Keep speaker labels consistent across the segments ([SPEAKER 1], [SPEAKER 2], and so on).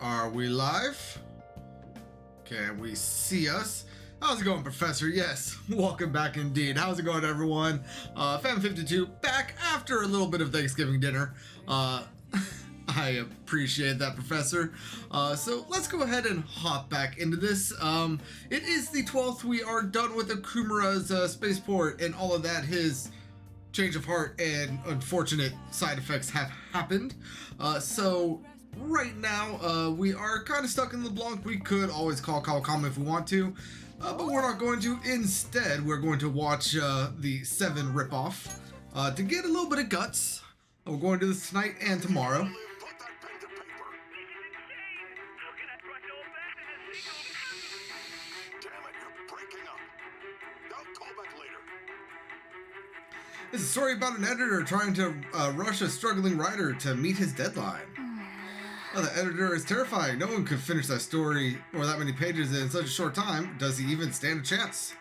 [SPEAKER 1] Are we live? Can we see us? How's it going, Professor? Yes, welcome back indeed. How's it going, everyone? Fam52 back after a little bit of Thanksgiving dinner. I appreciate that, Professor. So let's go ahead and hop back into this. It is the 12th. We are done with Akumura's spaceport and all of that. His change of heart and unfortunate side effects have happened. So right now, we are kind of stuck in LeBlanc. We could always call Calcom if we want to, but we're not going to. Instead, we're going to watch the 7 ripoff to get a little bit of guts. We're going to do this tonight and tomorrow. It's a story about an editor trying to rush a struggling writer to meet his deadline. The editor is terrifying. No one could finish that story or that many pages in such a short time. Does he even stand a chance?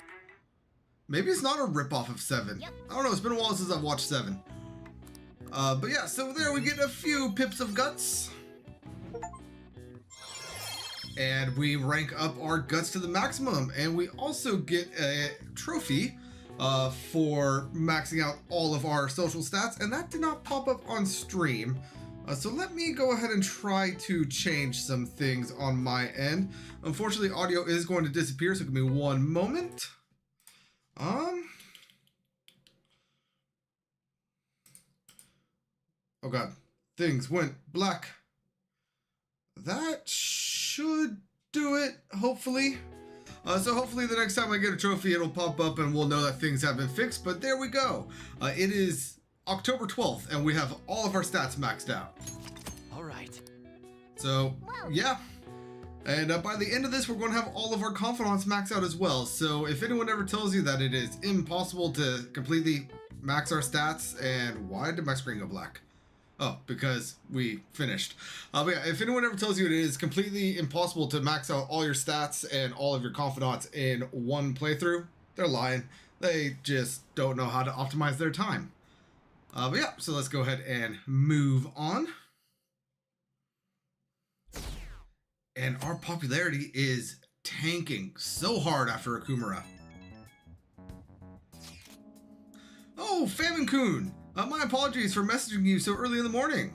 [SPEAKER 1] Maybe it's not a ripoff of 7. Yep. I don't know. It's been a while since I've watched 7. But yeah, so there we get a few pips of guts. And we rank up our guts to the maximum. And we also get a trophy for maxing out all of our social stats, and that did not pop up on stream. So let me go ahead and try to change some things on my end. Unfortunately, audio is going to disappear, so give me one moment. Oh god, things went black. That should do it, hopefully. So hopefully the next time I get a trophy, it'll pop up and we'll know that things have been fixed. But there we go. It is October 12th and we have all of our stats maxed out.
[SPEAKER 2] All right.
[SPEAKER 1] So, yeah. And by the end of this, we're going to have all of our confidants maxed out as well. So if anyone ever tells you that it is impossible to completely max our stats, and why did my screen go black? Oh, because we finished. But yeah, if anyone ever tells you it is completely impossible to max out all your stats and all of your confidants in one playthrough, they're lying. They just don't know how to optimize their time. But yeah, so let's go ahead and move on. And our popularity is tanking so hard after Akumura. Oh, Famine-kun! My apologies for messaging you so early in the morning.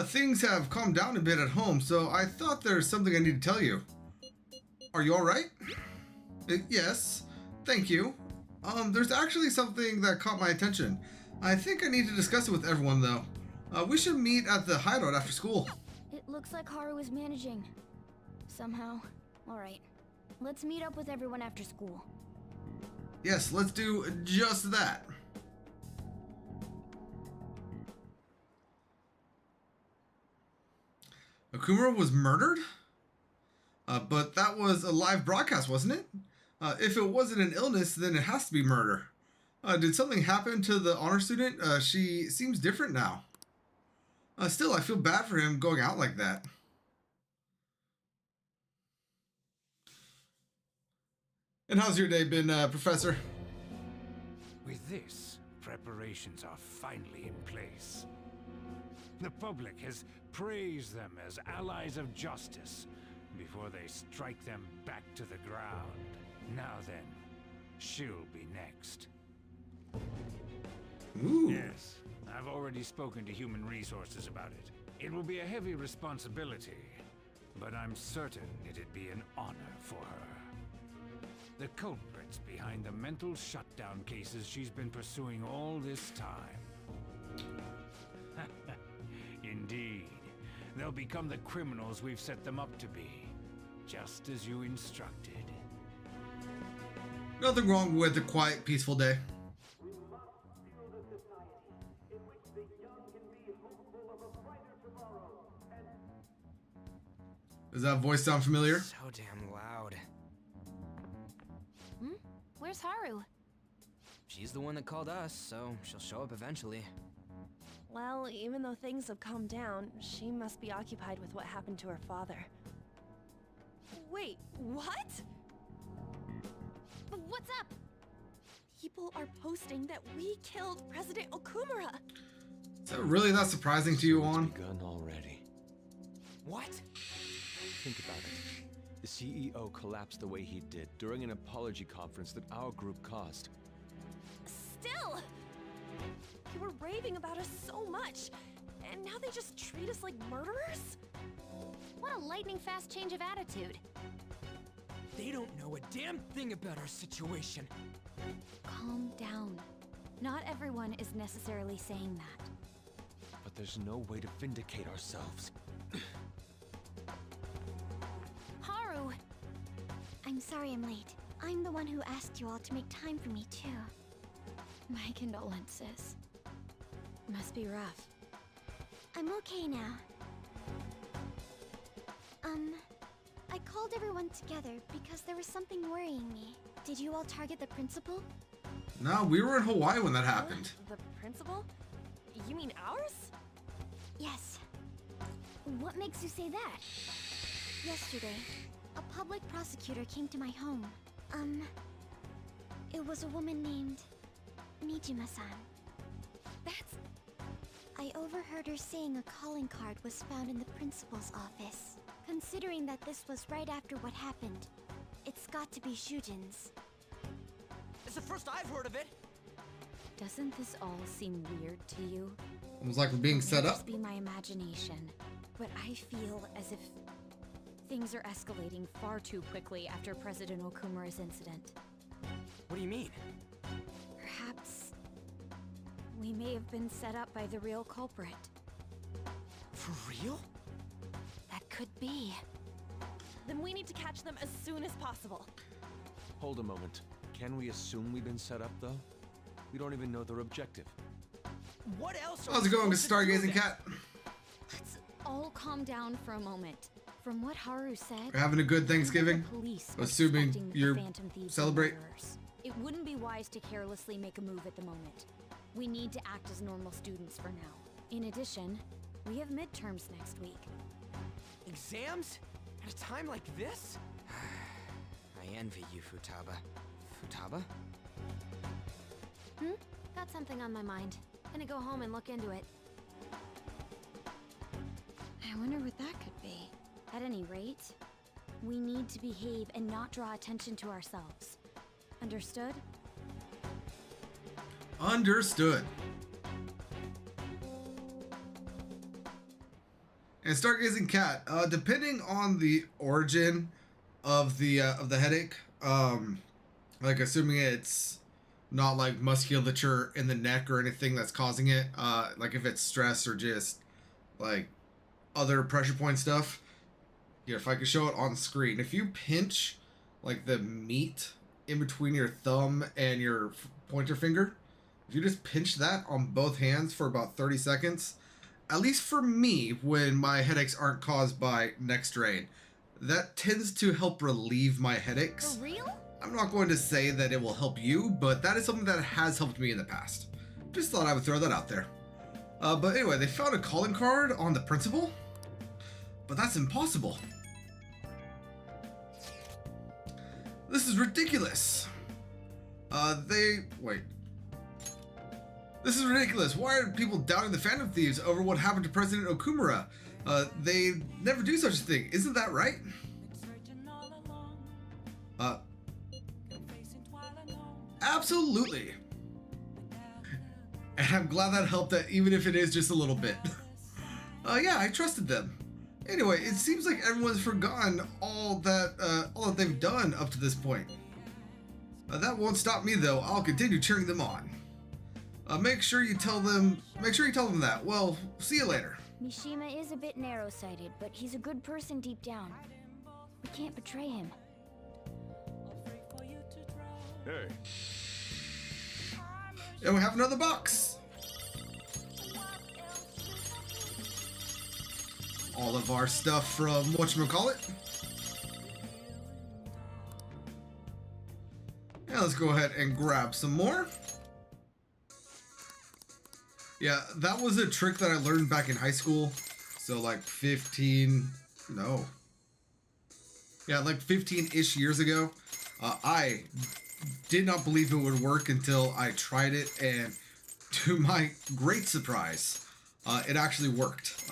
[SPEAKER 1] Things have calmed down a bit at home, so I thought there's something I need to tell you. Are you alright? Yes, thank you. There's actually something that caught my attention. I think I need to discuss it with everyone, though. We should meet at the hideout after school.
[SPEAKER 3] It looks like Haru is managing. Somehow. Alright. Let's meet up with everyone after school.
[SPEAKER 1] Yes, let's do just that. Akumura was murdered? But that was a live broadcast, wasn't it? If it wasn't an illness, then it has to be murder. Did something happen to the honor student? She seems different now. Still, I feel bad for him going out like that. And how's your day been, Professor?
[SPEAKER 4] With this, preparations are finally in place. The public has praised them as allies of justice before they strike them back to the ground. Now then, she'll be next.
[SPEAKER 1] Ooh.
[SPEAKER 4] Yes, I've already spoken to Human Resources about it. It will be a heavy responsibility, but I'm certain it'd be an honor for her. The culprits behind the mental shutdown cases she's been pursuing all this time. Indeed. They'll become the criminals we've set them up to be, just as you instructed.
[SPEAKER 1] Nothing wrong with a quiet, peaceful day. Does that voice sound familiar?
[SPEAKER 2] So damn loud.
[SPEAKER 3] Where's Haru?
[SPEAKER 2] She's the one that called us, so she'll show up eventually.
[SPEAKER 5] Well, even though things have calmed down, she must be occupied with what happened to her father. Wait, what?
[SPEAKER 3] What's up?
[SPEAKER 5] People are posting that we killed President Okumura.
[SPEAKER 1] Is that really that surprising to you, On?
[SPEAKER 6] Begun already.
[SPEAKER 2] What?
[SPEAKER 6] Think about it. The CEO collapsed the way he did during an apology conference that our group caused.
[SPEAKER 5] Still! You were raving about us so much, and now they just treat us like murderers?
[SPEAKER 3] What a lightning-fast change of attitude.
[SPEAKER 2] They don't know a damn thing about our situation.
[SPEAKER 3] Calm down. Not everyone is necessarily saying that.
[SPEAKER 6] But there's no way to vindicate ourselves.
[SPEAKER 3] Haru! I'm sorry I'm late. I'm the one who asked you all to make time for me, too. My condolences. Must be rough. I'm okay now. I called everyone together because there was something worrying me. Did you all target the principal?
[SPEAKER 1] No, we were in Hawaii when that happened.
[SPEAKER 5] The principal? You mean ours?
[SPEAKER 3] Yes. What makes you say that? Yesterday, a public prosecutor came to my home. It was a woman named Nijima-san.
[SPEAKER 5] That's...
[SPEAKER 3] I overheard her saying a calling card was found in the principal's office. Considering that this was right after what happened, it's got to be Shujin's.
[SPEAKER 2] It's the first I've heard of it.
[SPEAKER 3] Doesn't this all seem weird to you?
[SPEAKER 1] Almost like we're being set
[SPEAKER 3] May
[SPEAKER 1] up.
[SPEAKER 3] just be my imagination, but I feel as if things are escalating far too quickly after President Okumura's incident.
[SPEAKER 2] What do you mean?
[SPEAKER 3] Perhaps we may have been set up by the real culprit.
[SPEAKER 2] For real?
[SPEAKER 3] That could be.
[SPEAKER 5] Then we need to catch them as soon as possible.
[SPEAKER 6] Hold a moment. Can we assume we've been set up, though? We don't even know their objective.
[SPEAKER 2] What else?
[SPEAKER 1] How's it going,
[SPEAKER 2] supposed to do
[SPEAKER 1] Stargazing
[SPEAKER 2] then?
[SPEAKER 1] Cat?
[SPEAKER 3] Let's all calm down for a moment. From what Haru said,
[SPEAKER 1] We're having a good Thanksgiving.
[SPEAKER 3] the police were
[SPEAKER 1] Assuming
[SPEAKER 3] suspecting the
[SPEAKER 1] you
[SPEAKER 3] Phantom Thieves
[SPEAKER 1] celebrate.
[SPEAKER 3] and murderers. It wouldn't be wise to carelessly make a move at the moment. We need to act as normal students for now. In addition, we have midterms next week.
[SPEAKER 2] Exams? At a time like this? I envy you, Futaba. Futaba?
[SPEAKER 3] Got something on my mind. Gonna go home and look into it. I wonder what that could be. At any rate, we need to behave and not draw attention to ourselves. Understood?
[SPEAKER 1] Understood. And Stargazing Cat, depending on the origin of the headache, like assuming it's not like musculature in the neck or anything that's causing it, like if it's stress or just like other pressure point stuff. Here, if I could show it on screen, if you pinch like the meat in between your thumb and your pointer finger, if you just pinch that on both hands for about 30 seconds, at least for me, when my headaches aren't caused by neck strain, that tends to help relieve my headaches.
[SPEAKER 3] For real?
[SPEAKER 1] I'm not going to say that it will help you, but that is something that has helped me in the past. Just thought I would throw that out there. But anyway, they found a calling card on the principal, but that's impossible. This is ridiculous. Wait. This is ridiculous. Why are people doubting the Phantom Thieves over what happened to President Okumura? They never do such a thing. Isn't that right? Absolutely. And I'm glad that helped, that even if it is just a little bit. Yeah, I trusted them. Anyway, it seems like everyone's forgotten all that they've done up to this point. That won't stop me though. I'll continue cheering them on. Make sure you tell them that. Well, see you later.
[SPEAKER 3] Mishima is a bit narrow-sighted, but he's a good person deep down. We can't betray him.
[SPEAKER 6] Hey.
[SPEAKER 1] And we have another box. All of our stuff from whatchamacallit. Yeah, let's go ahead and grab some more. Yeah, that was a trick that I learned back in high school. So like 15-ish years ago. I did not believe it would work until I tried it, and to my great surprise, it actually worked.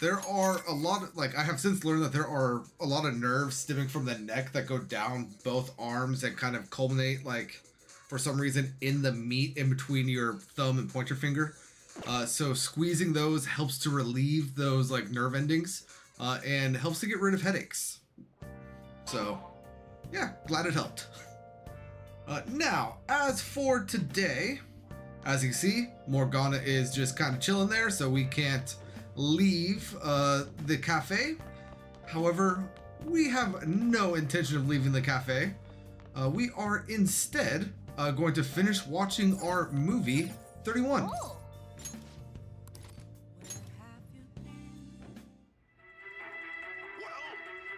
[SPEAKER 1] there are a lot of, like, I have since learned that there are a lot of nerves stemming from the neck that go down both arms and kind of culminate, like, for some reason, in the meat in between your thumb and pointer finger. So squeezing those helps to relieve those, like, nerve endings, and helps to get rid of headaches. So, yeah, glad it helped. Now, as for today, as you see, Morgana is just kind of chilling there, so we can't leave the cafe. However, we have no intention of leaving the cafe. We are instead going to finish watching our movie 31.
[SPEAKER 3] Oh.
[SPEAKER 7] Well,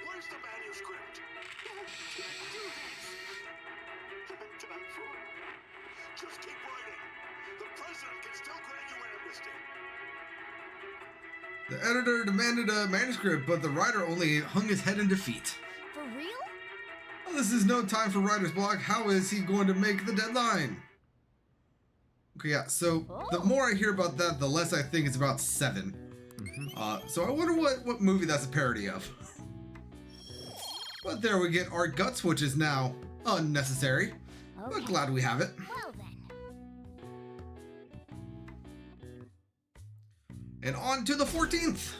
[SPEAKER 7] where's the manuscript? Time for it. Just keep writing. The president can still grant you an amnesty.
[SPEAKER 1] The editor demanded a manuscript, but the writer only hung his head in defeat.
[SPEAKER 3] For real?
[SPEAKER 1] Well, this is no time for writer's block. How is he going to make the deadline? Okay, yeah, so the more I hear about that, the less I think it's about 7. So I wonder what movie that's a parody of. But there we get our guts, which is now unnecessary. But
[SPEAKER 3] Okay.
[SPEAKER 1] glad we have it.
[SPEAKER 3] Well then.
[SPEAKER 1] And on to the 14th.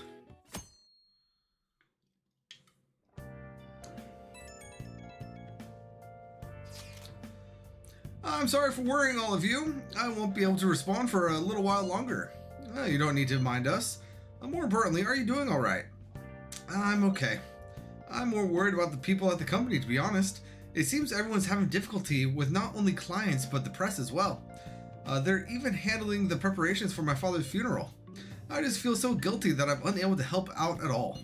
[SPEAKER 1] I'm sorry for worrying all of you. I won't be able to respond for a little while longer. You don't need to mind us. More importantly, are you doing all right? I'm okay. I'm more worried about the people at the company, to be honest. It seems everyone's having difficulty with not only clients, but the press as well. They're even handling the preparations for my father's funeral. I just feel so guilty that I'm unable to help out at all.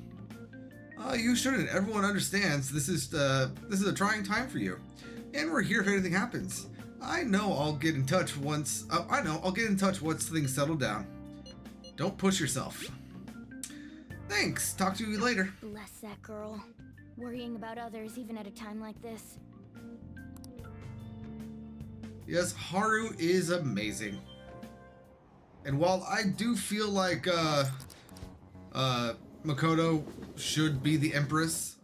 [SPEAKER 1] You shouldn't. Everyone understands this is a trying time for you, and we're here if anything happens. I know I'll get in touch once things settle down. Don't push yourself. Thanks. Talk to you later.
[SPEAKER 3] Bless that girl. Worrying about others even at a time like this.
[SPEAKER 1] Yes, Haru is amazing. And while I do feel like Makoto should be the Empress,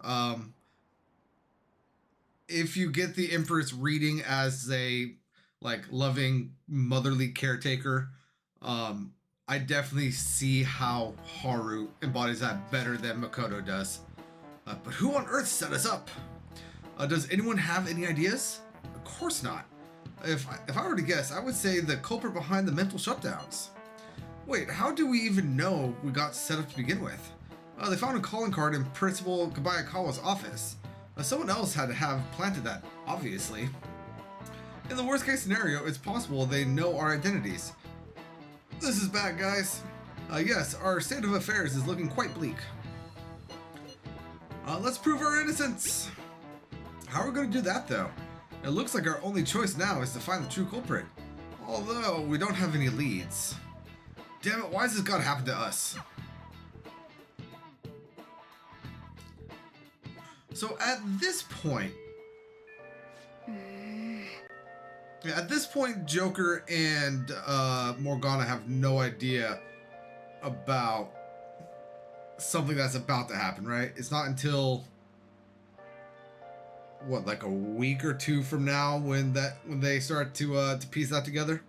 [SPEAKER 1] if you get the Empress reading as a like loving motherly caretaker, I definitely see how Haru embodies that better than Makoto does. But who on earth set us up? Does anyone have any ideas? Of course not. If I were to guess, I would say the culprit behind the mental shutdowns. Wait, how do we even know we got set up to begin with? They found a calling card in Principal Kabayakawa's office. Someone else had to have planted that, obviously. In the worst case scenario, it's possible they know our identities. This is bad, guys. Yes, our state of affairs is looking quite bleak. Let's prove our innocence. How are we going to do that, though? It looks like our only choice now is to find the true culprit. Although, we don't have any leads. Damn it, why has this got to happen to us? So at this point... Yeah, at this point, Joker and Morgana have no idea about something that's about to happen, right? It's not until what, like a week or two from now when they start to piece that together.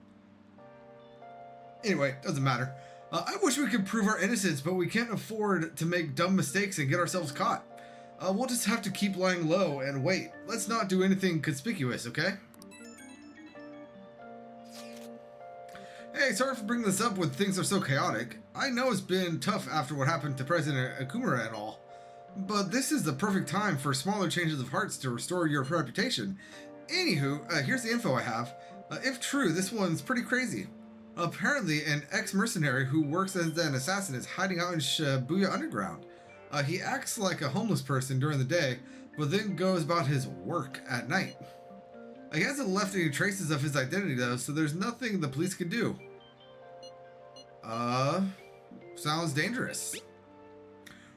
[SPEAKER 1] Anyway, doesn't matter. I wish we could prove our innocence, but we can't afford to make dumb mistakes and get ourselves caught. We'll just have to keep lying low and wait. Let's not do anything conspicuous, okay? Hey, sorry for bringing this up when things are so chaotic. I know it's been tough after what happened to President Akumura and all, but this is the perfect time for smaller changes of hearts to restore your reputation. Anywho, here's the info I have. If true, this one's pretty crazy. Apparently, an ex-mercenary who works as an assassin is hiding out in Shibuya Underground. He acts like a homeless person during the day, but then goes about his work at night. He hasn't left any traces of his identity though, so there's nothing the police can do. Sounds dangerous.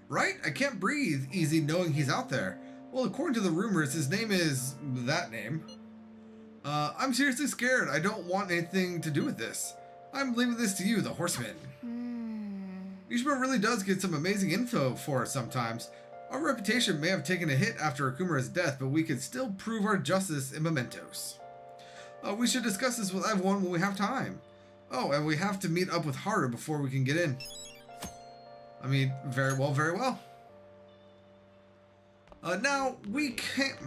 [SPEAKER 1] Right? I can't breathe easy knowing he's out there. Well, according to the rumors, his name is that name. I'm seriously scared. I don't want anything to do with this. I'm leaving this to you, the Horseman. Mishima really does get some amazing info for us sometimes. Our reputation may have taken a hit after Akumura's death, but we can still prove our justice in mementos. We should discuss this with everyone when we have time. Oh, and we have to meet up with Haru before we can get in. I mean, very well, very well. Now, we can't...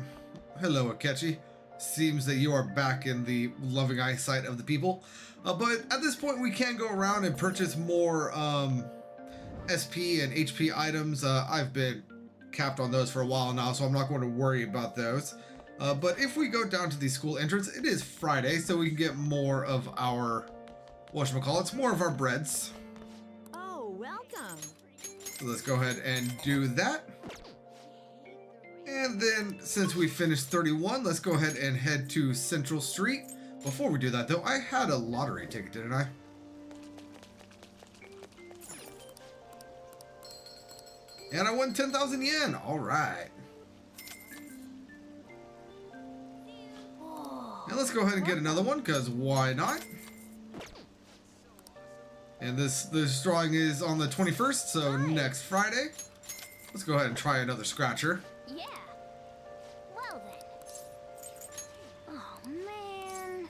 [SPEAKER 1] Hello, Akechi. Seems that you are back in the loving eyesight of the people. But at this point, we can go around and purchase more SP and HP items. I've been capped on those for a while now, so I'm not going to worry about those. But if we go down to the school entrance, it is Friday, so we can get more of our... whatchamacallits, more of our breads.
[SPEAKER 5] Oh, welcome.
[SPEAKER 1] So let's go ahead and do that. And then, since we finished 31, let's go ahead and head to Central Street. Before we do that, though, I had a lottery ticket, didn't I? And I won 10,000 yen. All right. And let's go ahead and get another one, because why not? And this drawing is on the 21st, so next Friday. Let's go ahead and try another scratcher.
[SPEAKER 3] Yeah. Well then. Oh man.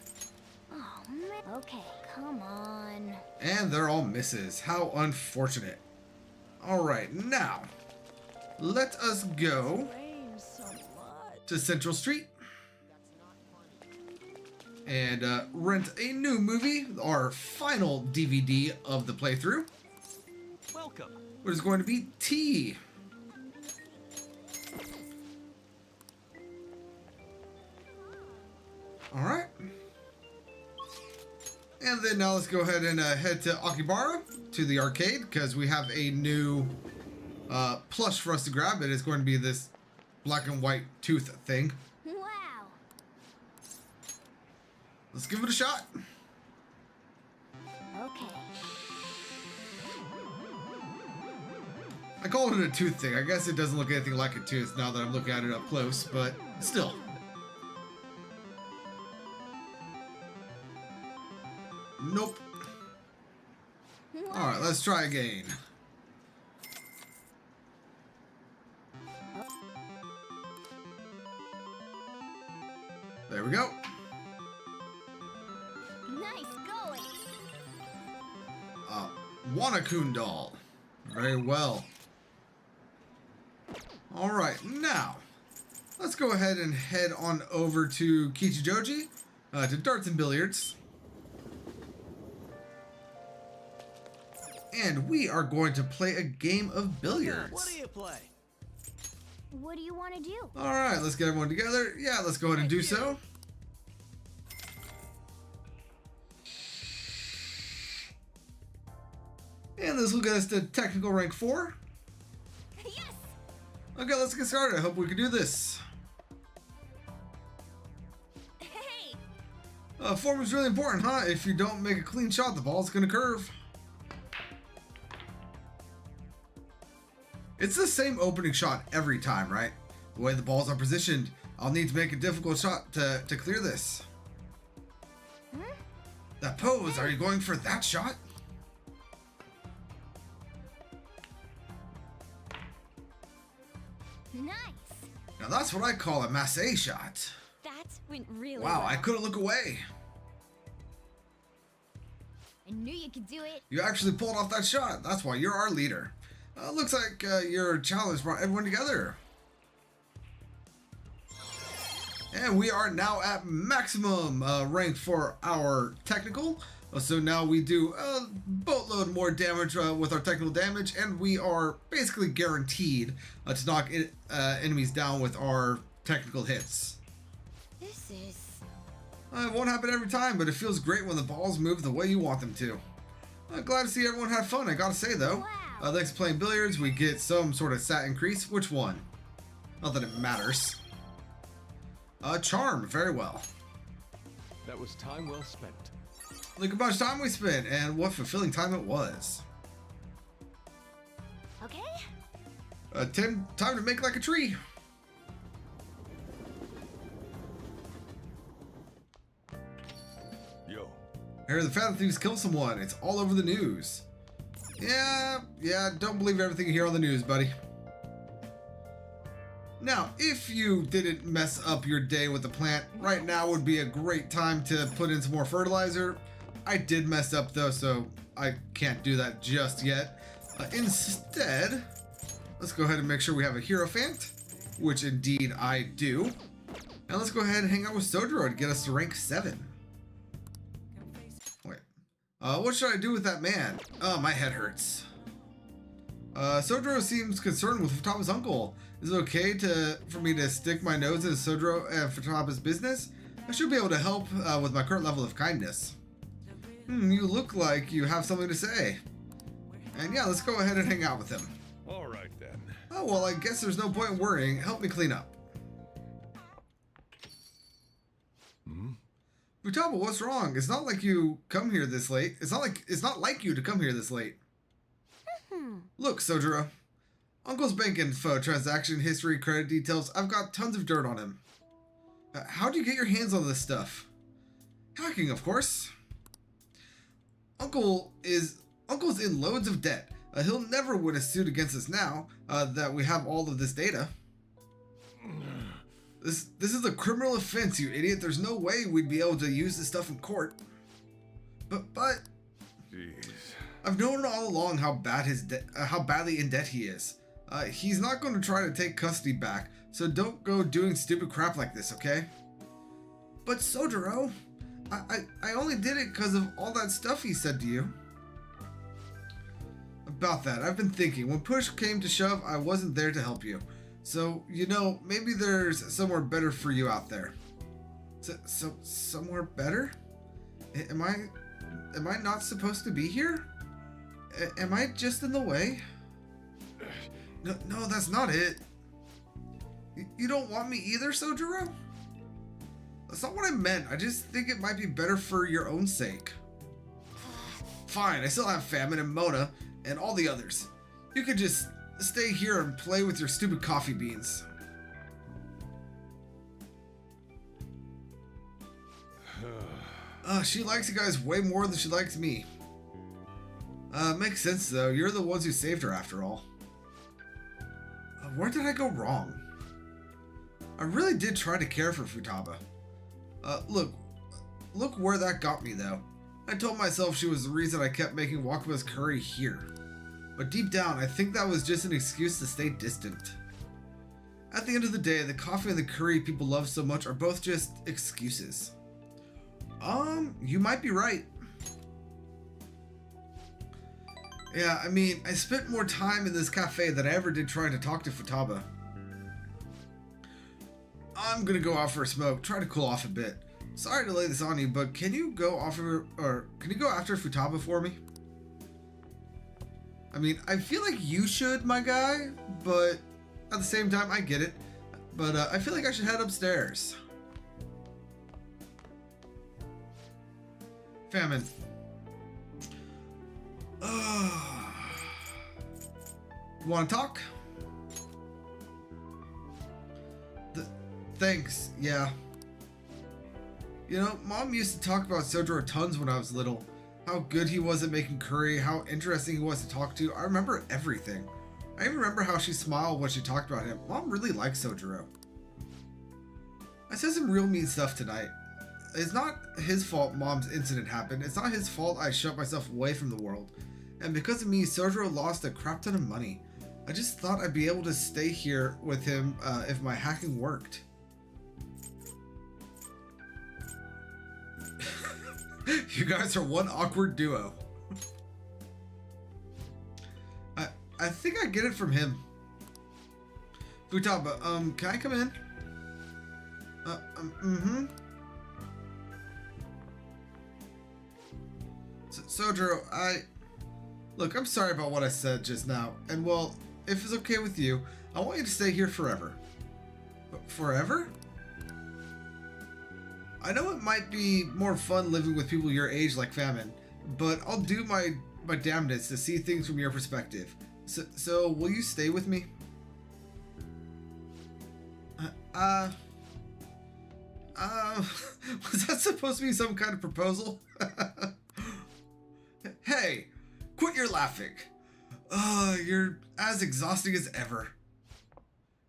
[SPEAKER 3] Oh man. Okay, come on.
[SPEAKER 1] And they're all misses. How unfortunate. Alright, now, let us go
[SPEAKER 5] Rain so much.
[SPEAKER 1] to Central Street and rent a new movie, our final DVD of the playthrough,
[SPEAKER 2] Welcome.
[SPEAKER 1] which is going to be T. Alright. And then now let's go ahead and head to Akibara, to the arcade, because we have a new plush for us to grab. It is going to be this black and white tooth thing.
[SPEAKER 3] Wow.
[SPEAKER 1] Let's give it a shot.
[SPEAKER 3] Okay.
[SPEAKER 1] I call it a tooth thing. I guess it doesn't look anything like a tooth now that I'm looking at it up close, but still. Nope. Alright, let's try again. There we go.
[SPEAKER 3] Nice going.
[SPEAKER 1] Wanakun doll. Very well. Alright, now, let's go ahead and head on over to Kichijoji, to Darts and Billiards. And we are going to play a game of billiards.
[SPEAKER 2] What do you play?
[SPEAKER 3] What do you want to do?
[SPEAKER 1] Alright, let's get everyone together. Yeah, let's go ahead and do so. And this will get us to technical rank 4.
[SPEAKER 3] Yes.
[SPEAKER 1] Okay, let's get started. I hope we can do this.
[SPEAKER 3] Hey.
[SPEAKER 1] Form is really important, huh? If you don't make a clean shot, the ball's gonna curve. It's the same opening shot every time, right? The way the balls are positioned, I'll need to make a difficult shot to clear this. That pose, are you going for that shot?
[SPEAKER 3] Nice.
[SPEAKER 1] Now that's what I call a masse shot.
[SPEAKER 3] That went really
[SPEAKER 1] Wow,
[SPEAKER 3] well.
[SPEAKER 1] I couldn't look away.
[SPEAKER 3] I knew you could do it.
[SPEAKER 1] You actually pulled off that shot. That's why you're our leader. Looks like your challenge brought everyone together. And we are now at maximum rank for our technical. So now we do a boatload more damage with our technical damage, and we are basically guaranteed to knock enemies down with our technical hits.
[SPEAKER 3] This is...
[SPEAKER 1] It won't happen every time, but it feels great when the balls move the way you want them to. Glad to see everyone had fun, I gotta say though.
[SPEAKER 3] Wow.
[SPEAKER 1] Thanks for playing billiards, we get some sort of stat increase. Which one? Not that it matters. Charm, very well.
[SPEAKER 6] That was time well spent.
[SPEAKER 1] Look how much time we spent, and what fulfilling time it was.
[SPEAKER 3] Okay.
[SPEAKER 1] Time to make like a tree.
[SPEAKER 6] Yo,
[SPEAKER 1] Here, the Phantom Thieves kill someone. It's all over the news. Yeah, don't believe everything you hear on the news, buddy. Now, if you didn't mess up your day with the plant, right now would be a great time to put in some more fertilizer. I did mess up though, so I can't do that just yet. Instead, let's go ahead and make sure we have a Hierophant, which indeed I do. And let's go ahead and hang out with Sojiro to get us to rank 7. Wait. What should I do with that man? Oh, my head hurts. Sojiro seems concerned with Futaba's uncle. Is it okay for me to stick my nose into Sojiro and Futaba's business? I should be able to help with my current level of kindness. You look like you have something to say. And yeah, let's go ahead and hang out with him.
[SPEAKER 8] All right then.
[SPEAKER 1] Oh, well, I guess there's no point in worrying. Help me clean up. Futaba, what's wrong? It's not like you come here this late. It's not like you to come here this late. Look, Sojiro. Uncle's bank info, transaction history, credit details. I've got tons of dirt on him. How'd you get your hands on this stuff? Hacking, of course. Uncle's in loads of debt. He'll never win a suit against us now that we have all of this data. This is a criminal offense, you idiot. There's no way we'd be able to use this stuff in court. But
[SPEAKER 8] Jeez.
[SPEAKER 1] I've known all along how badly in debt he is. He's not going to try to take custody back, so don't go doing stupid crap like this, okay? But Sojiro, I only did it because of all that stuff he said to you. About that, I've been thinking. When push came to shove, I wasn't there to help you. So, you know, maybe there's somewhere better for you out there. So somewhere better? Am I not supposed to be here? Am I just in the way? No, that's not it. You don't want me either, Sojiro? That's not what I meant. I just think it might be better for your own sake. Fine, I still have Famine and Mona and all the others. You could just stay here and play with your stupid coffee beans. She likes you guys way more than she likes me. Makes sense though. You're the ones who saved her after all. Where did I go wrong? I really did try to care for Futaba. Look where that got me though. I told myself she was the reason I kept making Wakaba's curry here. But deep down, I think that was just an excuse to stay distant. At the end of the day, the coffee and the curry people love so much are both just excuses. You might be right. Yeah, I mean, I spent more time in this cafe than I ever did trying to talk to Futaba. I'm gonna go out for a smoke, try to cool off a bit. Sorry to lay this on you, but can you go after Futaba for me? I mean, I feel like you should, my guy, but at the same time, I get it. But I feel like I should head upstairs. Famine. Want to talk? Thanks, yeah. You know, Mom used to talk about Sojiro tons when I was little. How good he was at making curry, how interesting he was to talk to. I remember everything. I even remember how she smiled when she talked about him. Mom really likes Sojiro. I said some real mean stuff tonight. It's not his fault Mom's incident happened. It's not his fault I shut myself away from the world. And because of me, Sojiro lost a crap ton of money. I just thought I'd be able to stay here with him if my hacking worked. You guys are one awkward duo. I think I get it from him. Futaba, can I come in? Sojiro, look, I'm sorry about what I said just now. And well, if it's okay with you, I want you to stay here forever. Forever? I know it might be more fun living with people your age like Famine, but I'll do my damnedest to see things from your perspective. So will you stay with me? Was that supposed to be some kind of proposal? Hey, quit your you're laughing. You're as exhausting as ever.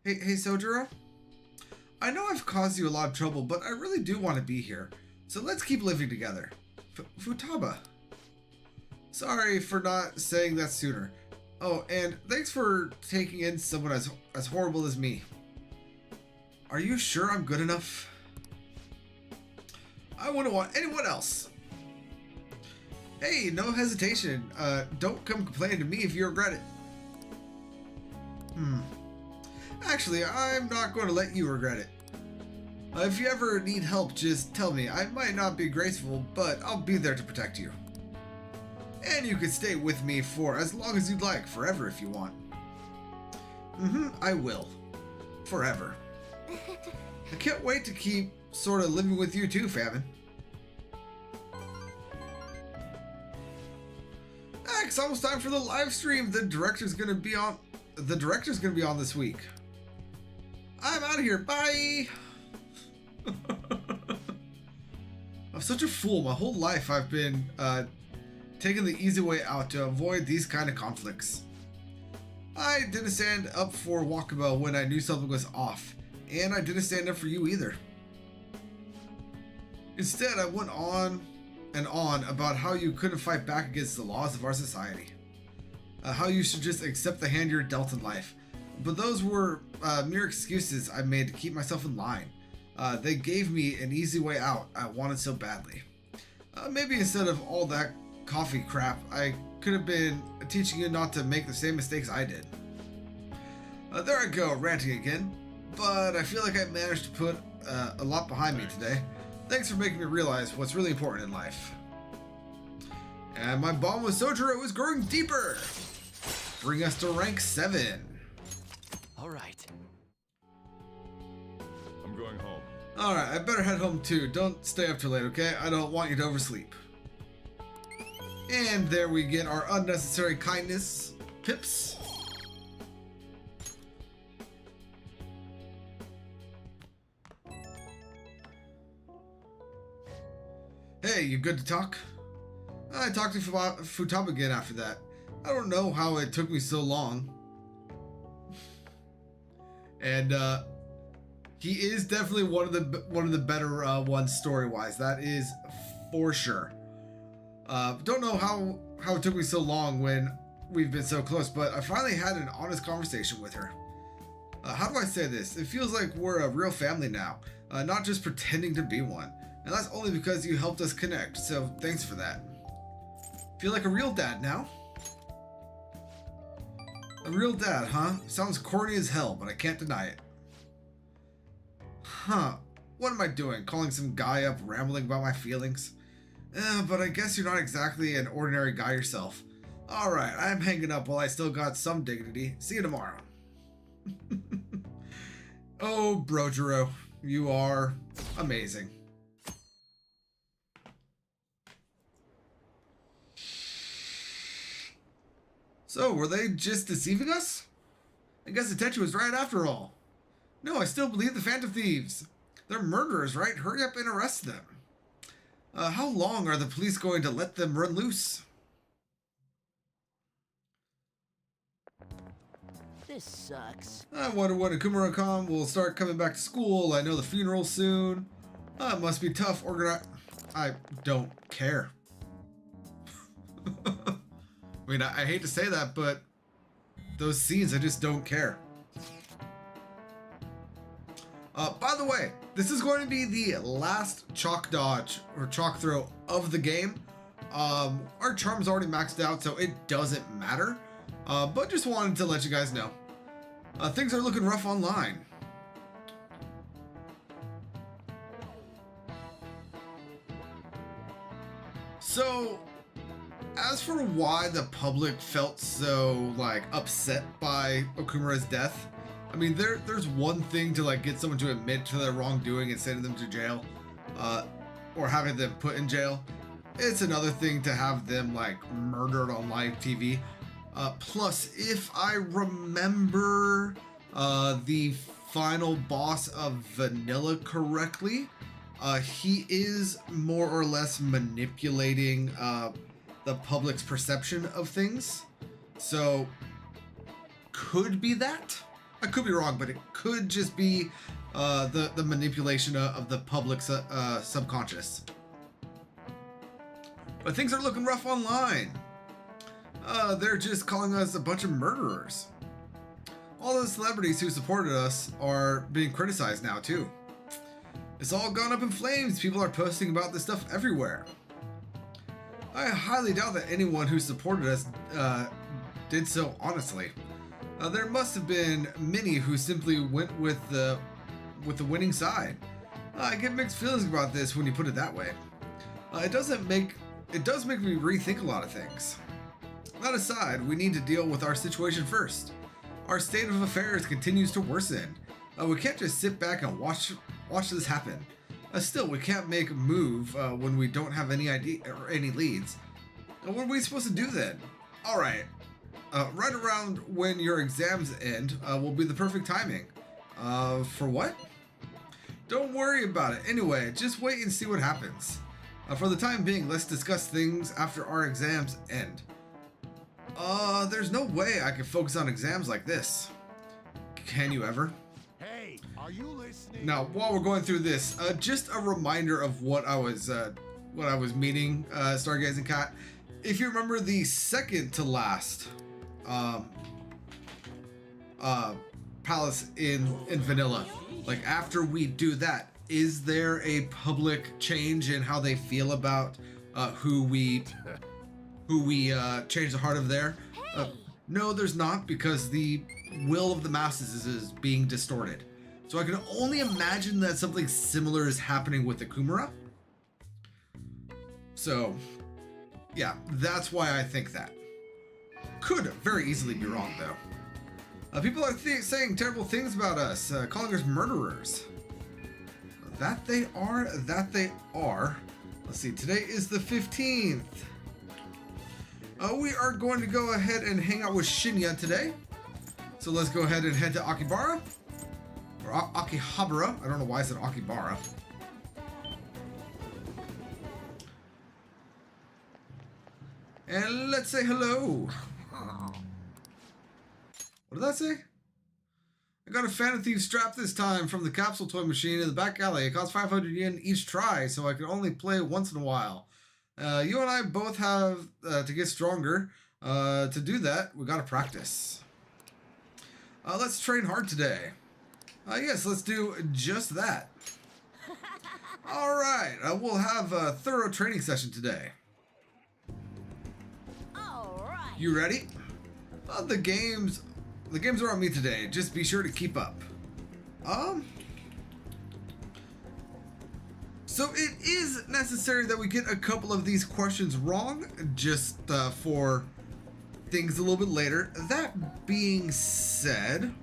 [SPEAKER 1] Hey, Sojiro? I know I've caused you a lot of trouble, but I really do want to be here. So let's keep living together. Futaba. Sorry for not saying that sooner. Oh, and thanks for taking in someone as horrible as me. Are you sure I'm good enough? I wouldn't want anyone else. Hey, no hesitation. Don't come complaining to me if you regret it. Actually, I'm not going to let you regret it. If you ever need help, just tell me. I might not be graceful, but I'll be there to protect you. And you can stay with me for as long as you'd like, forever if you want. I will. Forever. I can't wait to keep sort of living with you too, Famine. It's almost time for the live stream. The director's gonna be on this week. I'm out of here. Bye. I'm such a fool. My whole life I've been taking the easy way out to avoid these kind of conflicts. I didn't stand up for Wakaba when I knew something was off, and I didn't stand up for you either. Instead, I went on and on about how you couldn't fight back against the laws of our society. How you should just accept the hand you're dealt in life. But those were mere excuses I made to keep myself in line. They gave me an easy way out I wanted so badly. Maybe instead of all that coffee crap, I could have been teaching you not to make the same mistakes I did. There I go, ranting again. But I feel like I managed to put a lot behind me today. Thanks for making me realize what's really important in life. And my bond with Sojiro is growing deeper. Bring us to rank 7.
[SPEAKER 2] All right.
[SPEAKER 8] I'm going home.
[SPEAKER 1] Alright, I better head home too. Don't stay up too late, okay? I don't want you to oversleep. And there we get our unnecessary kindness pips. Hey, you good to talk? I talked to Futaba again after that. I don't know how it took me so long. And he is definitely one of the better ones story-wise. That is for sure. Don't know how it took me so long when we've been so close, but I finally had an honest conversation with her. How do I say this? It feels like we're a real family now, not just pretending to be one. And that's only because you helped us connect, so thanks for that. Feel like a real dad now? A real dad, huh? Sounds corny as hell, but I can't deny it. Huh. What am I doing? Calling some guy up rambling about my feelings? But I guess you're not exactly an ordinary guy yourself. Alright, I'm hanging up while I still got some dignity. See you tomorrow. Oh, Brojiro, you are amazing. So, were they just deceiving us? I guess Itechi was right after all. No, I still believe the Phantom Thieves. They're murderers, right? Hurry up and arrest them. How long are the police going to let them run loose?
[SPEAKER 2] This sucks.
[SPEAKER 1] I wonder when Akumura-kan will start coming back to school. I know the funeral's soon. It must be tough I don't care. I mean, I hate to say that, but those scenes, I just don't care. By the way, this is going to be the last chalk dodge or chalk throw of the game. Our charm's already maxed out, so it doesn't matter. But just wanted to let you guys know. Things are looking rough online. So, as for why the public felt so, like, upset by Okumura's death, I mean, there's one thing to, like, get someone to admit to their wrongdoing and send them to jail, or having them put in jail. It's another thing to have them, like, murdered on live TV. Plus, if I remember the final boss of Vanilla correctly, he is more or less manipulating the public's perception of things. So could be that. I could be wrong, but it could just be the manipulation of the public's subconscious. But things are looking rough online. They're just calling us a bunch of murderers. All the celebrities who supported us are being criticized now too. It's all gone up in flames. People are posting about this stuff everywhere. I highly doubt that anyone who supported us did so honestly. There must have been many who simply went with the winning side. I get mixed feelings about this when you put it that way. It does make me rethink a lot of things. That aside, we need to deal with our situation first. Our state of affairs continues to worsen. We can't just sit back and watch this happen. Still, we can't make a move when we don't have any idea or any leads. What are we supposed to do then? All right. Right around when your exams end will be the perfect timing. For what? Don't worry about it. Anyway, just wait and see what happens. For the time being, let's discuss things after our exams end. There's no way I can focus on exams like this. Can you ever?
[SPEAKER 8] Hey, are you listening?
[SPEAKER 1] Now, while we're going through this, just a reminder of what I was meaning, Stargazing Cat. If you remember the second to last palace in vanilla, like after we do that, is there a public change in how they feel about who we change the heart of there? No, there's not, because the will of the masses is being distorted. So I can only imagine that something similar is happening with the Kumara. So, yeah, that's why I think that. Could very easily be wrong, though. People are saying terrible things about us, calling us murderers. That they are. Let's see, today is the 15th. We are going to go ahead and hang out with Shinya today. So let's go ahead and head to Akibara. Or Akihabara. I don't know why I said Akibara. And let's say hello. What did that say? I got a Phantom Thief strap this time from the capsule toy machine in the back alley. It costs 500 yen each try, so I can only play once in a while. You and I both have to get stronger. To do that, we gotta practice. Let's train hard today. Yes, let's do just that. Alright, we'll have a thorough training session today.
[SPEAKER 3] Alright.
[SPEAKER 1] You ready? The games are on me today. Just be sure to keep up. So it is necessary that we get a couple of these questions wrong, just for things a little bit later. That being said,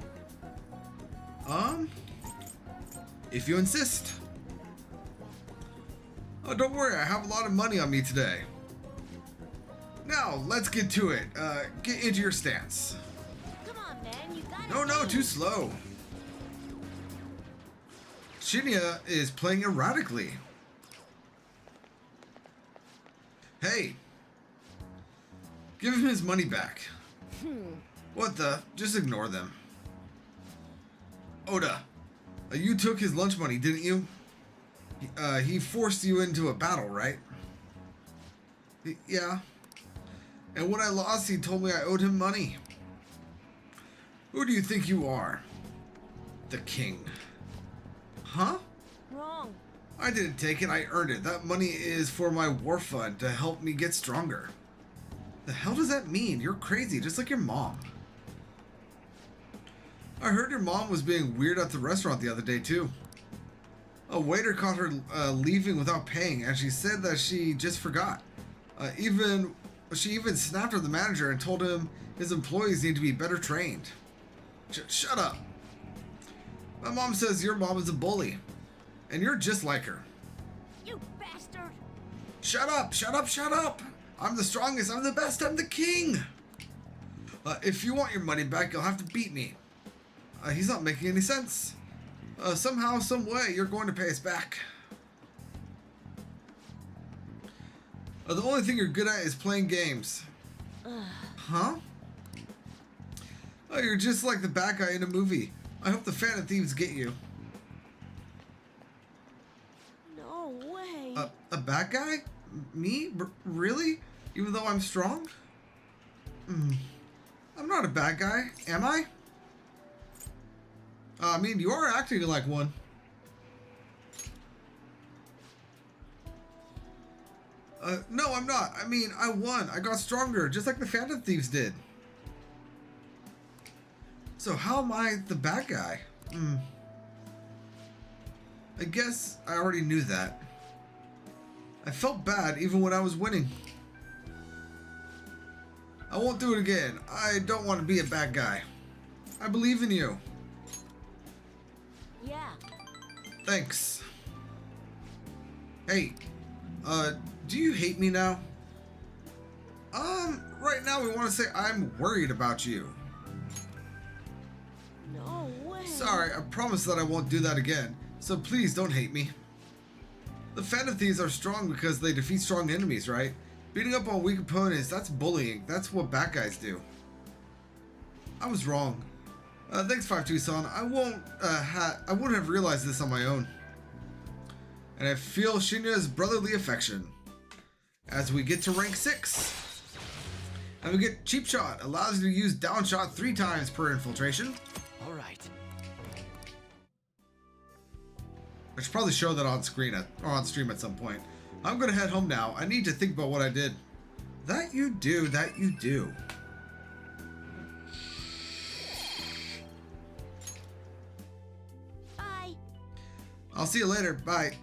[SPEAKER 1] if you insist. Oh, don't worry, I have a lot of money on me today. Now, let's get to it. Get into your stance.
[SPEAKER 3] Come on, man, you gotta.
[SPEAKER 1] No, too slow. Shinya is playing erratically. Hey, give him his money back. What the? Just ignore them. Oda, you took his lunch money, didn't you? He forced you into a battle, right? Yeah. And when I lost, he told me I owed him money. Who do you think you are? The king. Huh?
[SPEAKER 5] Wrong.
[SPEAKER 1] I didn't take it, I earned it. That money is for my war fund to help me get stronger. The hell does that mean? You're crazy, just like your mom. I heard your mom was being weird at the restaurant the other day too. A waiter caught her leaving without paying, and she said that she just forgot. She even snapped at the manager and told him his employees need to be better trained. Shut up. My mom says your mom is a bully, and you're just like her.
[SPEAKER 3] You bastard!
[SPEAKER 1] Shut up, shut up, shut up! I'm the strongest, I'm the best, I'm the king! If you want your money back, you'll have to beat me. He's not making any sense. Somehow, some way, you're going to pay us back. The only thing you're good at is playing games. Huh? Oh, you're just like the bad guy in a movie. I hope the Phantom Thieves get you.
[SPEAKER 5] No way.
[SPEAKER 1] A bad guy? Me? Really? Even though I'm strong? I'm not a bad guy, am I? I mean, you are acting like one. No, I'm not. I mean, I won. I got stronger, just like the Phantom Thieves did. So how am I the bad guy? I guess I already knew that. I felt bad even when I was winning. I won't do it again. I don't want to be a bad guy. I believe in you.
[SPEAKER 5] Yeah.
[SPEAKER 1] Thanks. Hey, do you hate me now? Right now we want to say I'm worried about you.
[SPEAKER 5] No way.
[SPEAKER 1] Sorry, I promise that I won't do that again. So please don't hate me. The Phantom Thieves are strong because they defeat strong enemies, right? Beating up on weak opponents, that's bullying. That's what bad guys do. I was wrong. Thanks, 5-2-san. I wouldn't have realized this on my own. And I feel Shinya's brotherly affection. As we get to rank 6. And we get Cheap Shot. Allows you to use down shot 3 times per infiltration.
[SPEAKER 2] All right.
[SPEAKER 1] I should probably show that on screen or on stream at some point. I'm gonna head home now. I need to think about what I did. That you do, that you do.
[SPEAKER 5] Bye.
[SPEAKER 1] I'll see you later. Bye.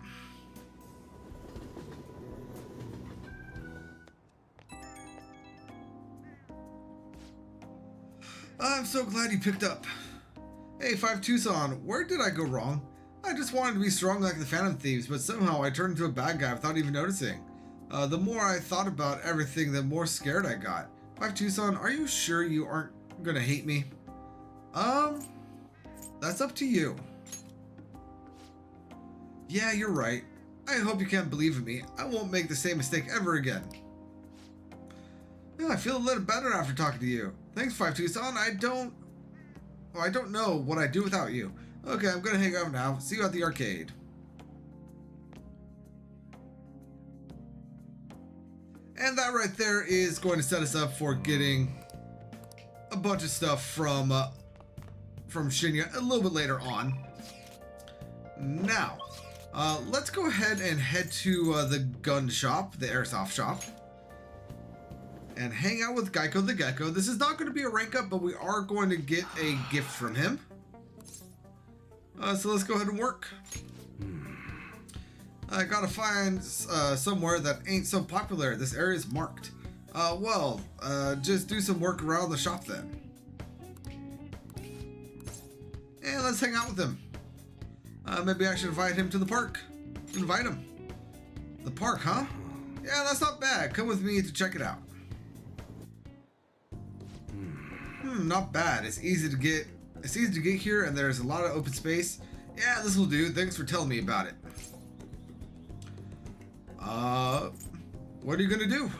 [SPEAKER 1] I'm so glad you picked up. Hey, 5-2-san, where did I go wrong? I just wanted to be strong like the Phantom Thieves, but somehow I turned into a bad guy without even noticing. The more I thought about everything, the more scared I got. 5-2-san, are you sure you aren't gonna hate me? That's up to you. Yeah, you're right. I hope you can't believe in me. I won't make the same mistake ever again. Yeah, I feel a little better after talking to you. Thanks, 5-2-san. I don't know what I'd do without you. Okay, I'm gonna hang out now. See you at the arcade. And that right there is going to set us up for getting a bunch of stuff from Shinya a little bit later on. Now, let's go ahead and head to the gun shop, the airsoft shop, and hang out with Geico the Gecko. This is not going to be a rank up, but we are going to get a gift from him. So let's go ahead and work. I gotta find somewhere that ain't so popular. This area is marked. Just do some work around the shop then. And let's hang out with him. Maybe I should invite him to the park. Invite him. The park, huh? Yeah, that's not bad. Come with me to check it out. Not bad. It's easy to get here, and there's a lot of open space. Yeah, this will do. Thanks for telling me about it. What are you gonna do?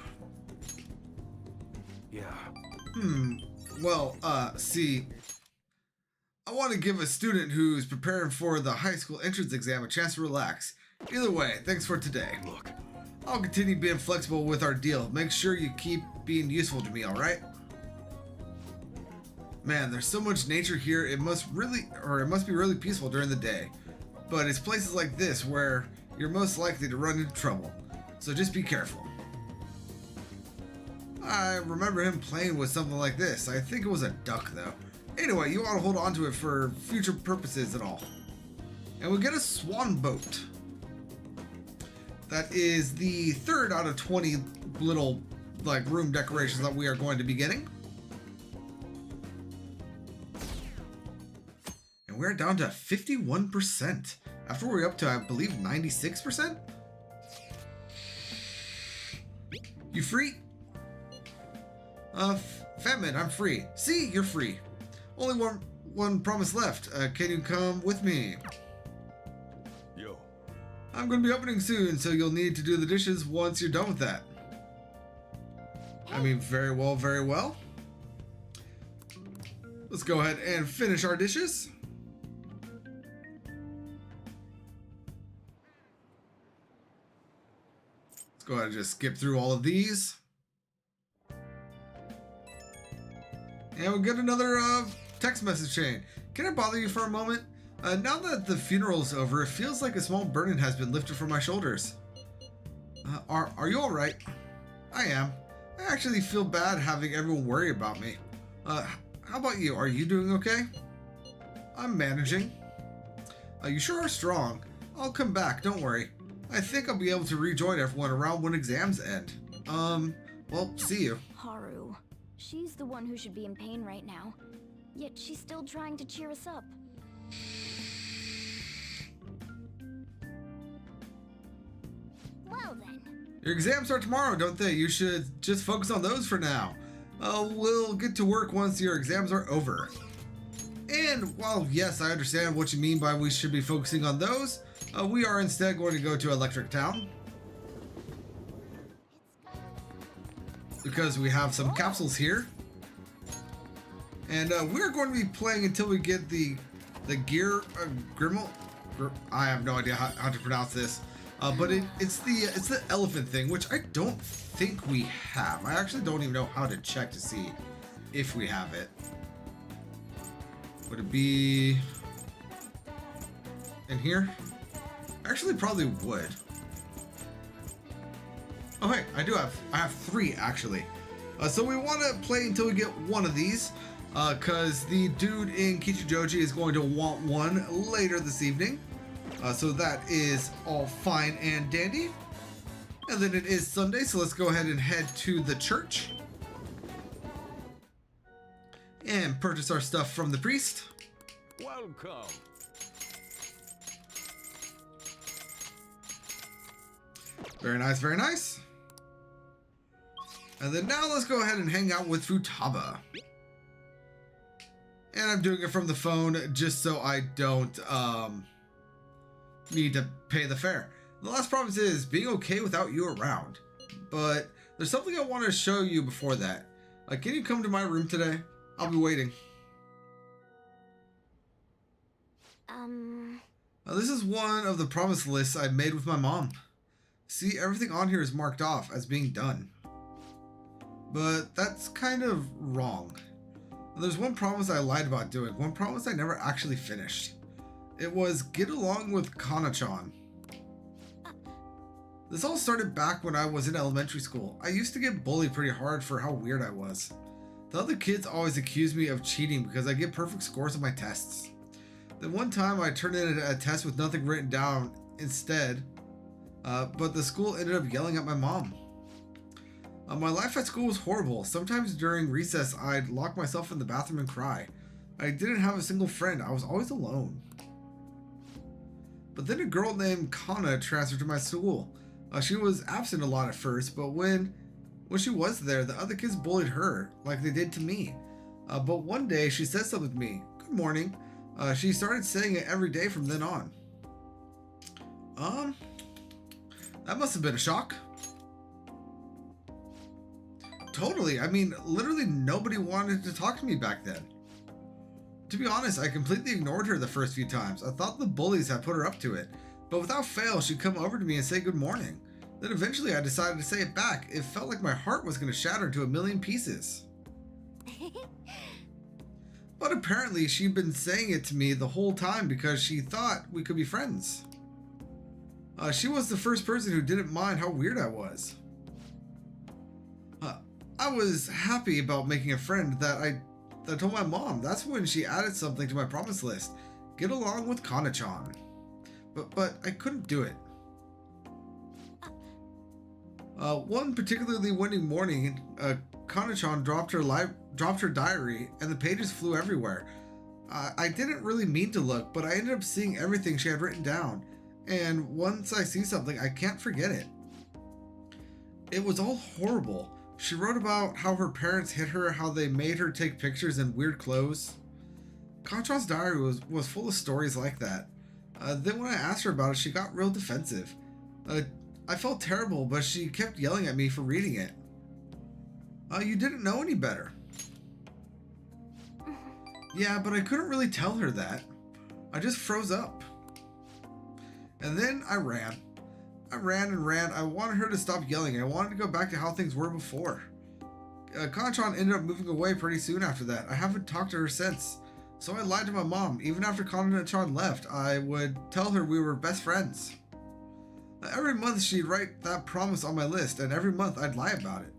[SPEAKER 4] Yeah.
[SPEAKER 1] See, I want to give a student who's preparing for the high school entrance exam a chance to relax. Either way, thanks for today.
[SPEAKER 4] Look.
[SPEAKER 1] I'll continue being flexible with our deal. Make sure you keep being useful to me, alright? Man, there's so much nature here, it must be really peaceful during the day. But it's places like this where you're most likely to run into trouble. So just be careful. I remember him playing with something like this. I think it was a duck though. Anyway, you ought to hold on to it for future purposes and all. And we get a swan boat. That is the 3rd out of 20 little room decorations that we are going to be getting. And we're down to 51%. After we're up to, I believe, 96%? You free? Fatman, I'm free. See, you're free. Only one promise left. Can you come with me?
[SPEAKER 6] Yo.
[SPEAKER 1] I'm gonna be opening soon, so you'll need to do the dishes once you're done with that. I mean, very well, very well. Let's go ahead and finish our dishes. Let's go ahead and just skip through all of these. And we'll get another text message chain. Can I bother you for a moment? Now that the funeral's over, it feels like a small burden has been lifted from my shoulders. Are you alright? I am. I actually feel bad having everyone worry about me. How about you? Are you doing okay? I'm managing. You sure are strong. I'll come back, don't worry. I think I'll be able to rejoin everyone around when exams end. Well, see you.
[SPEAKER 3] Haru. She's the one who should be in pain right now. Yet she's still trying to cheer us up. Well then.
[SPEAKER 1] Your exams start tomorrow, don't they? You should just focus on those for now. We'll get to work once your exams are over. And while, yes, I understand what you mean by we should be focusing on those, we are instead going to go to Electric Town. Because we have some capsules here. And we're going to be playing until we get the gear Grimmel. I have no idea how to pronounce this. But it's the elephant thing, which I don't think we have. I actually don't even know how to check to see if we have it. Would it be in here? Actually, probably would. Oh, hey, I have 3 actually. So we want to play until we get one of these, because the dude in Kichijoji is going to want one later this evening. So that is all fine and dandy. And then it is Sunday, so let's go ahead and head to the church and purchase our stuff from the priest.
[SPEAKER 6] Welcome.
[SPEAKER 1] Very nice, very nice. And then now let's go ahead and hang out with Futaba. And I'm doing it from the phone just so I don't need to pay the fare. The last promise is being okay without you around. But there's something I want to show you before that. Can you come to my room today? I'll be waiting. This is one of the promise lists I made with my mom. See, everything on here is marked off as being done. But that's kind of wrong. There's one promise I lied about doing, one promise I never actually finished. It was get along with Kana-chan. This all started back when I was in elementary school. I used to get bullied pretty hard for how weird I was. The other kids always accused me of cheating because I get perfect scores on my tests. Then one time I turned in a test with nothing written down instead, but the school ended up yelling at my mom. My life at school was horrible. Sometimes during recess, I'd lock myself in the bathroom and cry. I didn't have a single friend. I was always alone. But then a girl named Kana transferred to my school. She was absent a lot at first, but when she was there, the other kids bullied her like they did to me. But one day she said something to me. Good morning. She started saying it every day from then on. That must have been a shock. Totally. I mean, literally nobody wanted to talk to me back then. To be honest, I completely ignored her the first few times. I thought the bullies had put her up to it. But without fail, she'd come over to me and say good morning. Then eventually I decided to say it back. It felt like my heart was going to shatter into a million pieces. But apparently she'd been saying it to me the whole time because she thought we could be friends. She was the first person who didn't mind how weird I was. I was happy about making a friend that I told my mom. That's when she added something to my promise list. Get along with Kana-chan. But I couldn't do it. One particularly windy morning, Kana-chan dropped her diary and the pages flew everywhere. I didn't really mean to look, but I ended up seeing everything she had written down. And once I see something, I can't forget it. It was all horrible. She wrote about how her parents hit her, how they made her take pictures in weird clothes. Kana-chan's diary was full of stories like that. Then when I asked her about it, she got real defensive. I felt terrible, but she kept yelling at me for reading it. You didn't know any better. Yeah, but I couldn't really tell her that. I just froze up. And then I ran. I ran and ran. I wanted her to stop yelling. I wanted to go back to how things were before. Kanchan ended up moving away pretty soon after that. I haven't talked to her since. So I lied to my mom. Even after Kanchan left, I would tell her we were best friends. Every month she'd write that promise on my list, and every month I'd lie about it.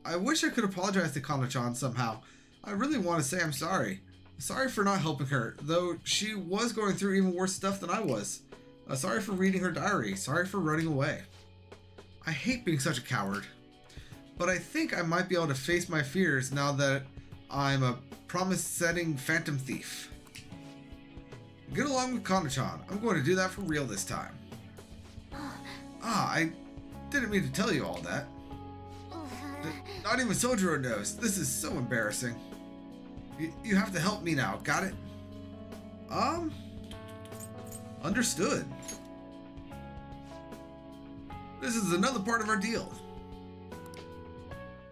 [SPEAKER 1] I wish I could apologize to Kanchan somehow. I really want to say I'm sorry. Sorry for not helping her, though she was going through even worse stuff than I was. Sorry for reading her diary. Sorry for running away. I hate being such a coward. But I think I might be able to face my fears now that I'm a promise-setting phantom thief. Get along with Kanchan. I'm going to do that for real this time. I didn't mean to tell you all that. Not even Sojiro knows. This is so embarrassing. You have to help me now. Got it? Understood. This is another part of our deal.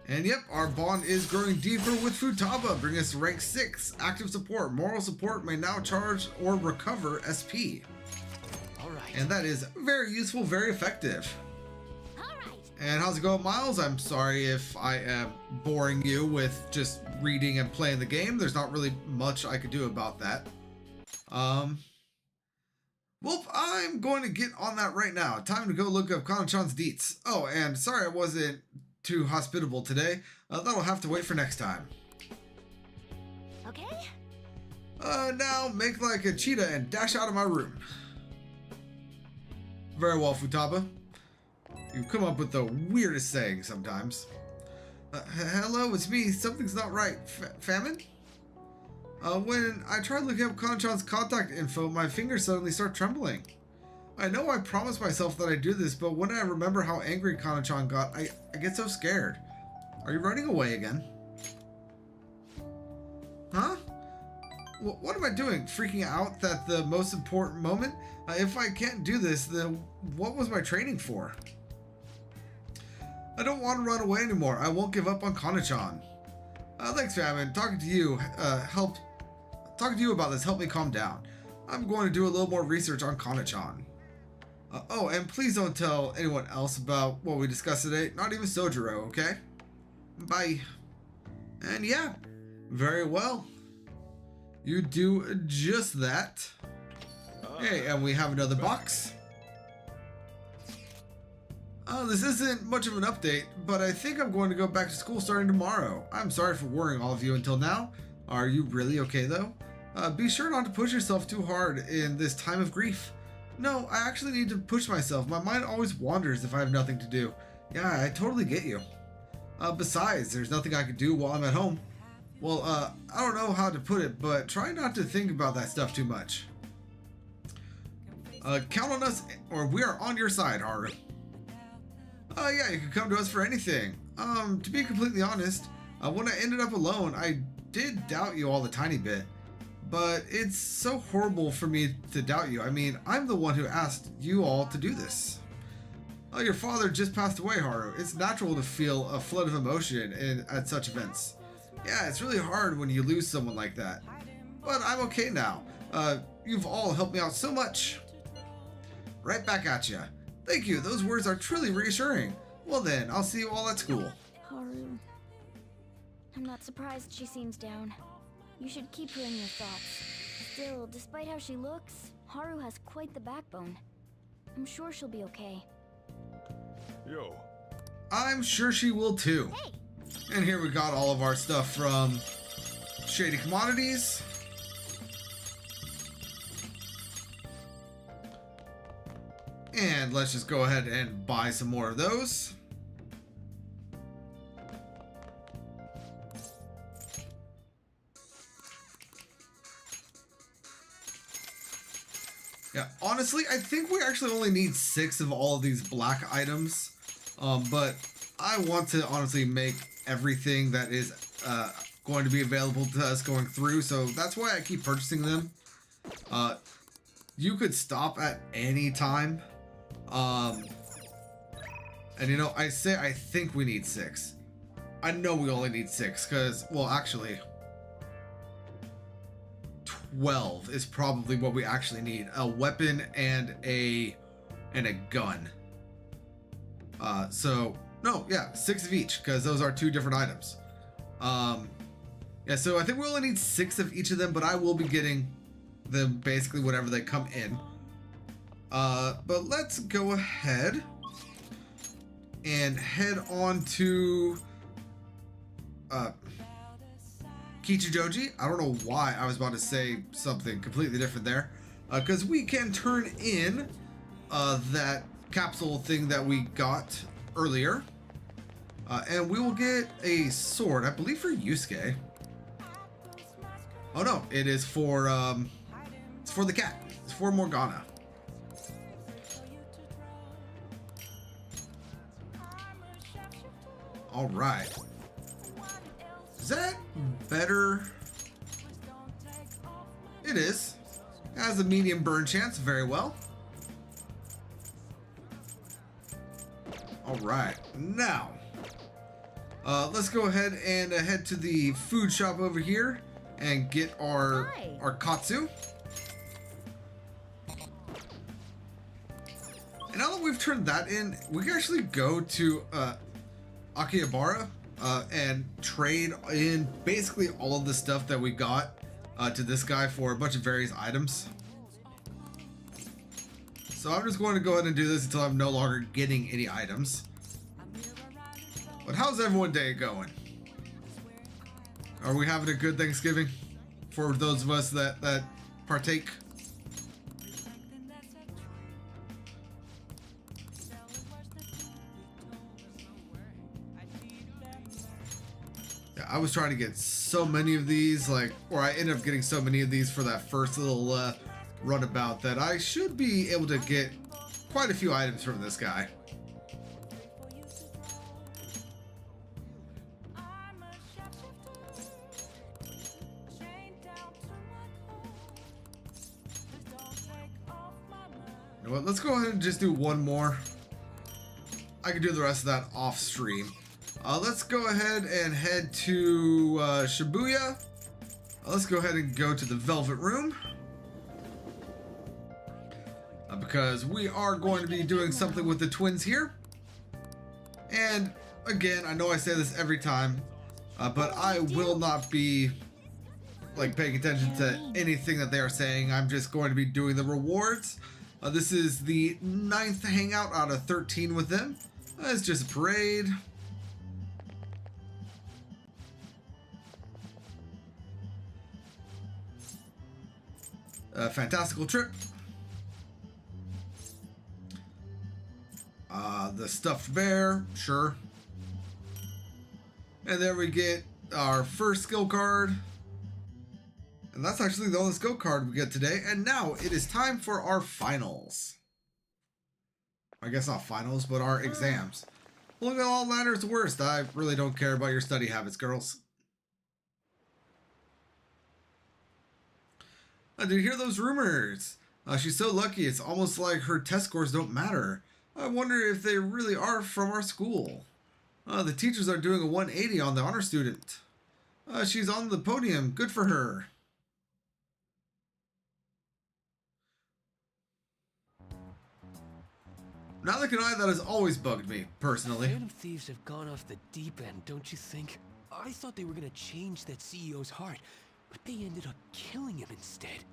[SPEAKER 1] And yep, our bond is growing deeper with Futaba, bringing us to rank 6. Active support. Moral support may now charge or recover SP.
[SPEAKER 2] Alright.
[SPEAKER 1] And that is very useful, very effective. And how's it going, Miles? I'm sorry if I am boring you with just reading and playing the game. There's not really much I could do about that. Well, I'm going to get on that right now. Time to go look up Kanchan's deets. Oh, and sorry I wasn't too hospitable today. That'll have to wait for next time.
[SPEAKER 3] Okay?
[SPEAKER 1] Now make like a cheetah and dash out of my room. Very well, Futaba. You come up with the weirdest saying sometimes. Hello, it's me. Something's not right. Famine? When I tried looking up Kanchan's contact info, my fingers suddenly start trembling. I know I promised myself that I'd do this, but when I remember how angry Kanchan got, I get so scared. Are you running away again? Huh? What am I doing? Freaking out at the most important moment? If I can't do this, then what was my training for? I don't want to run away anymore. I won't give up on Kanchan. Thanks, Famine. Talking to you about this helped me calm down. I'm going to do a little more research on Kanchan. Oh, and please don't tell anyone else about what we discussed today. Not even Sojiro, okay? Bye. And yeah, very well. You do just that. Hey, and we have another box. This isn't much of an update, but I think I'm going to go back to school starting tomorrow. I'm sorry for worrying all of you until now. Are you really okay though? Be sure not to push yourself too hard in this time of grief. No, I actually need to push myself. My mind always wanders if I have nothing to do. Yeah, I totally get you. Besides, there's nothing I can do while I'm at home. Well, I don't know how to put it, but try not to think about that stuff too much. Count on us, or we are on your side, Haru. Yeah, you can come to us for anything. To be completely honest, when I ended up alone, I did doubt you all a tiny bit. But it's so horrible for me to doubt you. I mean, I'm the one who asked you all to do this. Your father just passed away, Haru. It's natural to feel a flood of emotion at such events. Yeah, it's really hard when you lose someone like that. But I'm okay now. You've all helped me out so much. Right back at ya. Thank you, those words are truly reassuring. Well then, I'll see you all at school.
[SPEAKER 3] Haru. I'm not surprised she seems down. You should keep her in your thoughts. Still, despite how she looks, Haru has quite the backbone. I'm sure she'll be okay.
[SPEAKER 8] Yo.
[SPEAKER 1] I'm sure she will too.
[SPEAKER 3] Hey!
[SPEAKER 1] And here we got all of our stuff from Shady Commodities. And let's just go ahead and buy some more of those. Yeah, honestly, I think we actually only need 6 of all of these black items. But I want to honestly make everything that is going to be available to us going through. So that's why I keep purchasing them. You could stop at any time. And you know, I say I think we need 6. I know we only need 6 because, well, actually, 12 is probably what we actually need. A weapon and a gun. So no, yeah, 6 of each because those are 2 different items. Yeah, so I think we only need 6 of each of them, but I will be getting them basically whenever they come in. But let's go ahead and head on to Kichijoji. I don't know why I was about to say something completely different there. Because we can turn in that capsule thing that we got earlier. And we will get a sword, I believe for Yusuke. Oh no, it is for it's for the cat. It's for Morgana. All right. Is that better? It is. It has a medium burn chance, very well. All right, now let's go ahead and head to the food shop over here and get our katsu. And now that we've turned that in, we can actually go to Akihabara and trade in basically all of the stuff that we got to this guy for a bunch of various items. So I'm just going to go ahead and do this until I'm no longer getting any items. But how's everyone's day going? Are we having a good Thanksgiving for those of us that partake? Yeah, I was trying to get so many of these, or I ended up getting so many of these for that first little runabout that I should be able to get quite a few items from this guy. You know what, let's go ahead and just do one more. I can do the rest of that off stream. Let's go ahead and head to Shibuya. Let's go ahead and go to the Velvet Room. Because we are going to be doing something with the twins here. And again, I know I say this every time, but I will not be paying attention to anything that they are saying. I'm just going to be doing the rewards. This is the 9th hangout out of 13 with them. It's just a parade. A fantastical trip. The stuffed bear, sure. And then we get our first skill card. And that's actually the only skill card we get today. And now it is time for our finals. I guess not finals, but our exams. Look at all matters worst. I really don't care about your study habits, girls. Did you hear those rumors? She's so lucky, it's almost like her test scores don't matter. I wonder if they really are from our school. The teachers are doing a 180 on the honor student. She's on the podium. Good for her. Now that that has always bugged me, personally.
[SPEAKER 9] Phantom Thieves have gone off the deep end, don't you think? I thought they were gonna change that CEO's heart, but they ended up killing him instead.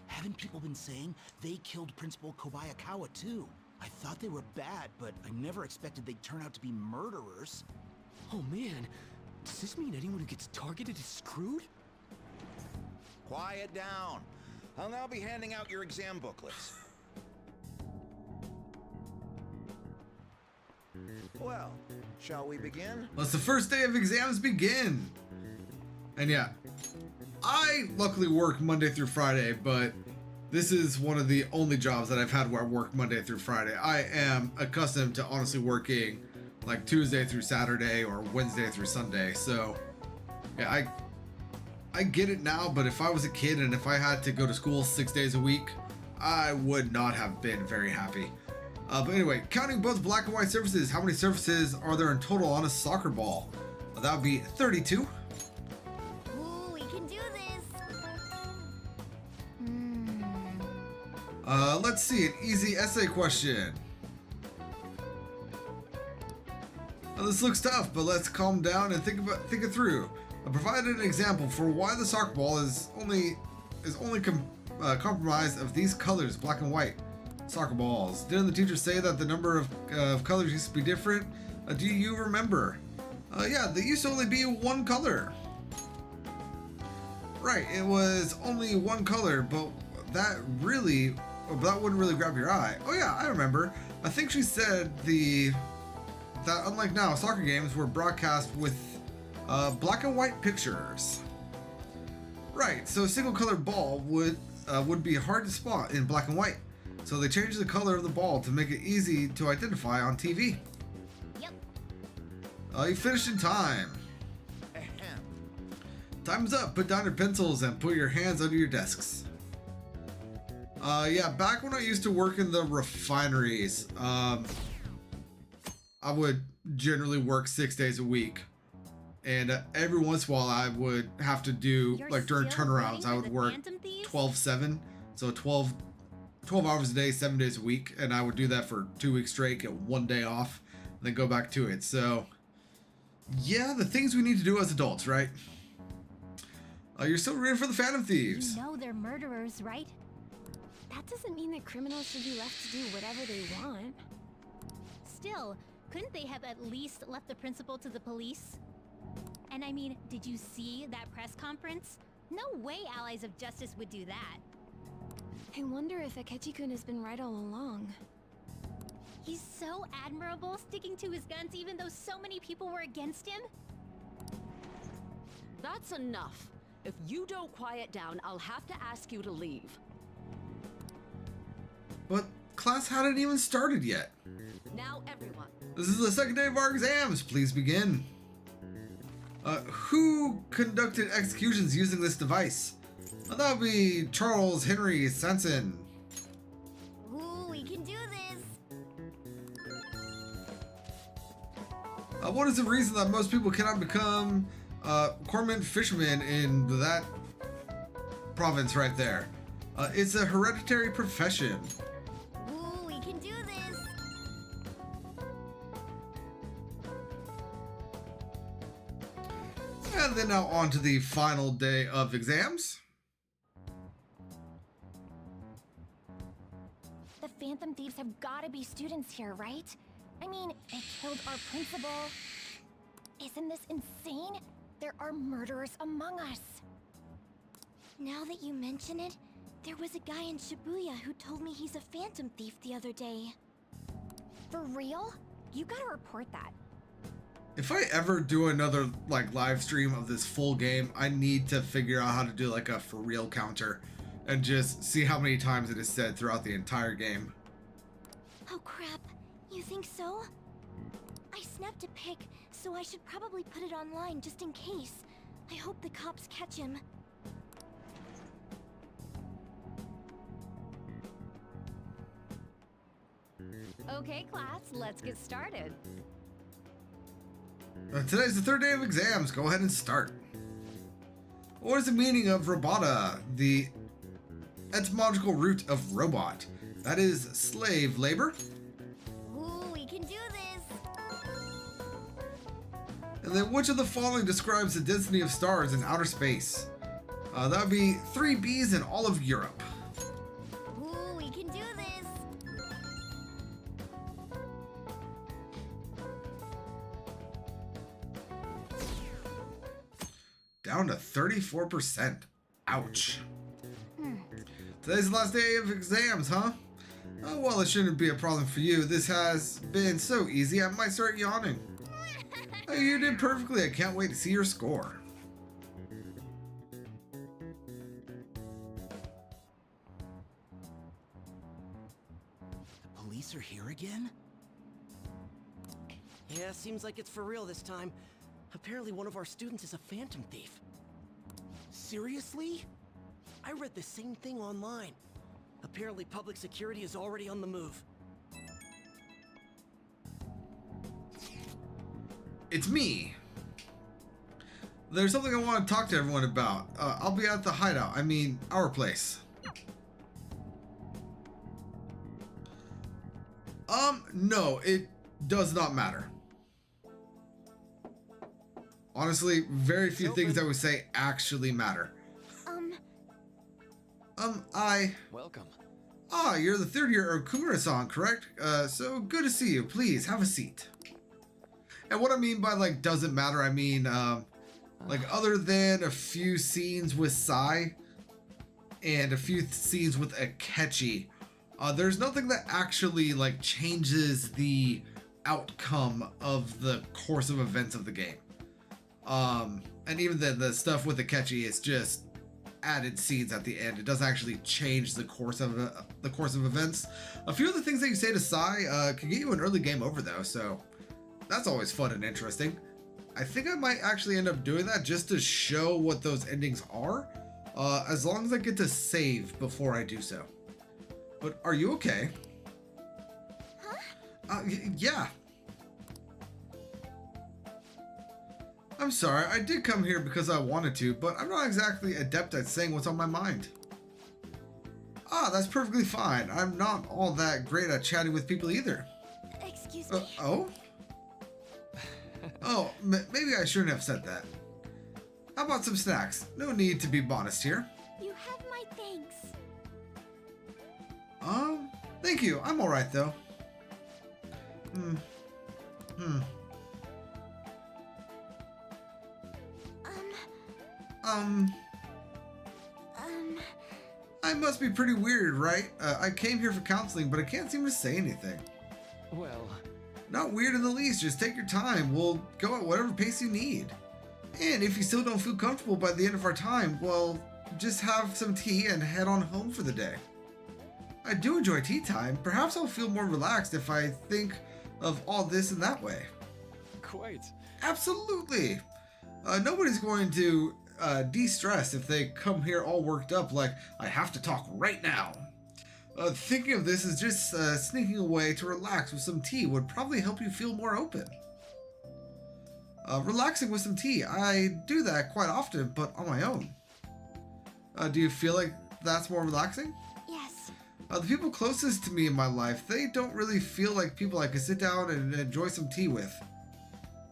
[SPEAKER 10] Haven't people been saying they killed Principal Kobayakawa too? I thought they were bad, but I never expected they'd turn out to be murderers.
[SPEAKER 9] Oh man, does this mean anyone who gets targeted is screwed?
[SPEAKER 7] Quiet down. I'll now be handing out your exam booklets. Well, shall we begin?
[SPEAKER 1] Let's the first day of exams begin. And yeah, I luckily work Monday through Friday, but this is one of the only jobs that I've had where I work Monday through Friday. I am accustomed to honestly working like Tuesday through Saturday or Wednesday through Sunday. So yeah, I get it now, but if I was a kid and if I had to go to school 6 days a week, I would not have been very happy. But anyway, counting both black and white surfaces, how many surfaces are there in total on a soccer ball? That would be 32.
[SPEAKER 3] Ooh, we can do this.
[SPEAKER 1] Let's see, an easy essay question. Now, this looks tough, but let's calm down and think it through. I provided an example for why the soccer ball is only comprised of these colors, black and white. Soccer balls. Didn't the teacher say that the number of colors used to be different? Do you remember? Yeah, they used to only be one color. Right, it was only one color, but that wouldn't really grab your eye. Oh yeah, I remember. I think she said that unlike now, soccer games were broadcast with black and white pictures. Right, so a single colored ball would be hard to spot in black and white. So they changed the color of the ball to make it easy to identify on TV.
[SPEAKER 3] Yep.
[SPEAKER 1] You finished in time. Time's up. Put down your pencils and put your hands under your desks. Yeah, back when I used to work in the refineries, I would generally work 6 days a week. And every once in a while I would have to do, like during turnarounds, I would work 12/7. So 12 hours a day, 7 days a week. And I would do that for 2 weeks straight, get 1 day off, and then go back to it. So, yeah, the things we need to do as adults, right? You're still rooting for the Phantom Thieves.
[SPEAKER 3] You know they're murderers, right? That doesn't mean that criminals should be left to do whatever they want. Still, couldn't they have at least left the principal to the police? And I mean, did you see that press conference? No way allies of justice would do that.
[SPEAKER 5] I wonder if Akechi-kun has been right all along.
[SPEAKER 3] He's so admirable, sticking to his guns even though so many people were against him.
[SPEAKER 11] That's enough. If you don't quiet down, I'll have to ask you to leave.
[SPEAKER 1] But class hadn't even started yet.
[SPEAKER 11] Now, everyone.
[SPEAKER 1] This is the second day of our exams. Please begin. Who conducted executions using this device? That would be Charles Henry Sanson.
[SPEAKER 3] Ooh, we can do this.
[SPEAKER 1] What is the reason that most people cannot become cormorant fishermen in that province right there? It's a hereditary profession.
[SPEAKER 3] Ooh, we can do this.
[SPEAKER 1] And then now on to the final day of exams.
[SPEAKER 3] The Phantom Thieves have gotta be students here, right? I mean, they killed our principal. Isn't this insane? There are murderers among us. Now that you mention it, there was a guy in Shibuya who told me he's a Phantom Thief the other day. For real? You gotta report that.
[SPEAKER 1] If I ever do another live stream of this full game, I need to figure out how to do a for real counter and just see how many times it is said throughout the entire game.
[SPEAKER 3] Oh crap, you think so? I snapped a pic, so I should probably put it online just in case. I hope the cops catch him.
[SPEAKER 11] Okay, class, let's get started.
[SPEAKER 1] Today's the third day of exams. Go ahead and start. What is the meaning of robota? The etymological root of robot. That is slave labor.
[SPEAKER 3] Ooh, we can do this.
[SPEAKER 1] And then which of the following describes the density of stars in outer space? That would be 3 Bs in all of Europe.
[SPEAKER 3] Ooh, we can do this.
[SPEAKER 1] Down to 34%. Ouch. Today's the last day of exams, huh? Oh, well, it shouldn't be a problem for you. This has been so easy, I might start yawning. Oh, you did perfectly. I can't wait to see your score.
[SPEAKER 10] The police are here again?
[SPEAKER 12] Yeah, seems like it's for real this time. Apparently one of our students is a Phantom Thief.
[SPEAKER 10] Seriously?
[SPEAKER 12] I read the same thing online. Apparently public security is already on the move.
[SPEAKER 1] It's me. There's something I want to talk to everyone about. I'll be at the hideout. I mean, our place. No, it does not matter. Honestly, very few things that we say actually matter.
[SPEAKER 6] Welcome.
[SPEAKER 1] Ah, you're the third year Okumura-san, correct? So good to see you. Please, have a seat. And what I mean by, like, doesn't matter, I mean, like, other than a few scenes with Sai and a few scenes with Akechi, there's nothing that actually, like, changes the outcome of the course of events of the game. And even the stuff with Akechi is just added scenes at the end. It doesn't actually change the course of events. A few of the things that you say to Sai can get you an early game over, though, so that's always fun and interesting. I think I might actually end up doing that just to show what those endings are, as long as I get to save before I do so. But are you okay? Huh? Yeah. I'm sorry, I did come here because I wanted to, but I'm not exactly adept at saying what's on my mind. Ah, that's perfectly fine. I'm not all that great at chatting with people either.
[SPEAKER 3] Excuse me?
[SPEAKER 1] Oh? Oh, maybe I shouldn't have said that. How about some snacks? No need to be modest here.
[SPEAKER 3] You have my thanks.
[SPEAKER 1] Thank you. I'm alright, though. I must be pretty weird, right? I came here for counseling, but I can't seem to say anything.
[SPEAKER 6] Well,
[SPEAKER 1] not weird in the least. Just take your time. We'll go at whatever pace you need. And if you still don't feel comfortable by the end of our time, well, just have some tea and head on home for the day. I do enjoy tea time. Perhaps I'll feel more relaxed if I think of all this in that way.
[SPEAKER 6] Quite.
[SPEAKER 1] Absolutely. Nobody's going to de-stress if they come here all worked up like, I have to talk right now. Thinking of this is just sneaking away to relax with some tea would probably help you feel more open. Relaxing with some tea. I do that quite often, but on my own. Do you feel like that's more relaxing?
[SPEAKER 3] Yes.
[SPEAKER 1] The people closest to me in my life, they don't really feel like people I could sit down and enjoy some tea with.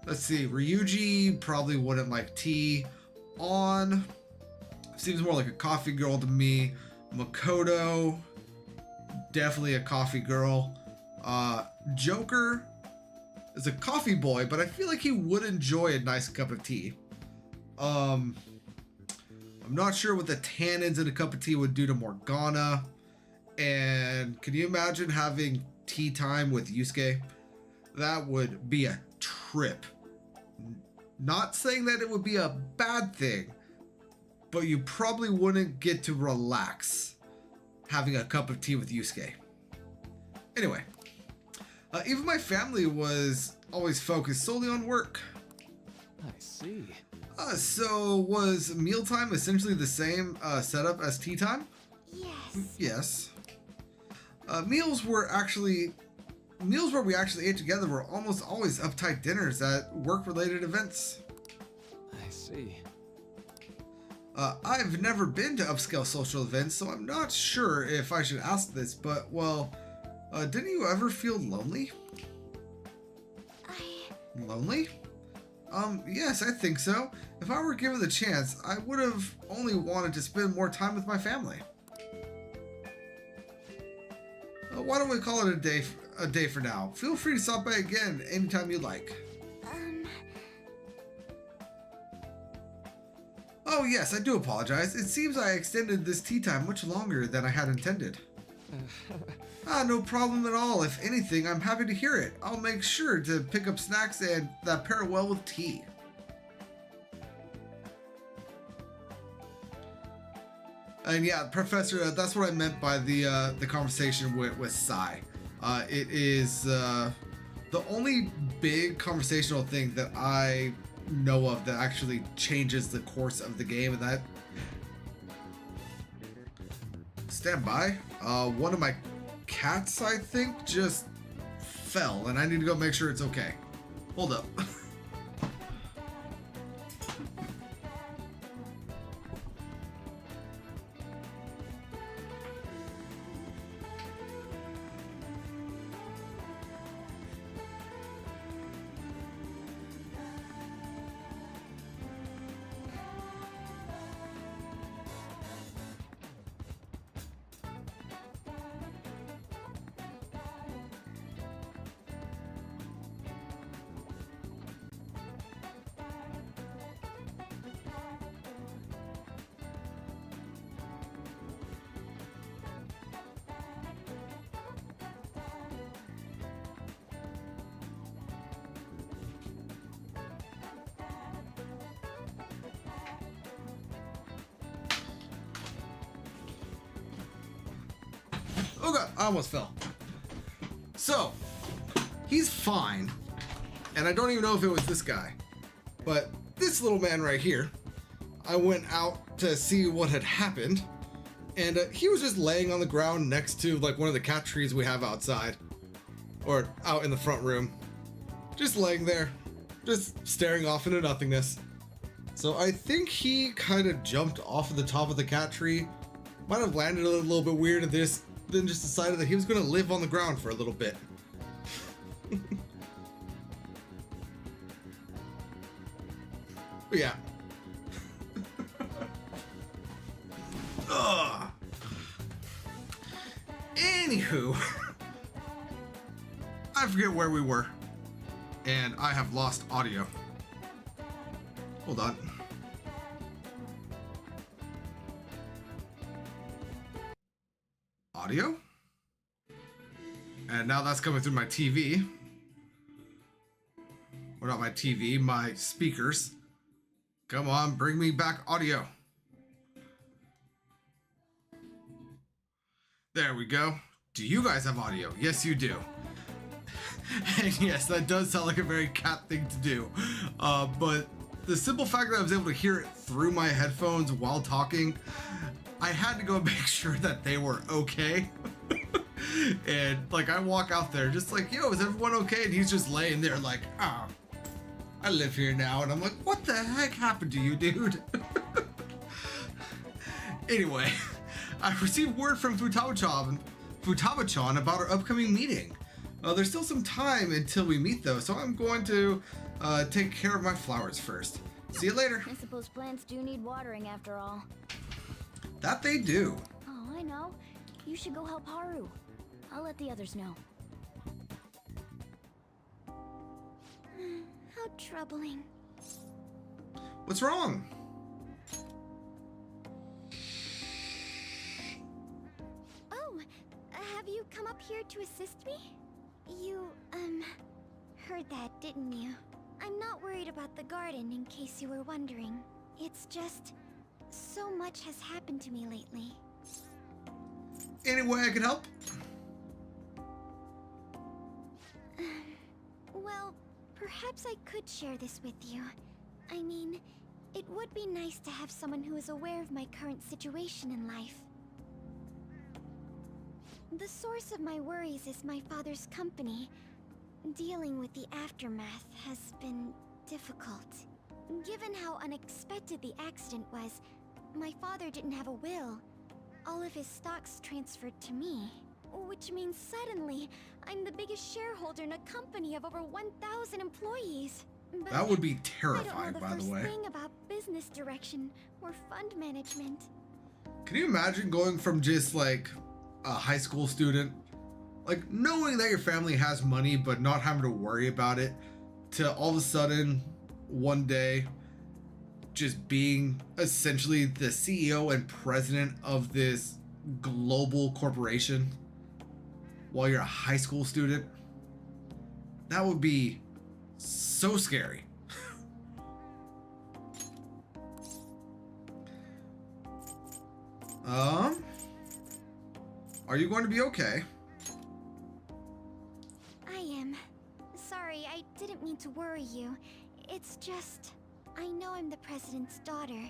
[SPEAKER 1] Let's see, Ryuji probably wouldn't like tea. On seems more like a coffee girl to me. Makoto, definitely a coffee girl. Joker is a coffee boy, but I feel like he would enjoy a nice cup of tea. I'm not sure what the tannins in a cup of tea would do to Morgana. And can you imagine having tea time with Yusuke? That would be a trip. Not saying that it would be a bad thing, but you probably wouldn't get to relax having a cup of tea with Yusuke. Anyway, even my family was always focused solely on work.
[SPEAKER 6] I see.
[SPEAKER 1] So was mealtime essentially the same setup as tea time?
[SPEAKER 3] Yes.
[SPEAKER 1] Yes. Meals where we actually ate together were almost always uptight dinners at work-related events.
[SPEAKER 6] I see.
[SPEAKER 1] I've never been to upscale social events, so I'm not sure if I should ask this, but, well, didn't you ever feel lonely? Lonely? Yes, I think so. If I were given the chance, I would have only wanted to spend more time with my family. Why don't we call it a day for now? Feel free to stop by again anytime you like. Oh yes, I do apologize. It seems I extended this tea time much longer than I had intended. No problem at all. If anything, I'm happy to hear it. I'll make sure to pick up snacks and that pair well with tea. And yeah, Professor, that's what I meant by the conversation with Sai. It is the only big conversational thing that I know of that actually changes the course of the game, and that... Stand by. One of my cats, I think, just fell, and I need to go make sure it's okay. Hold up. Oh god, I almost fell. So, he's fine. And I don't even know if it was this guy. But this little man right here, I went out to see what had happened. And he was just laying on the ground next to like one of the cat trees we have outside. Or out in the front room. Just laying there. Just staring off into nothingness. So I think he kind of jumped off of the top of the cat tree. Might have landed a little bit weird at this. Then just decided that he was going to live on the ground for a little bit. But yeah. Ugh. Anywho. I forget where we were. And I have lost audio. Hold on. Audio? And now that's coming through my TV. Or not my TV, my speakers. Come on, bring me back audio. There we go. Do you guys have audio? Yes, you do. And yes, that does sound like a very cat thing to do. But the simple fact that I was able to hear it through my headphones while talking, I had to go make sure that they were okay. And like I walk out there just like, yo, is everyone okay? And he's just laying there like, ah, I live here now. And I'm like, what the heck happened to you, dude? Anyway, I received word from Futaba-chan about our upcoming meeting. There's still some time until we meet though, so I'm going to take care of my flowers first. See you later.
[SPEAKER 3] I suppose plants do need watering after all.
[SPEAKER 1] That they do.
[SPEAKER 3] Oh, I know. You should go help Haru. I'll let the others know. How troubling.
[SPEAKER 1] What's wrong?
[SPEAKER 3] Oh, have you come up here to assist me? You, heard that, didn't you? I'm not worried about the garden, in case you were wondering. It's just, so much has happened to me lately.
[SPEAKER 1] Any way I can help?
[SPEAKER 3] Well, perhaps I could share this with you. I mean, it would be nice to have someone who is aware of my current situation in life. The source of my worries is my father's company. Dealing with the aftermath has been difficult. Given how unexpected the accident was, my father didn't have a will. All of his stocks transferred to me. Which means suddenly, I'm the biggest shareholder in a company of over 1,000 employees. But
[SPEAKER 1] that would be terrifying, by the way.
[SPEAKER 3] I don't know the first thing about business direction or fund management.
[SPEAKER 1] Can you imagine going from just like a high school student, like knowing that your family has money but not having to worry about it, to all of a sudden one day just being essentially the CEO and president of this global corporation while you're a high school student? That would be so scary. Are you going to be okay?
[SPEAKER 3] I am. Sorry, I didn't mean to worry you. It's just, I know I'm the president's daughter,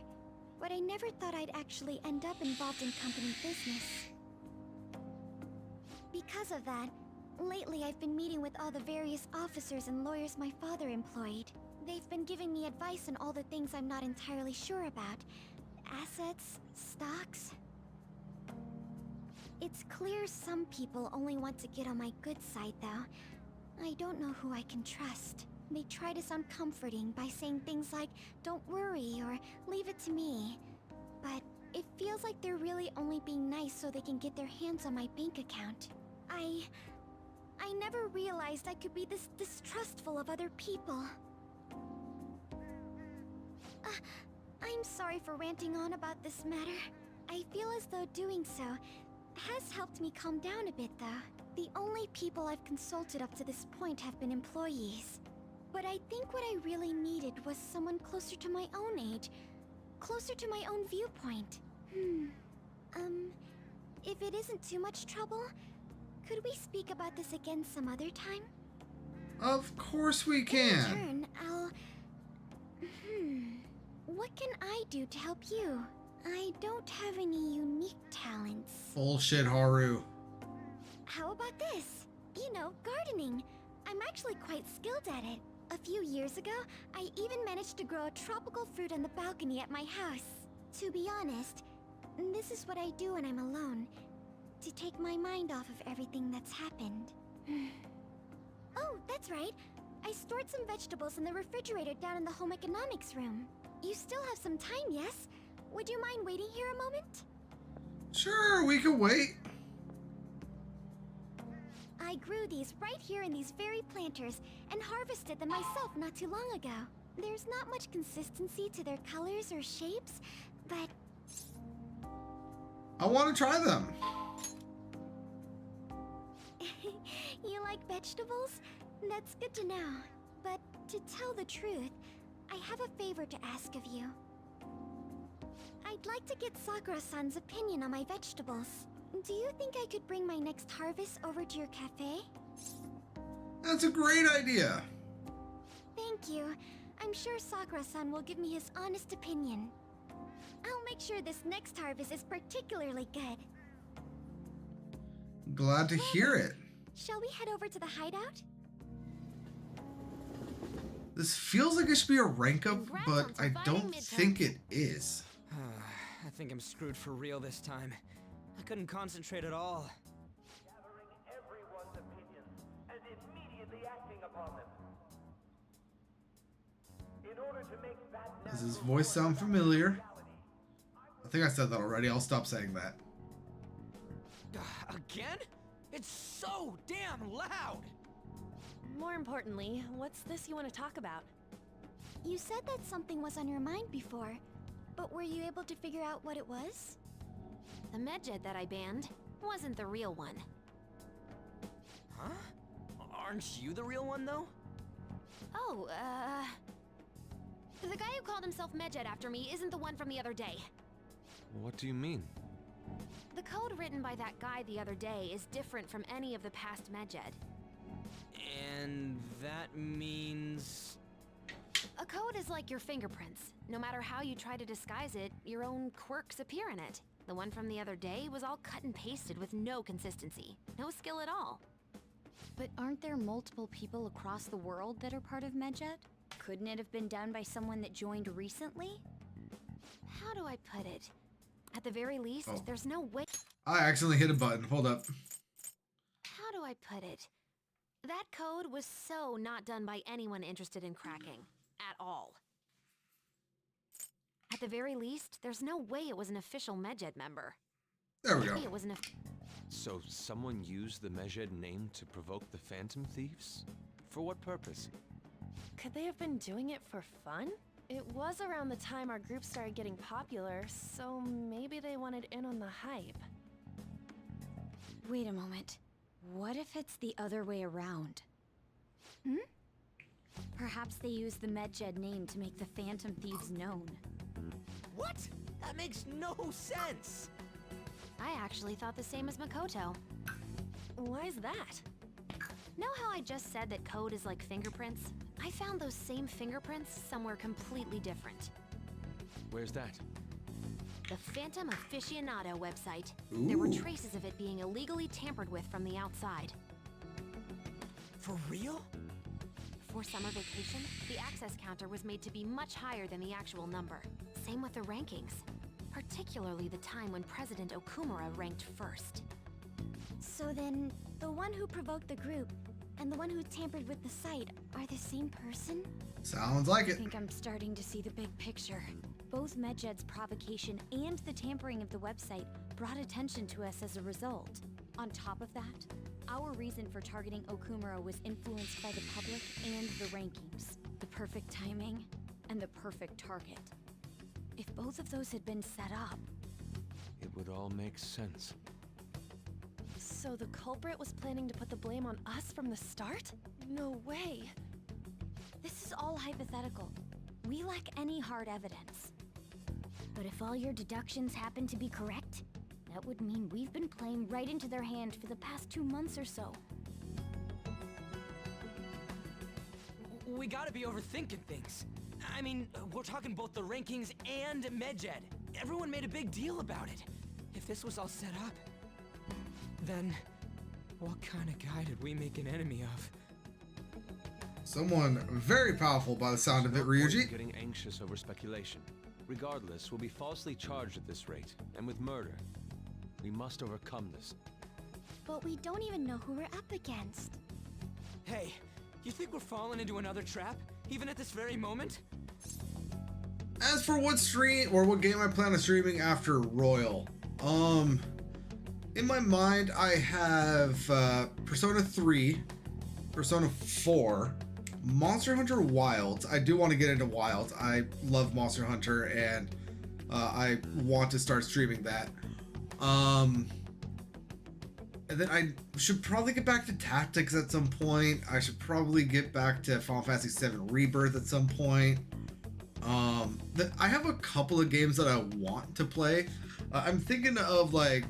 [SPEAKER 3] but I never thought I'd actually end up involved in company business. Because of that, lately I've been meeting with all the various officers and lawyers my father employed. They've been giving me advice on all the things I'm not entirely sure about. Assets, stocks. It's clear some people only want to get on my good side, though. I don't know who I can trust. They try to sound comforting by saying things like, "Don't worry," or "Leave it to me." But it feels like they're really only being nice so they can get their hands on my bank account. I never realized I could be this distrustful of other people. I'm sorry for ranting on about this matter. I feel as though doing so has helped me calm down a bit, though. The only people I've consulted up to this point have been employees. But I think what I really needed was someone closer to my own age. Closer to my own viewpoint. if it isn't too much trouble, could we speak about this again some other time?
[SPEAKER 1] Of course we
[SPEAKER 3] In
[SPEAKER 1] can.
[SPEAKER 3] return, I'll... What can I do to help you? I don't have any unique talents.
[SPEAKER 1] Bullshit, Haru.
[SPEAKER 3] How about this? You know, gardening. I'm actually quite skilled at it. A few years ago, I even managed to grow a tropical fruit on the balcony at my house. To be honest, this is what I do when I'm alone. To take my mind off of everything that's happened. Oh, that's right. I stored some vegetables in the refrigerator down in the home economics room. You still have some time, yes? Would you mind waiting here a moment?
[SPEAKER 1] Sure, we can wait.
[SPEAKER 3] I grew these right here in these very planters and harvested them myself not too long ago. There's not much consistency to their colors or shapes, but...
[SPEAKER 1] I want to try them.
[SPEAKER 3] You like vegetables? That's good to know. But to tell the truth, I have a favor to ask of you. I'd like to get Sakura-san's opinion on my vegetables. Do you think I could bring my next harvest over to your cafe?
[SPEAKER 1] That's a great idea.
[SPEAKER 3] Thank you. I'm sure Sakura-san will give me his honest opinion. I'll make sure this next harvest is particularly good.
[SPEAKER 1] Glad to hear it.
[SPEAKER 3] Shall we head over to the hideout?
[SPEAKER 1] This feels like it should be a rank up,
[SPEAKER 3] Congrats
[SPEAKER 1] but
[SPEAKER 3] on
[SPEAKER 1] I
[SPEAKER 3] surviving
[SPEAKER 1] don't
[SPEAKER 3] midterms.
[SPEAKER 1] think it is.
[SPEAKER 2] I think I'm screwed for real this time. I couldn't concentrate at all.
[SPEAKER 13] Gathering everyone's opinions and immediately acting upon them. In order to make that
[SPEAKER 1] Does his voice sound familiar? I think I said that already. I'll stop saying that.
[SPEAKER 2] Again? It's so damn loud!
[SPEAKER 5] More importantly, what's this you want to talk about?
[SPEAKER 3] You said that something was on your mind before, but were you able to figure out what it was?
[SPEAKER 11] The medjed that I banned wasn't the real one.
[SPEAKER 2] Huh? Aren't you the real one, though?
[SPEAKER 11] Oh, the guy who called himself Medjed after me isn't the one from the other day.
[SPEAKER 6] What do you mean?
[SPEAKER 11] The code written by that guy the other day is different from any of the past Medjed.
[SPEAKER 2] And that means...
[SPEAKER 11] A code is like your fingerprints. No matter how you try to disguise it, your own quirks appear in it. The one from the other day was all cut and pasted with no consistency. No skill at all.
[SPEAKER 14] But aren't there multiple people across the world that are part of Medjed? Couldn't it have been done by someone that joined recently?
[SPEAKER 11] How do I put it? At the very least, there's no way...
[SPEAKER 1] I accidentally hit a button. Hold up.
[SPEAKER 11] How do I put it? That code was so not done by anyone interested in cracking. At all. At the very least, there's no way it was an official Medjed member.
[SPEAKER 1] There we go.
[SPEAKER 11] Maybe it was an
[SPEAKER 6] So someone used the Medjed name to provoke the Phantom Thieves? For what purpose?
[SPEAKER 5] Could they have been doing it for fun? It was around the time our group started getting popular, so maybe they wanted in on the hype.
[SPEAKER 14] Wait a moment. What if it's the other way around? Perhaps they used the Medjed name to make the Phantom Thieves known.
[SPEAKER 2] What? That makes no sense!
[SPEAKER 11] I actually thought the same as Makoto.
[SPEAKER 5] Why is that?
[SPEAKER 11] Know how I just said that code is like fingerprints? I found those same fingerprints somewhere completely different.
[SPEAKER 6] Where's that?
[SPEAKER 11] The Phantom Aficionado website. There were
[SPEAKER 1] Ooh.
[SPEAKER 11] traces of it being illegally tampered with from the outside.
[SPEAKER 2] For real?
[SPEAKER 11] For summer vacation, the access counter was made to be much higher than the actual number. Same with the rankings. Particularly the time when President Okumura ranked first.
[SPEAKER 3] So then, the one who provoked the group and the one who tampered with the site are the same person?
[SPEAKER 1] Sounds like
[SPEAKER 14] I
[SPEAKER 1] it.
[SPEAKER 14] think I'm starting to see the big picture. Both Medjed's provocation and the tampering of the website brought attention to us as a result. On top of that, our reason for targeting Okumura was influenced by the public and the rankings. The perfect timing and the perfect target. If both of those had been set up...
[SPEAKER 6] It would all make sense.
[SPEAKER 5] So the culprit was planning to put the blame on us from the start? No way.
[SPEAKER 14] This is all hypothetical. We lack any hard evidence.
[SPEAKER 3] But if all your deductions happen to be correct, That would mean we've been playing right into their hand for the past 2 months or so.
[SPEAKER 2] We gotta be overthinking things. I mean, we're talking both the rankings and Medjed. Everyone made a big deal about it. If this was all set up, then what kind of guy did we make an enemy of?
[SPEAKER 1] Someone very powerful by the sound of it, Ryuji.
[SPEAKER 6] Getting anxious over speculation. Regardless, we'll be falsely charged at this rate, and with murder. We must overcome this.
[SPEAKER 3] But we don't even know who we're up against.
[SPEAKER 2] Hey, you think we're falling into another trap, even at this very moment?
[SPEAKER 1] As for what stream or what game I plan on streaming after Royal, in my mind I have Persona 3, Persona 4, Monster Hunter Wilds. I do want to get into Wilds. I love Monster Hunter and I want to start streaming that. And then I should probably get back to Tactics at some point. I should probably get back to Final Fantasy VII Rebirth at some point. I have a couple of games that I want to play. I'm thinking of like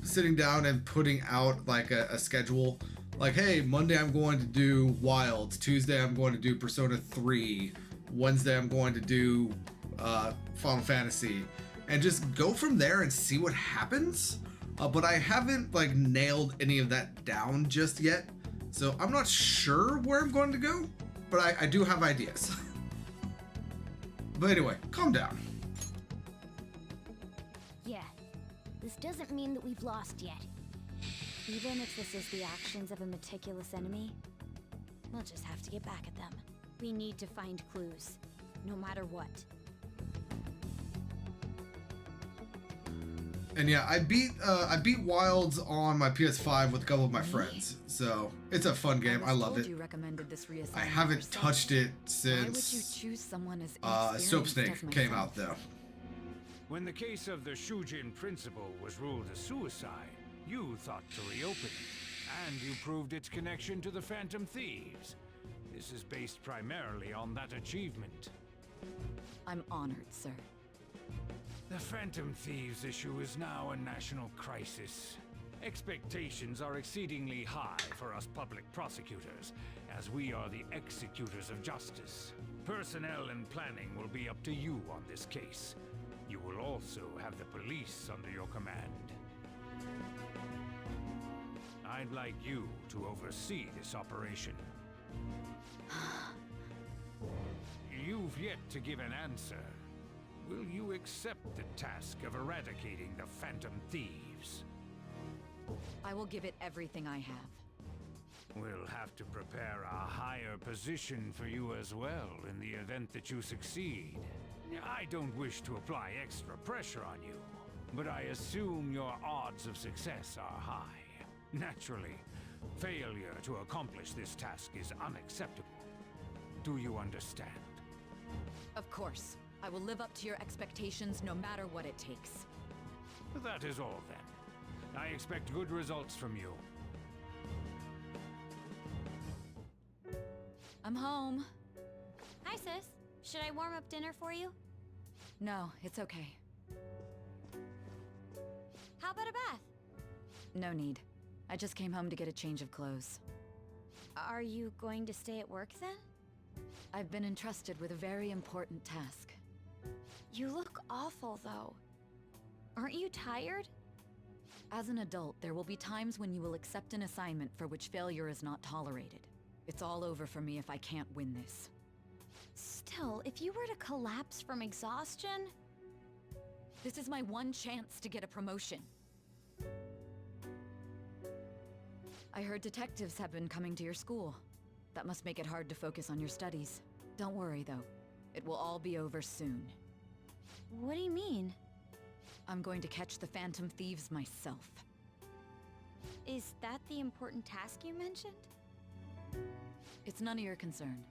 [SPEAKER 1] sitting down and putting out like a schedule. Like, hey, Monday I'm going to do Wilds. Tuesday I'm going to do Persona 3. Wednesday I'm going to do Final Fantasy. And just go from there and see what happens. But I haven't like nailed any of that down just yet. So I'm not sure where I'm going to go. But I do have ideas. But anyway, calm down.
[SPEAKER 3] Yeah, this doesn't mean that we've lost yet.
[SPEAKER 14] Even if this is the actions of a meticulous enemy, we'll just have to get back at them. We need to find clues, no matter what.
[SPEAKER 1] And yeah, I beat Wilds on my PS5 with a couple of my friends, so it's a fun game. I love it.
[SPEAKER 14] You recommended this
[SPEAKER 1] I haven't touched it
[SPEAKER 14] Why would you
[SPEAKER 1] since
[SPEAKER 14] choose someone as
[SPEAKER 1] Soap
[SPEAKER 14] inexperienced
[SPEAKER 1] Snake
[SPEAKER 14] as myself?
[SPEAKER 1] came out, though.
[SPEAKER 4] When the case of the Shujin principal was ruled a suicide, you thought to reopen it, and you proved its connection to the Phantom Thieves. This is based primarily on that achievement.
[SPEAKER 14] I'm honored, sir.
[SPEAKER 4] The Phantom Thieves issue is now a national crisis. Expectations are exceedingly high for us public prosecutors, as we are the executors of justice. Personnel and planning will be up to you on this case. You will also have the police under your command. I'd like you to oversee this operation. You've yet to give an answer. Will you accept the task of eradicating the Phantom Thieves?
[SPEAKER 14] I will give it everything I have.
[SPEAKER 4] We'll have to prepare a higher position for you as well in the event that you succeed. I don't wish to apply extra pressure on you, but I assume your odds of success are high. Naturally, failure to accomplish this task is unacceptable. Do you understand?
[SPEAKER 14] Of course. I will live up to your expectations no matter what it takes.
[SPEAKER 4] That is all then. I expect good results from you.
[SPEAKER 14] I'm home.
[SPEAKER 3] Hi, sis. Should I warm up dinner for you?
[SPEAKER 14] No, it's okay.
[SPEAKER 3] How about a bath?
[SPEAKER 14] No need. I just came home to get a change of clothes.
[SPEAKER 3] Are you going to stay at work then?
[SPEAKER 14] I've been entrusted with a very important task.
[SPEAKER 3] You look awful, though. Aren't you tired?
[SPEAKER 14] As an adult, there will be times when you will accept an assignment for which failure is not tolerated. It's all over for me if I can't win this.
[SPEAKER 3] Still, if you were to collapse from exhaustion...
[SPEAKER 14] This is my one chance to get a promotion. I heard detectives have been coming to your school. That must make it hard to focus on your studies. Don't worry, though. It will all be over soon.
[SPEAKER 3] What do you mean?
[SPEAKER 14] I'm going to catch the Phantom Thieves myself.
[SPEAKER 3] Is that the important task you mentioned?
[SPEAKER 14] It's none of your concern.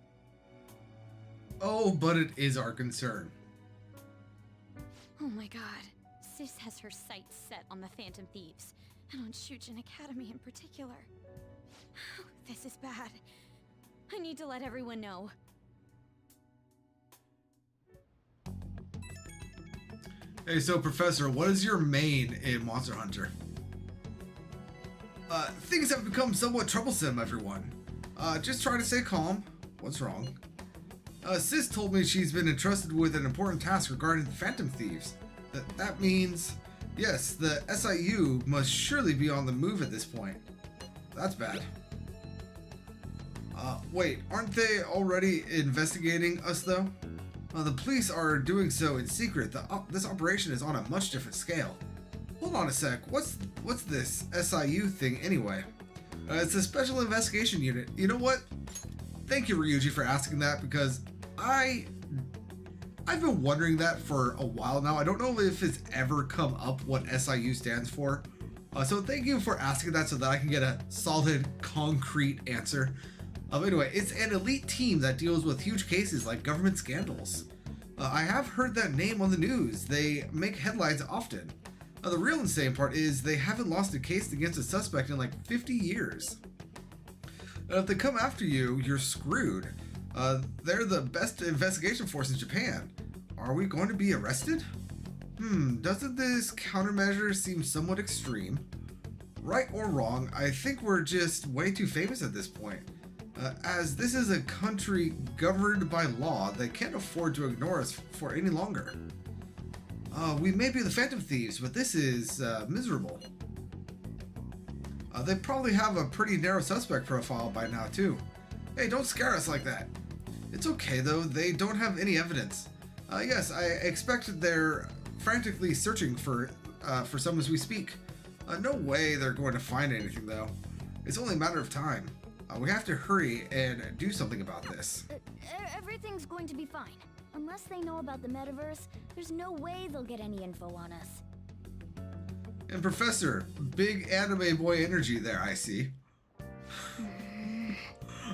[SPEAKER 1] Oh, but it is our concern.
[SPEAKER 3] Oh my god. Sis has her sights set on the Phantom Thieves, and on Shujin Academy in particular. This is bad. I need to let everyone know.
[SPEAKER 1] Hey, so Professor, what is your main in Monster Hunter? Things have become somewhat troublesome, everyone. Just try to stay calm. What's wrong? Sis told me she's been entrusted with an important task regarding the Phantom Thieves. That means, yes, the SIU must surely be on the move at this point. That's bad. Wait, aren't they already investigating us though? The police are doing so in secret. This operation is on a much different scale. Hold on a sec, what's this SIU thing anyway? It's a special investigation unit. You know what? Thank you, Ryuji, for asking that, because I've been wondering that for a while now. I don't know if it's ever come up what SIU stands for. So thank you for asking that so that I can get a solid, concrete answer. Anyway, it's an elite team that deals with huge cases like government scandals. I have heard that name on the news. They make headlines often. The real insane part is they haven't lost a case against a suspect in like 50 years. If they come after you, you're screwed. They're the best investigation force in Japan. Are we going to be arrested? Doesn't this countermeasure seem somewhat extreme? Right or wrong, I think we're just way too famous at this point. As this is a country governed by law, they can't afford to ignore us for any longer. We may be the Phantom Thieves, but this is miserable. They probably have a pretty narrow suspect profile by now too. Hey, don't scare us like that. It's okay though, they don't have any evidence. Yes, I expect they're frantically searching for some as we speak. No way they're going to find anything though. It's only a matter of time. We have to hurry and do something about this.
[SPEAKER 14] Everything's going to be fine. Unless they know about the metaverse, there's no way they'll get any info on us.
[SPEAKER 1] And Professor, big anime boy energy there, I see.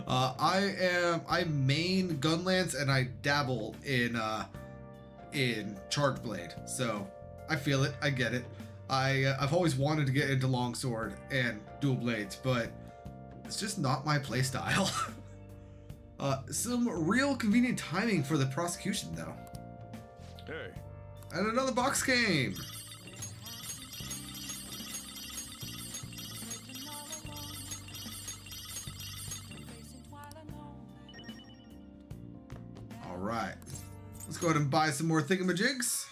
[SPEAKER 1] I main Gunlance and I dabble in Charge Blade, so I feel it, I get it. I've always wanted to get into Longsword and Dual Blades, but it's just not my playstyle. Some real convenient timing for the prosecution, though.
[SPEAKER 8] Hey.
[SPEAKER 1] And another box game. All right. Let's go ahead and buy some more thingamajigs.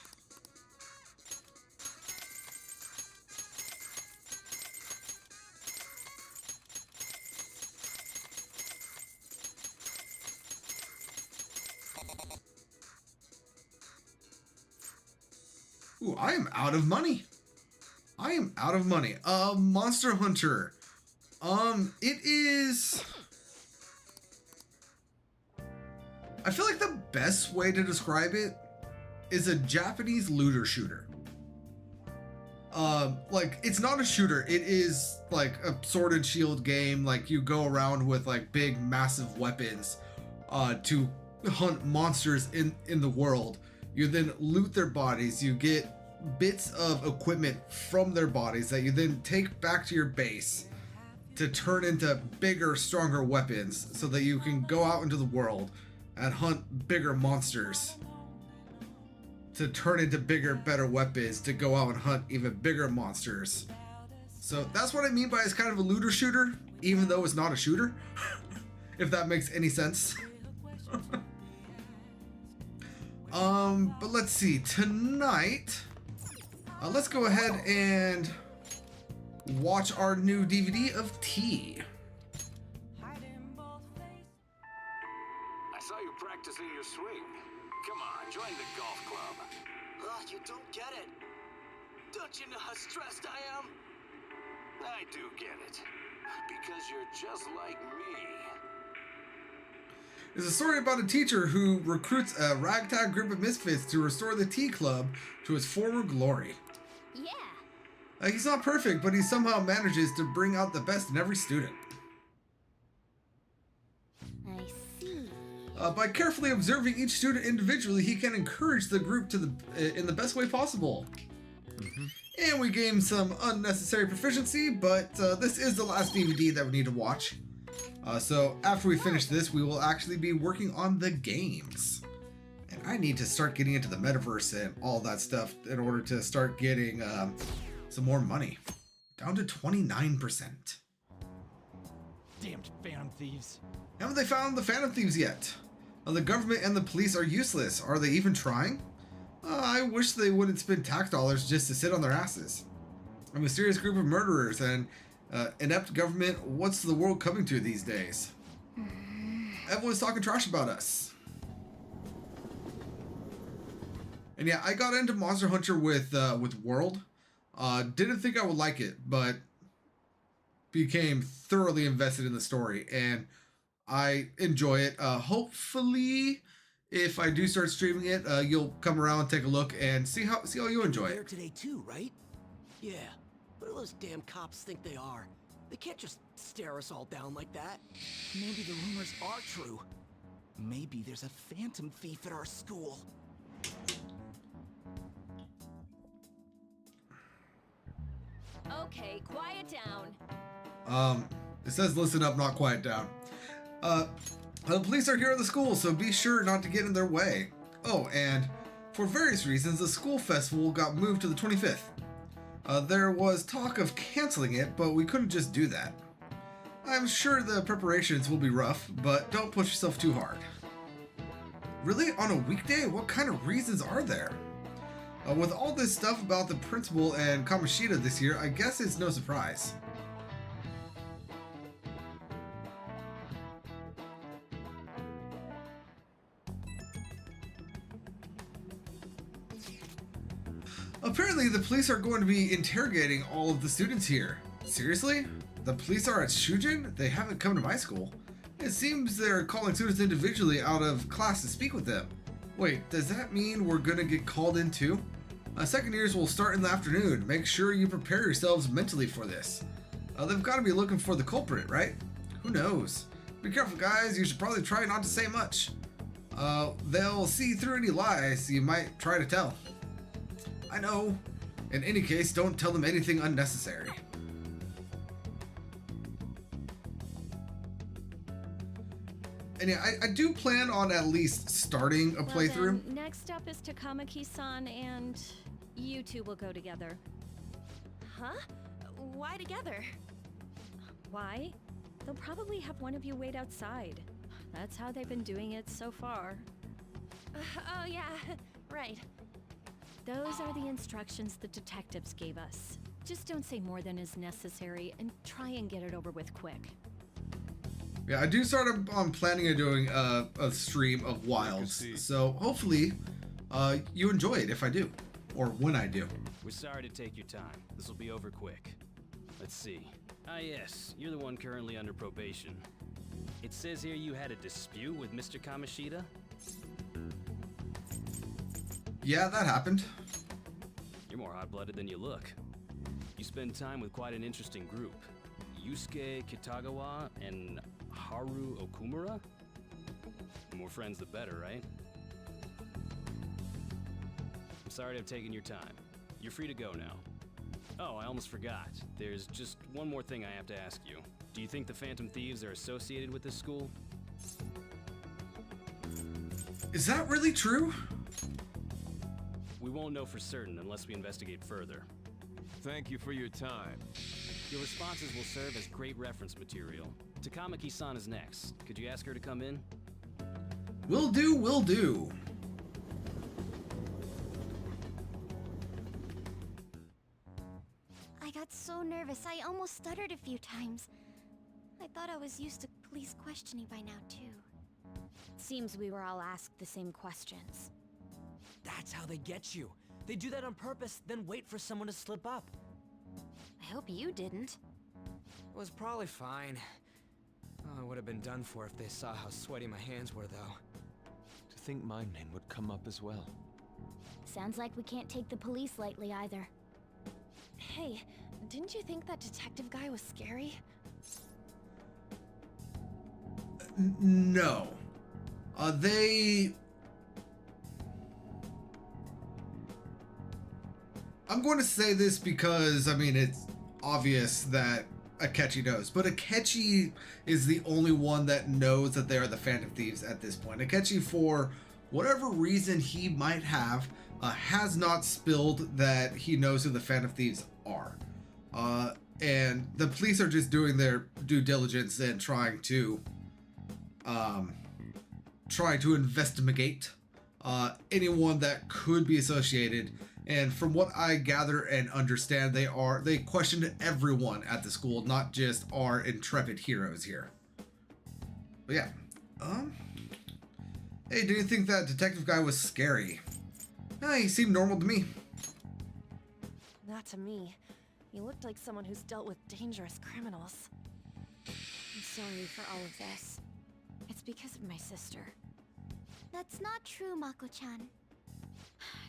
[SPEAKER 1] Ooh, I am out of money. I am out of money. Monster Hunter. It is... I feel like the best way to describe it is a Japanese looter shooter. Like, it's not a shooter. It is like a sword and shield game. Like, you go around with like big, massive weapons to hunt monsters in the world. You then loot their bodies. You get bits of equipment from their bodies that you then take back to your base to turn into bigger, stronger weapons so that you can go out into the world and hunt bigger monsters to turn into bigger, better weapons to go out and hunt even bigger monsters. So that's what I mean by it's kind of a looter shooter, even though it's not a shooter, if that makes any sense. But let's see, tonight, let's go ahead and watch our new DVD of T.
[SPEAKER 4] I saw you practicing your swing. Come on, join the golf club.
[SPEAKER 12] Ugh, you don't get it. Don't you know how stressed I am?
[SPEAKER 4] I do get it. Because you're just like me.
[SPEAKER 1] It's a story about a teacher who recruits a ragtag group of misfits to restore the T Club to its former glory.
[SPEAKER 14] Yeah.
[SPEAKER 1] He's not perfect, but he somehow manages to bring out the best in every student.
[SPEAKER 14] I see.
[SPEAKER 1] By carefully observing each student individually, he can encourage the group to in the best way possible. And we gained some unnecessary proficiency, but this is the last DVD that we need to watch. So after we finish this, we will actually be working on the games. And I need to start getting into the metaverse and all that stuff in order to start getting some more money. Down to 29%.
[SPEAKER 2] Damned Phantom Thieves.
[SPEAKER 1] Haven't they found the Phantom Thieves yet? The government and the police are useless. Are they even trying? I wish they wouldn't spend tax dollars just to sit on their asses. A mysterious group of murderers and inept government. What's the world coming to these days? Everyone's talking trash about us. And yeah, I got into Monster Hunter with World. Didn't think I would like it, but became thoroughly invested in the story, and I enjoy it. Hopefully, if I do start streaming it, you'll come around, take a look, and see how you enjoy
[SPEAKER 12] There
[SPEAKER 1] it.
[SPEAKER 12] today too, right? Yeah. What do those damn cops think they are? They can't just stare us all down like that. Maybe the rumors are true. Maybe there's a phantom thief at our school.
[SPEAKER 14] Okay, quiet down.
[SPEAKER 1] It says listen up, not quiet down. The police are here at the school, so be sure not to get in their way. Oh, and for various reasons, the school festival got moved to the 25th. There was talk of canceling it, but we couldn't just do that. I'm sure the preparations will be rough, but don't push yourself too hard. Really? On a weekday? What kind of reasons are there? With all this stuff about the principal and Kamoshida this year, I guess it's no surprise. Apparently, the police are going to be interrogating all of the students here. Seriously? The police are at Shujin? They haven't come to my school. It seems they're calling students individually out of class to speak with them. Wait, does that mean we're gonna get called in too? Second years will start in the afternoon. Make sure you prepare yourselves mentally for this. They've got to be looking for the culprit, right? Who knows? Be careful, guys. You should probably try not to say much. They'll see through any lies you might try to tell. I know. In any case, don't tell them anything unnecessary. And yeah, I do plan on at least starting a playthrough.
[SPEAKER 14] Well, then, next up is Takamaki-san, and you two will go together.
[SPEAKER 5] Huh? Why together?
[SPEAKER 14] Why? They'll probably have one of you wait outside. That's how they've been doing it so far.
[SPEAKER 5] Oh yeah, right.
[SPEAKER 14] Those are the instructions the detectives gave us. Just don't say more than is necessary and try and get it over with quick.
[SPEAKER 1] Yeah, I do start on planning on doing a stream of Wilds, so hopefully you enjoy it if I do, or when I do.
[SPEAKER 15] We're sorry to take your time. This will be over quick. Let's see. Ah yes, you're the one currently under probation. It says here you had a dispute with Mr. Kamoshida?
[SPEAKER 1] Yeah, that happened.
[SPEAKER 15] You're more hot-blooded than you look. You spend time with quite an interesting group. Yusuke Kitagawa and Haru Okumura? The more friends, the better, right? I'm sorry to have taken your time. You're free to go now. Oh, I almost forgot. There's just one more thing I have to ask you. Do you think the Phantom Thieves are associated with this school?
[SPEAKER 1] Is that really true?
[SPEAKER 15] We won't know for certain unless we investigate further.
[SPEAKER 6] Thank you for your time.
[SPEAKER 15] Your responses will serve as great reference material. Takamaki-san is next. Could you ask her to come in?
[SPEAKER 1] Will do, will do.
[SPEAKER 3] I got so nervous, I almost stuttered a few times. I thought I was used to police questioning by now, too.
[SPEAKER 14] Seems we were all asked the same questions.
[SPEAKER 2] That's how they get you. They do that on purpose, then wait for someone to slip up.
[SPEAKER 11] I hope you didn't.
[SPEAKER 2] It was probably fine. Oh, I would have been done for if they saw how sweaty my hands were, though.
[SPEAKER 6] To think my name would come up as well.
[SPEAKER 14] Sounds like we can't take the police lightly either.
[SPEAKER 5] Hey, didn't you think that detective guy was scary?
[SPEAKER 1] No. I'm going to say this because, I mean, it's obvious that Akechi knows, but Akechi is the only one that knows that they are the Phantom Thieves at this point. Akechi, for whatever reason he might have, has not spilled that he knows who the Phantom Thieves are. And the police are just doing their due diligence and trying to investigate anyone that could be associated. And from what I gather and understand, they questioned everyone at the school, not just our intrepid heroes here. But yeah, hey, didn't think that detective guy was scary. He seemed normal to me.
[SPEAKER 5] Not to me. You looked like someone who's dealt with dangerous criminals.
[SPEAKER 14] I'm sorry for all of this. It's because of my sister.
[SPEAKER 3] That's not true, Mako-chan.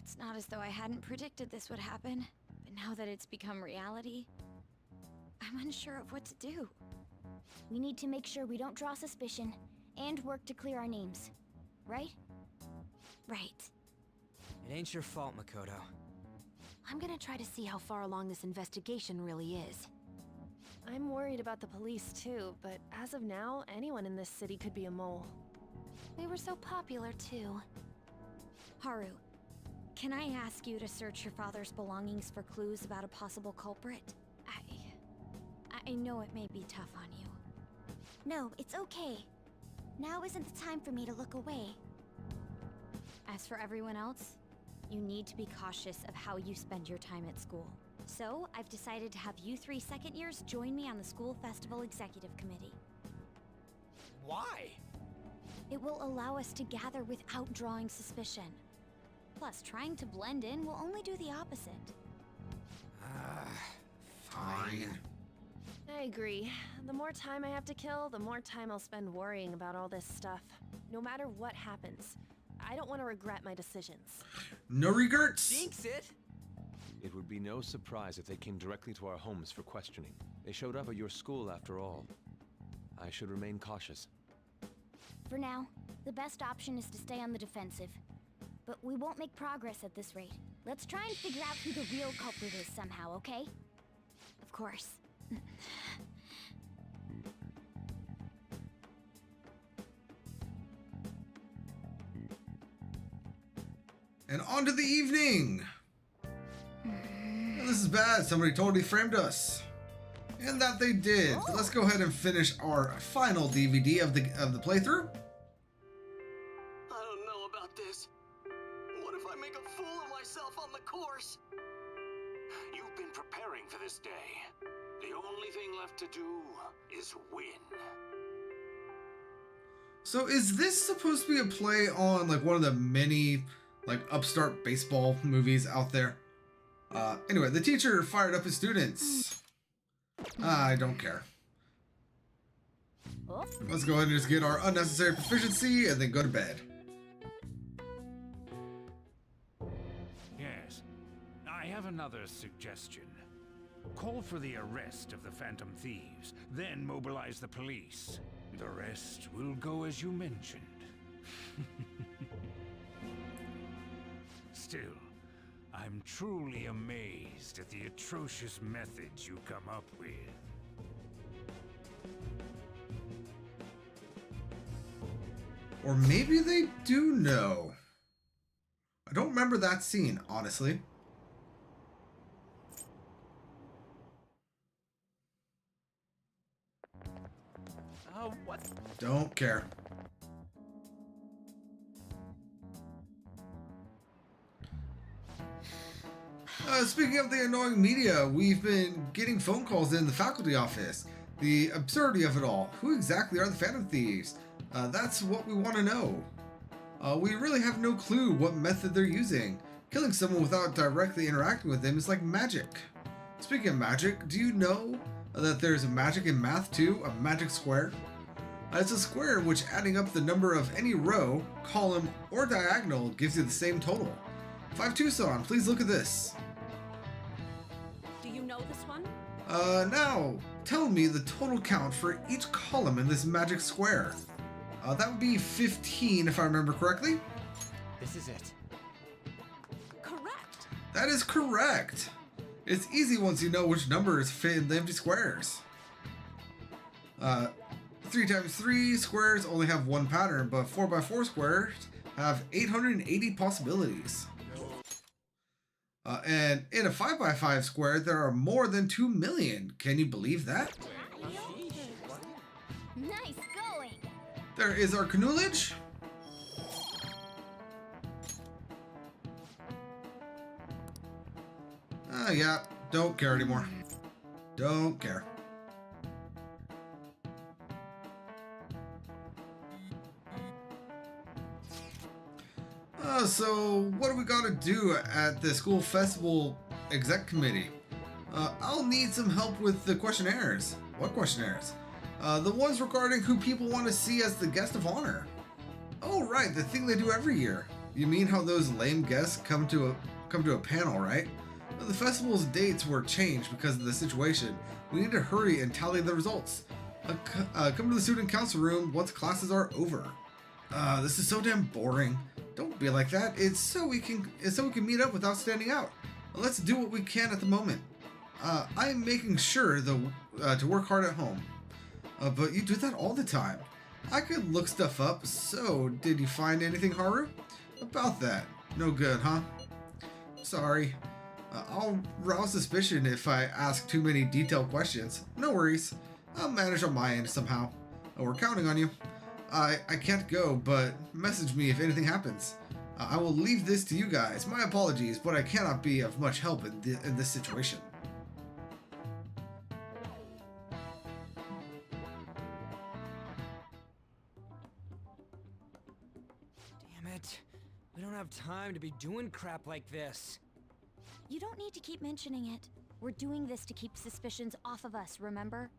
[SPEAKER 14] It's not as though I hadn't predicted this would happen, but now that it's become reality, I'm unsure of what to do.
[SPEAKER 3] We need to make sure we don't draw suspicion, and work to clear our names. Right?
[SPEAKER 14] Right.
[SPEAKER 2] It ain't your fault, Makoto.
[SPEAKER 11] I'm gonna try to see how far along this investigation really is.
[SPEAKER 5] I'm worried about the police too, but as of now, anyone in this city could be a mole.
[SPEAKER 11] They were so popular too.
[SPEAKER 14] Haru, can I ask you to search your father's belongings for clues about a possible culprit? I know it may be tough on you.
[SPEAKER 3] No, it's okay. Now isn't the time for me to look away.
[SPEAKER 14] As for everyone else, you need to be cautious of how you spend your time at school. So, I've decided to have you 3 second years join me on the school festival executive committee.
[SPEAKER 2] Why?
[SPEAKER 14] It will allow us to gather without drawing suspicion. Plus, trying to blend in will only do the opposite.
[SPEAKER 1] Fine.
[SPEAKER 5] I agree. The more time I have to kill, the more time I'll spend worrying about all this stuff. No matter what happens, I don't want to regret my decisions.
[SPEAKER 1] No regrets.
[SPEAKER 2] Jinx it!
[SPEAKER 6] It would be no surprise if they came directly to our homes for questioning. They showed up at your school after all. I should remain cautious.
[SPEAKER 3] For now, the best option is to stay on the defensive. But we won't make progress at this rate. Let's try and figure out who the real culprit is somehow, okay?
[SPEAKER 14] Of course.
[SPEAKER 1] And on to the evening. This is bad. Somebody totally framed us. And that they did. But let's go ahead and finish our final DVD of the playthrough.
[SPEAKER 12] I don't know about this. What if I make a fool of myself on the course?
[SPEAKER 7] You've been preparing for this day. The only thing left to do is win.
[SPEAKER 1] So is this supposed to be a play on like one of the many like upstart baseball movies out there? Anyway, the teacher fired up his students. I don't care. Let's go ahead and just get our unnecessary proficiency and then go to bed.
[SPEAKER 4] Yes. I have another suggestion. Call for the arrest of the Phantom Thieves, then mobilize the police. The rest will go as you mentioned. Still, I'm truly amazed at the atrocious methods you come up with.
[SPEAKER 1] Or maybe they do know. I don't remember that scene, honestly.
[SPEAKER 12] Oh, what?
[SPEAKER 1] Don't care. Speaking of the annoying media, we've been getting phone calls in the faculty office. The absurdity of it all. Who exactly are the Phantom Thieves? That's what we want to know. We really have no clue what method they're using. Killing someone without directly interacting with them is like magic. Speaking of magic, do you know that there's a magic in math too? A magic square? It's a square which, adding up the number of any row, column, or diagonal gives you the same total. 5 Tucson, please look at this.
[SPEAKER 5] Do you know this one?
[SPEAKER 1] Now, tell me the total count for each column in this magic square. That would be 15 if I remember correctly.
[SPEAKER 2] This is it.
[SPEAKER 5] Correct!
[SPEAKER 1] That is correct. It's easy once you know which numbers fit in the empty squares. 3 times 3 squares only have one pattern, but 4 by 4 squares have 880 possibilities. And in a 5x5 square, there are more than 2 million. Can you believe that?
[SPEAKER 3] Nice going.
[SPEAKER 1] There is our canoolage. Yeah, don't care anymore. Don't care. So what do we gotta do at the school festival exec committee? I'll need some help with the questionnaires. What questionnaires? The ones regarding who people want to see as the guest of honor. Oh right, the thing they do every year. You mean how those lame guests come to a panel, right? The festival's dates were changed because of the situation. We need to hurry and tally the results. Come to the student council room once classes are over. This is so damn boring. Don't be like that. It's so we can meet up without standing out. Let's do what we can at the moment. I'm making sure to work hard at home. But you do that all the time. I could look stuff up. So, did you find anything, Haru? About that? No good, huh? Sorry. I'll rouse suspicion if I ask too many detailed questions. No worries. I'll manage on my end somehow. We're counting on you. I can't go, but message me if anything happens. I will leave this to you guys. My apologies, but I cannot be of much help in this situation.
[SPEAKER 2] Damn it. We don't have time to be doing crap like this.
[SPEAKER 14] You don't need to keep mentioning it. We're doing this to keep suspicions off of us, remember?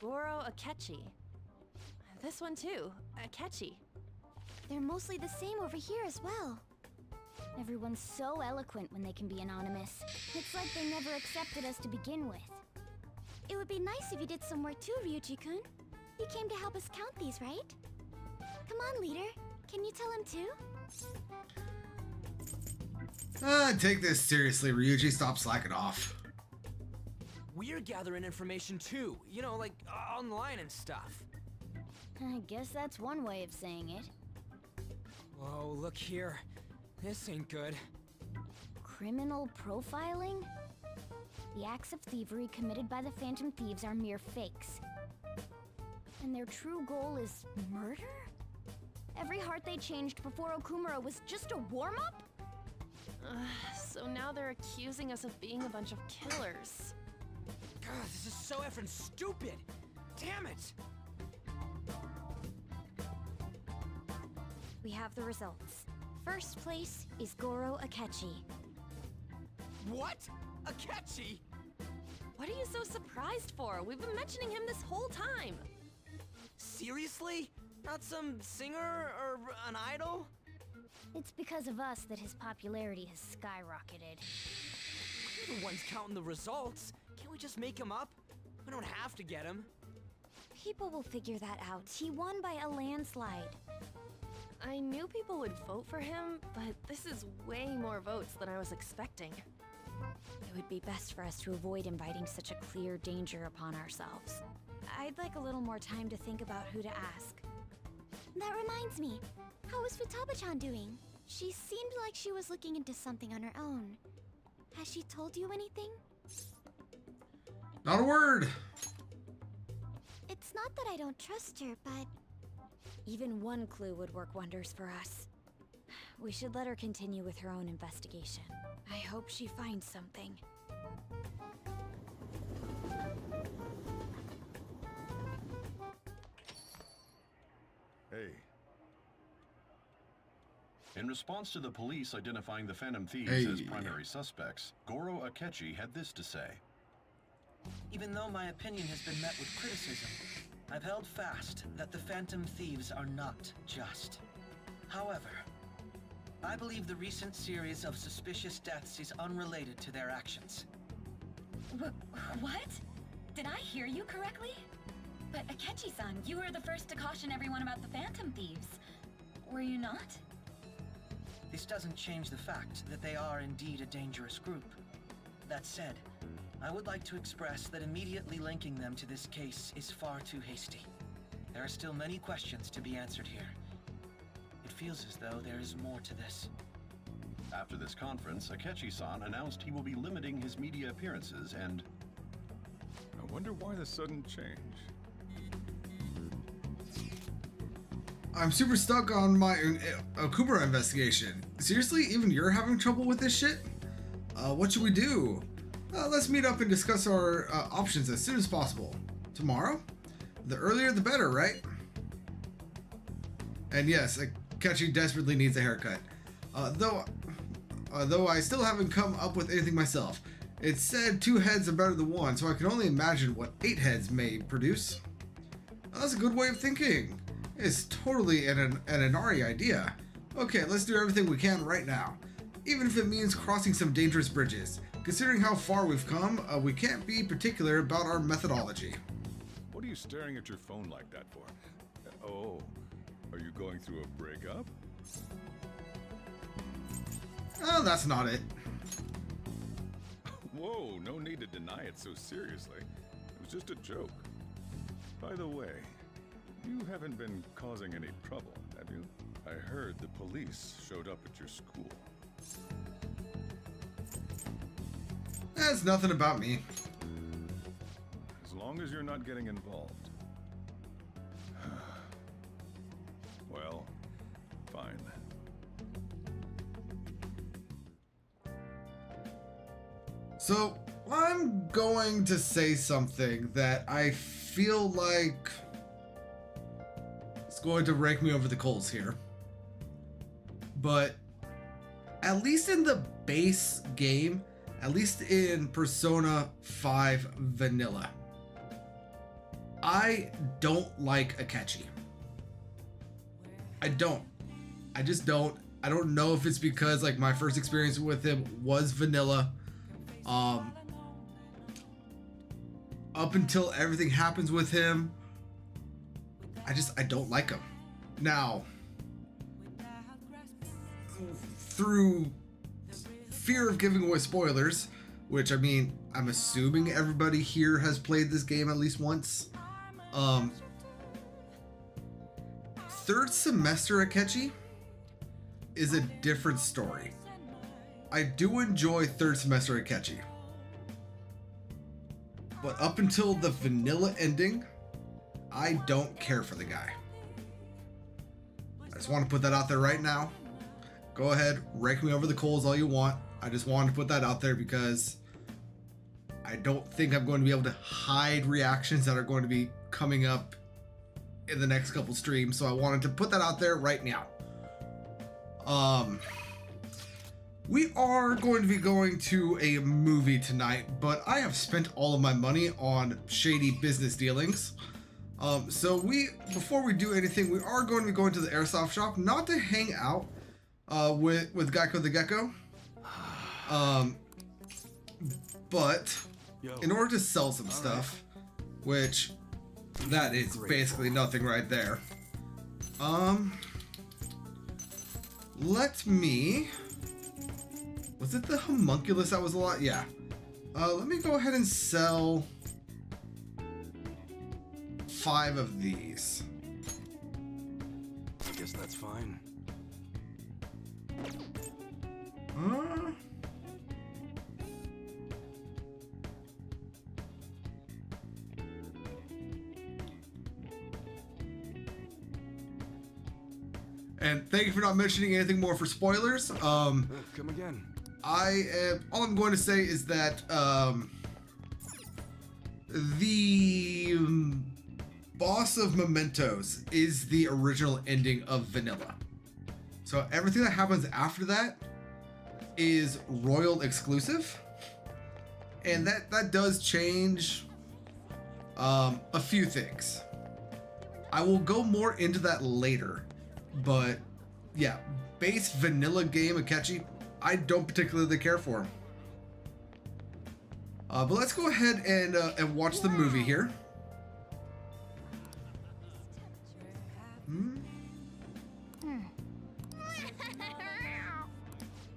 [SPEAKER 5] Goro Akechi. This one too, Akechi.
[SPEAKER 3] They're mostly the same over here as well. Everyone's so eloquent when they can be anonymous. It's like they never accepted us to begin with. It would be nice if you did some work too, Ryuji-kun. You came to help us count these, right? Come on, leader. Can you tell him too?
[SPEAKER 1] Take this seriously, Ryuji. Stop slacking off.
[SPEAKER 2] We're gathering information too, you know, like online and stuff.
[SPEAKER 3] I guess that's one way of saying it.
[SPEAKER 2] Whoa, look here. This ain't good.
[SPEAKER 3] Criminal profiling? The acts of thievery committed by the Phantom Thieves are mere fakes. And their true goal is murder? Every heart they changed before Okumura was just a warm-up?
[SPEAKER 5] So now they're accusing us of being a bunch of killers.
[SPEAKER 2] God, this is so effing stupid! Damn it!
[SPEAKER 14] We have the results. First place is Goro Akechi.
[SPEAKER 2] What? Akechi?
[SPEAKER 5] What are you so surprised for? We've been mentioning him this whole time.
[SPEAKER 2] Seriously? Not some singer or an idol?
[SPEAKER 3] It's because of us that his popularity has skyrocketed.
[SPEAKER 2] We're the ones counting the results. Can't we just make him up? We don't have to get him.
[SPEAKER 14] People will figure that out. He won by a landslide.
[SPEAKER 5] I knew people would vote for him, but this is way more votes than I was expecting.
[SPEAKER 14] It would be best for us to avoid inviting such a clear danger upon ourselves. I'd like a little more time to think about who to ask.
[SPEAKER 3] That reminds me. How is Futaba-chan doing? She seemed like she was looking into something on her own. Has she told you anything?
[SPEAKER 1] Not a word.
[SPEAKER 3] It's not that I don't trust her, but...
[SPEAKER 14] Even one clue would work wonders for us. We should let her continue with her own investigation. I hope she finds something.
[SPEAKER 8] Hey.
[SPEAKER 16] In response to the police identifying the Phantom Thieves as primary suspects, Goro Akechi had this to say.
[SPEAKER 17] Even though my opinion has been met with criticism, I've held fast that the Phantom Thieves are not just. However, I believe the recent series of suspicious deaths is unrelated to their actions.
[SPEAKER 18] What? Did I hear you correctly? But Akechi-san, you were the first to caution everyone about the Phantom Thieves. Were you not?
[SPEAKER 17] This doesn't change the fact that they are indeed a dangerous group. That said, I would like to express that immediately linking them to this case is far too hasty. There are still many questions to be answered here. It feels as though there is more to this.
[SPEAKER 16] After this conference, Akechi-san announced he will be limiting his media appearances and...
[SPEAKER 8] I wonder why the sudden change.
[SPEAKER 1] I'm super stuck on my Okumura investigation. Seriously, even you're having trouble with this shit? What should we do? Let's meet up and discuss our options as soon as possible. Tomorrow? The earlier the better, right? And yes, Akechi desperately needs a haircut. Though I still haven't come up with anything myself. It's said 2 heads are better than 1, so I can only imagine what 8 heads may produce. That's a good way of thinking. It's totally an Inari idea. Okay, let's do everything we can right now. Even if it means crossing some dangerous bridges. Considering how far we've come, we can't be particular about our methodology.
[SPEAKER 8] What are you staring at your phone like that for? Oh, are you going through a breakup?
[SPEAKER 1] Oh, that's not it.
[SPEAKER 8] Whoa, no need to deny it so seriously. It was just a joke. By the way, you haven't been causing any trouble, have you? I heard the police showed up at your school.
[SPEAKER 1] That's nothing about me.
[SPEAKER 8] As long as you're not getting involved. Well, fine.
[SPEAKER 1] So, I'm going to say something that I feel like it's going to rake me over the coals here. But at least in the base game, at least in Persona 5 Vanilla, I don't like Akechi. I don't. I just don't. I don't know if it's because like my first experience with him was Vanilla. Up until everything happens with him, I don't like him. Now, through fear of giving away spoilers, which I mean, I'm assuming everybody here has played this game at least once. Third semester Akechi is a different story. I do enjoy third semester Akechi. But up until the vanilla ending, I don't care for the guy. I just want to put that out there right now. Go ahead, rake me over the coals all you want. I just wanted to put that out there because I don't think I'm going to be able to hide reactions that are going to be coming up in the next couple streams. So I wanted to put that out there right now. We are going to be going to a movie tonight, but I have spent all of my money on shady business dealings. So before we do anything, we are going to be going to the airsoft shop, not to hang out with Gecko the Gecko, but in order to sell some stuff, which that is basically nothing right there. Let me... Was it the homunculus that was a lot? Yeah. Let me go ahead and sell 5 of these.
[SPEAKER 9] I guess that's fine.
[SPEAKER 1] And thank you for not mentioning anything more for spoilers.
[SPEAKER 9] Come again.
[SPEAKER 1] All I'm going to say is that the boss of Mementos is the original ending of Vanilla. So everything that happens after that is Royal exclusive. And that does change a few things. I will go more into that later. But yeah, base vanilla game Akechi, I don't particularly care for him. But let's go ahead and watch the movie here.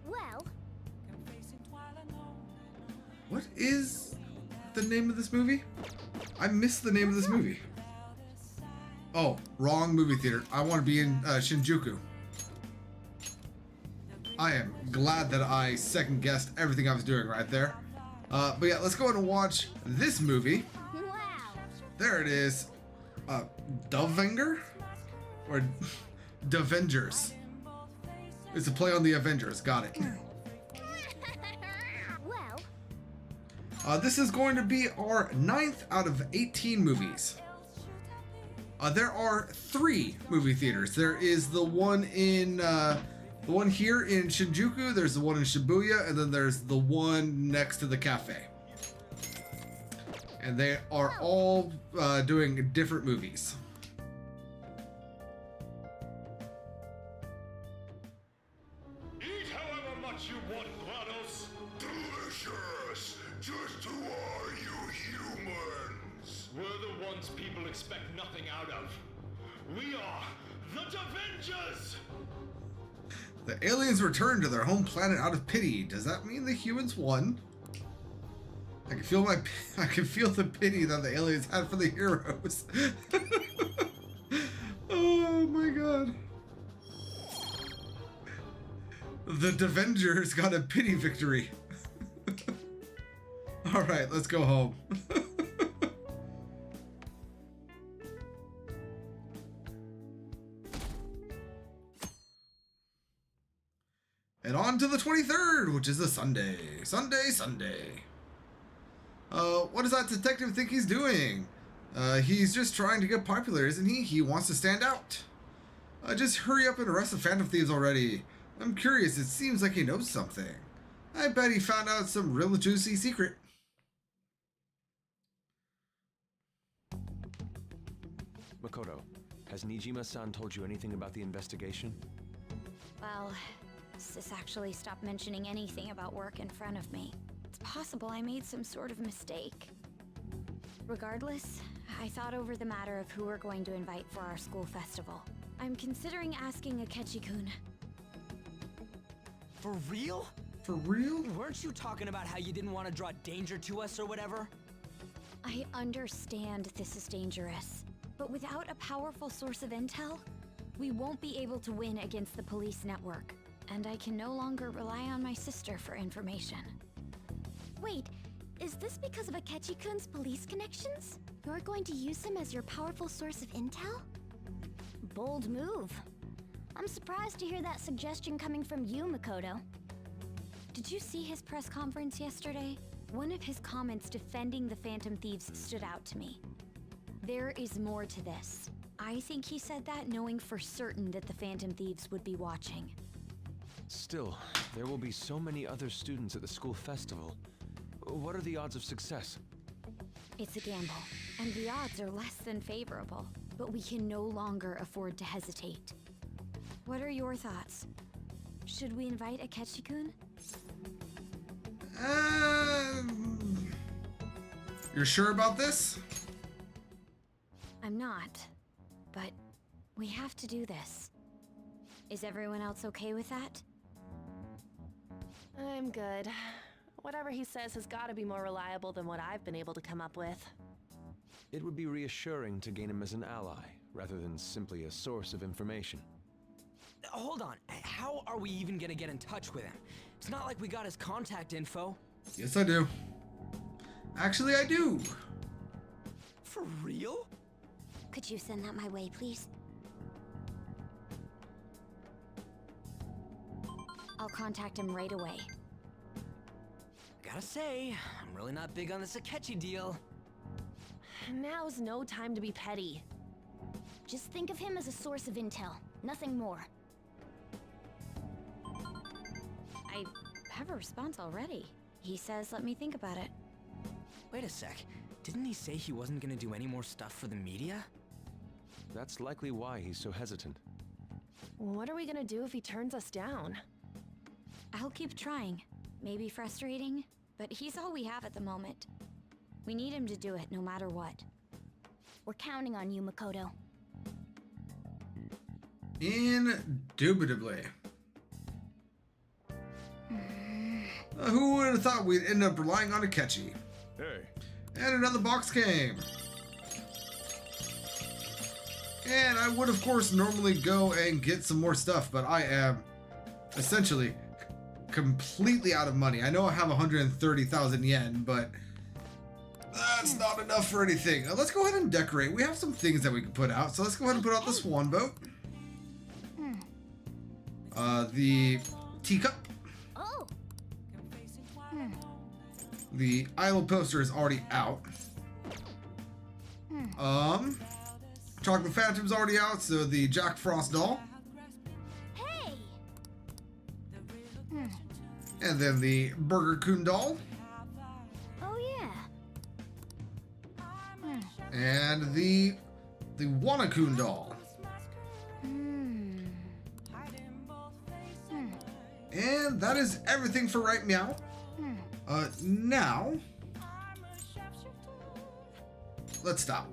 [SPEAKER 3] Well,
[SPEAKER 1] What is the name of this movie? I missed the name of this movie. Oh, wrong movie theater. I want to be in Shinjuku. I am glad that I second guessed everything I was doing right there. But yeah, let's go ahead and watch this movie. There it is. Dovenger? Or Devengers. It's a play on the Avengers. Got it. This is going to be our 9th out of 18 movies. There are 3 movie theaters. There is the one in the one here in Shinjuku, there's the one in Shibuya, and then there's the one next to the cafe. And they are all doing different movies.
[SPEAKER 7] Eat however much you want, GLaDOS. Delicious. Just who are you humans?
[SPEAKER 19] We're the ones people expect nothing out of. We are the Devengers!
[SPEAKER 1] The aliens returned to their home planet out of pity. Does that mean the humans won? I can feel the pity that the aliens had for the heroes. Oh my god. The Devengers got a pity victory. Alright, let's go home. And on to the 23rd, which is a Sunday. Sunday. What does that detective think he's doing? He's just trying to get popular, isn't he? He wants to stand out. Just hurry up and arrest the Phantom Thieves already. I'm curious, it seems like he knows something. I bet he found out some real juicy secret.
[SPEAKER 6] Makoto, has Nijima-san told you anything about the investigation?
[SPEAKER 14] Well, Sis actually stopped mentioning anything about work in front of me. It's possible I made some sort of mistake. Regardless, I thought over the matter of who we're going to invite for our school festival. I'm considering asking Akechi-kun.
[SPEAKER 2] For real?
[SPEAKER 1] For real?
[SPEAKER 2] Weren't you talking about how you didn't want to draw danger to us or whatever?
[SPEAKER 14] I understand this is dangerous, but without a powerful source of intel, we won't be able to win against the police network, and I can no longer rely on my sister for information.
[SPEAKER 3] Wait, is this because of Akechi-kun's police connections? You're going to use him as your powerful source of intel? Bold move. I'm surprised to hear that suggestion coming from you, Makoto.
[SPEAKER 14] Did you see his press conference yesterday? One of his comments defending the Phantom Thieves stood out to me. There is more to this. I think he said that knowing for certain that the Phantom Thieves would be watching.
[SPEAKER 6] Still, there will be so many other students at the school festival. What are the odds of success?
[SPEAKER 14] It's a gamble, and the odds are less than favorable, but we can no longer afford to hesitate. What are your thoughts? Should we invite Akechi-kun?
[SPEAKER 1] You're sure about this?
[SPEAKER 14] I'm not, but we have to do this. Is everyone else okay with that?
[SPEAKER 5] I'm good. Whatever he says has got to be more reliable than what I've been able to come up with.
[SPEAKER 6] It would be reassuring to gain him as an ally, rather than simply a source of information.
[SPEAKER 2] Hold on, how are we even gonna get in touch with him? It's not like we got his contact info.
[SPEAKER 1] Yes, I do. Actually, I do.
[SPEAKER 2] For real?
[SPEAKER 3] Could you send that my way, please?
[SPEAKER 14] I'll contact him right away.
[SPEAKER 2] Gotta say, I'm really not big on this Akechi deal.
[SPEAKER 5] Now's no time to be petty.
[SPEAKER 3] Just think of him as a source of intel, nothing more.
[SPEAKER 14] I have a response already. He says let me think about it.
[SPEAKER 2] Wait a sec, didn't he say he wasn't gonna do any more stuff for the media?
[SPEAKER 6] That's likely why he's so hesitant.
[SPEAKER 5] What are we gonna do if he turns us down?
[SPEAKER 14] I'll keep trying. Maybe frustrating, but he's all we have at the moment. We need him to do it no matter what.
[SPEAKER 3] We're counting on you, Makoto.
[SPEAKER 1] Indubitably. Who would have thought we'd end up relying on Akechi?
[SPEAKER 8] Hey.
[SPEAKER 1] And another box came. And I would, of course, normally go and get some more stuff, but I am essentially completely out of money. I know I have 130,000 yen, but that's not enough for anything. Let's go ahead and decorate. We have some things that we can put out, so let's go ahead and put out the swan boat. The teacup. The idol poster is already out. Chocolate Phantom's already out, so the Jack Frost doll.
[SPEAKER 3] Hey.
[SPEAKER 1] And then the Burger Coon doll.
[SPEAKER 3] Oh yeah.
[SPEAKER 1] And the Wanna-kun doll. And that is everything for right now. Now, let's stop.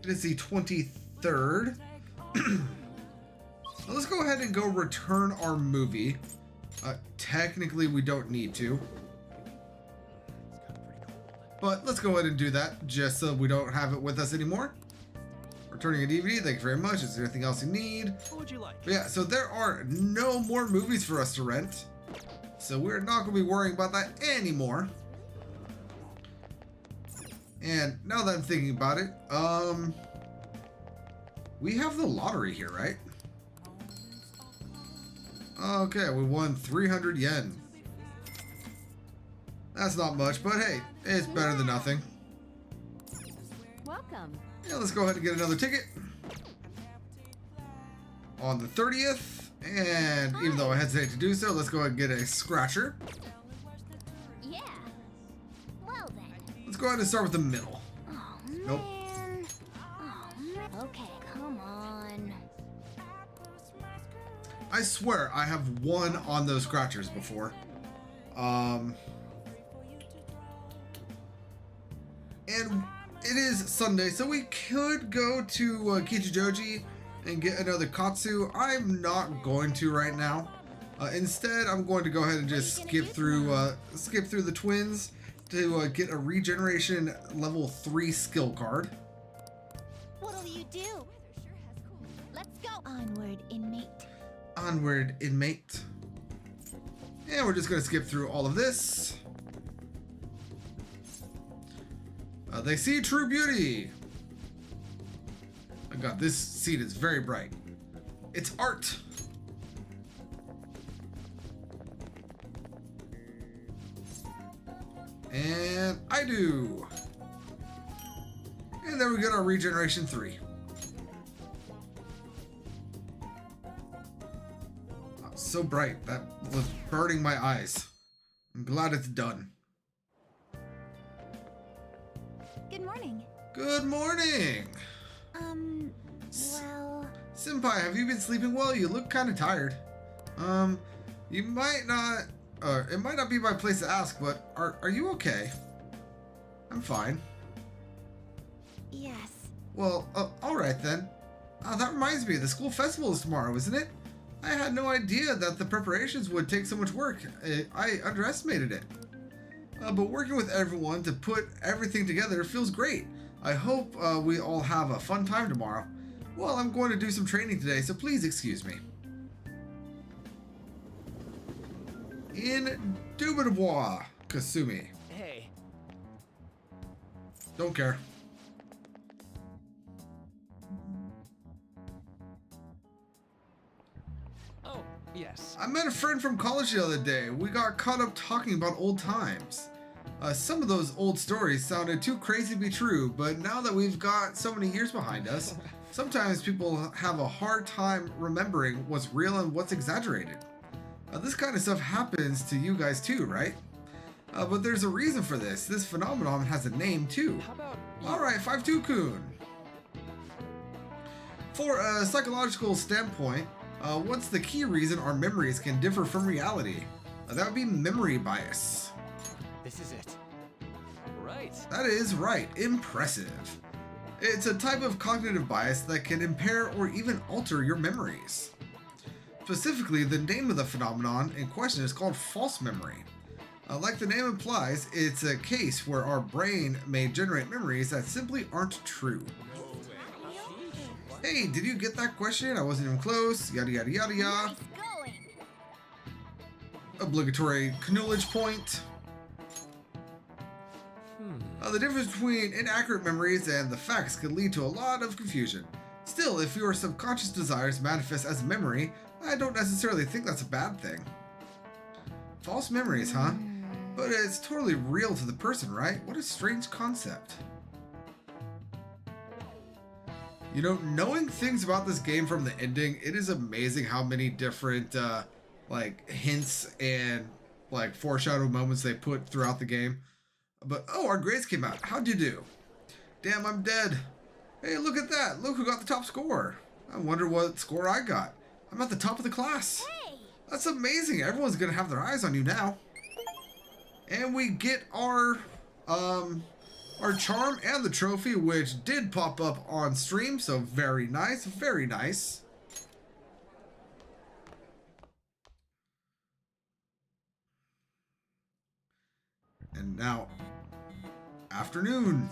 [SPEAKER 1] It is the 23rd. Let's go ahead and go return our movie. Technically, we don't need to. But let's go ahead and do that just so we don't have it with us anymore. Returning a DVD, thank you very much. Is there anything else you need?
[SPEAKER 9] What would you like?
[SPEAKER 1] But yeah, so there are no more movies for us to rent. So we're not going to be worrying about that anymore. And now that I'm thinking about it, we have the lottery here, right? Okay, we won 300 yen. That's not much, but hey, it's better than nothing.
[SPEAKER 14] Welcome.
[SPEAKER 1] Yeah, let's go ahead and get another ticket. On the 30th, and even though I hesitate to do so, let's go ahead and get a scratcher.
[SPEAKER 3] Yeah. Well then.
[SPEAKER 1] Let's go ahead and start with the middle.
[SPEAKER 3] Oh
[SPEAKER 1] Nope.
[SPEAKER 3] man. Oh man. Okay, come on.
[SPEAKER 1] I swear I have won on those scratchers before. And it is Sunday, so we could go to Kichijoji and get another Katsu. I'm not going to right now. Instead, I'm going to go ahead and just skip through the twins to get a regeneration level 3 skill card.
[SPEAKER 3] What'll you do? Let's go. Onward, inmate.
[SPEAKER 1] Onward, inmate. And we're just going to skip through all of this. They see true beauty. Oh god, this seat is very bright. It's art. And I do. And then we get our regeneration 3. Oh, so bright. That was burning my eyes. I'm glad it's done.
[SPEAKER 3] Good morning.
[SPEAKER 1] Good morning.
[SPEAKER 3] Well...
[SPEAKER 1] Senpai, have you been sleeping well? You look kind of tired. You might not... it might not be my place to ask, but are you okay? I'm fine.
[SPEAKER 3] Yes.
[SPEAKER 1] Well, alright then. That reminds me, the school festival is tomorrow, isn't it? I had no idea that the preparations would take so much work. I underestimated it. But working with everyone to put everything together feels great. I hope we all have a fun time tomorrow. Well, I'm going to do some training today, so please excuse me. Indubitable, Kasumi.
[SPEAKER 9] Hey.
[SPEAKER 1] Don't care.
[SPEAKER 9] Oh, yes.
[SPEAKER 1] I met a friend from college the other day. We got caught up talking about old times. Some of those old stories sounded too crazy to be true, but now that we've got so many years behind us, sometimes people have a hard time remembering what's real and what's exaggerated. This kind of stuff happens to you guys too, right? But there's a reason for this. This phenomenon has a name too.
[SPEAKER 9] How about...
[SPEAKER 1] Alright, 5-2-kun. For a psychological standpoint, what's the key reason our memories can differ from reality? That would be memory bias.
[SPEAKER 9] This is it. Right.
[SPEAKER 1] That is right. Impressive. It's a type of cognitive bias that can impair or even alter your memories. Specifically, the name of the phenomenon in question is called false memory. Like the name implies, it's a case where our brain may generate memories that simply aren't true. Hey, did you get that question? I wasn't even close. Yada yada yada yada. obligatory knowledge point. The difference between inaccurate memories and the facts could lead to a lot of confusion. Still, if your subconscious desires manifest as a memory, I don't necessarily think that's a bad thing. False memories, huh? But it's totally real to the person, right? What a strange concept. You know, knowing things about this game from the ending, it is amazing how many different like hints and like foreshadow moments they put throughout the game. But oh, our grades came out. How'd you do? Damn, I'm dead. Hey, look at that. Look who got the top score. I wonder what score I got. I'm at the top of the class.
[SPEAKER 3] Hey!
[SPEAKER 1] That's amazing. Everyone's gonna have their eyes on you now. And we get our charm and the trophy, which did pop up on stream, so very nice, very nice. And now, afternoon.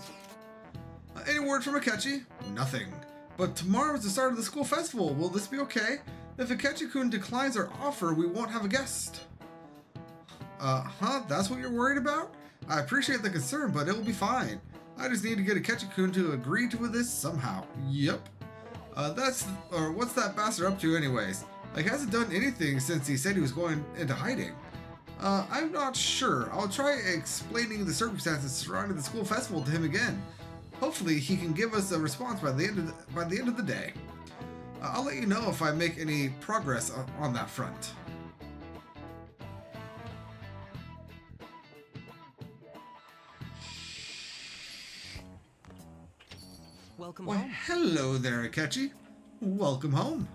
[SPEAKER 1] Any word from Akechi? Nothing. But tomorrow is the start of the school festival. Will this be okay? If Akechi-kun declines our offer, we won't have a guest. That's what you're worried about? I appreciate the concern, but it'll be fine. I just need to get Akechi-kun to agree to this somehow. Yep. What's that bastard up to anyways? Like, hasn't done anything since he said he was going into hiding. I'm not sure. I'll try explaining the circumstances surrounding the school festival to him again. Hopefully, he can give us a response by the end of the day. I'll let you know if I make any progress on that front.
[SPEAKER 2] Welcome
[SPEAKER 1] Well,
[SPEAKER 2] home.
[SPEAKER 1] hello there, Akechi. Welcome home.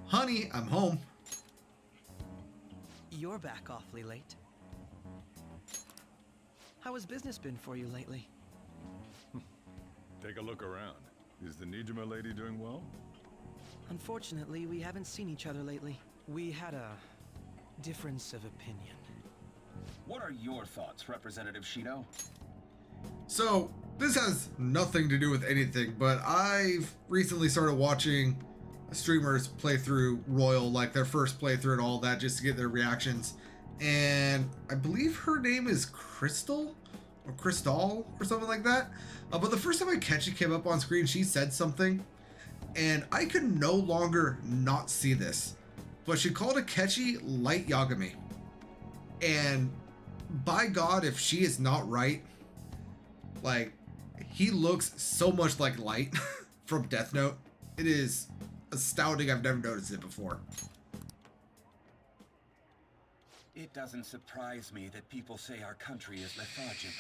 [SPEAKER 1] Honey, I'm home.
[SPEAKER 17] You're back awfully late. How has business been for you lately?
[SPEAKER 8] Take a look around. Is the Nijima lady doing well?
[SPEAKER 17] Unfortunately, we haven't seen each other lately. We had a difference of opinion.
[SPEAKER 16] What are your thoughts, Representative Shido?
[SPEAKER 1] So, this has nothing to do with anything, but I've recently started watching streamers play through Royal, like their first playthrough and all that, just to get their reactions. And I believe her name is Crystal or Crystal or something like that. But the first time Akechi came up on screen, she said something, and I could no longer not see this. But she called Akechi Light Yagami. And by God, if she is not right, like, he looks so much like Light from Death Note. It is astounding. I've never noticed it before.
[SPEAKER 16] It doesn't surprise me that people say our country is lethargic.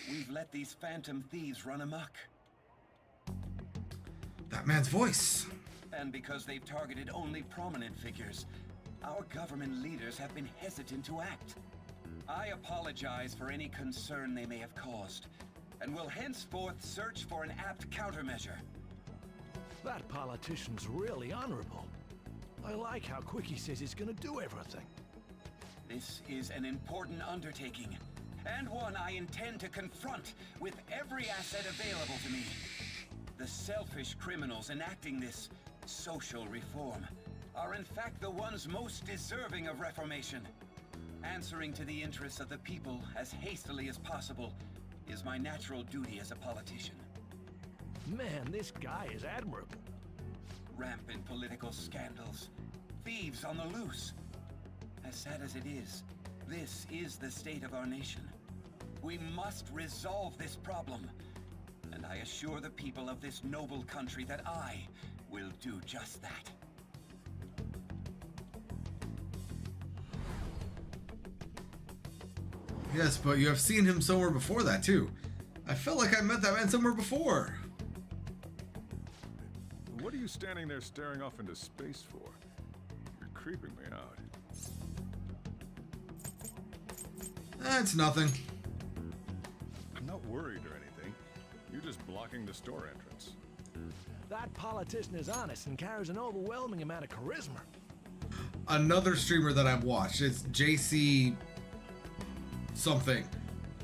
[SPEAKER 16] We've let these phantom thieves run amok.
[SPEAKER 1] That man's voice.
[SPEAKER 16] And because they've targeted only prominent figures, our government leaders have been hesitant to act. I apologize for any concern they may have caused, and will henceforth search for an apt countermeasure.
[SPEAKER 20] That politician's really honorable. I like how quick he says he's gonna do everything.
[SPEAKER 16] This is an important undertaking, and one I intend to confront with every asset available to me. The selfish criminals enacting this social reform are in fact the ones most deserving of reformation. Answering to the interests of the people as hastily as possible is my natural duty as a politician.
[SPEAKER 20] Man, this guy is admirable.
[SPEAKER 16] Rampant political scandals, thieves on the loose. As sad as it is, this is the state of our nation. We must resolve this problem, and I assure the people of this noble country that I will do just that.
[SPEAKER 1] Yes, but you have seen him somewhere before that too. I felt like I met that man somewhere before.
[SPEAKER 8] What are you standing there staring off into space for? You're creeping me out.
[SPEAKER 1] It's nothing.
[SPEAKER 8] I'm not worried or anything. You're just blocking the store entrance.
[SPEAKER 20] That politician is honest and carries an overwhelming amount of charisma.
[SPEAKER 1] Another streamer that I've watched, it's JC something,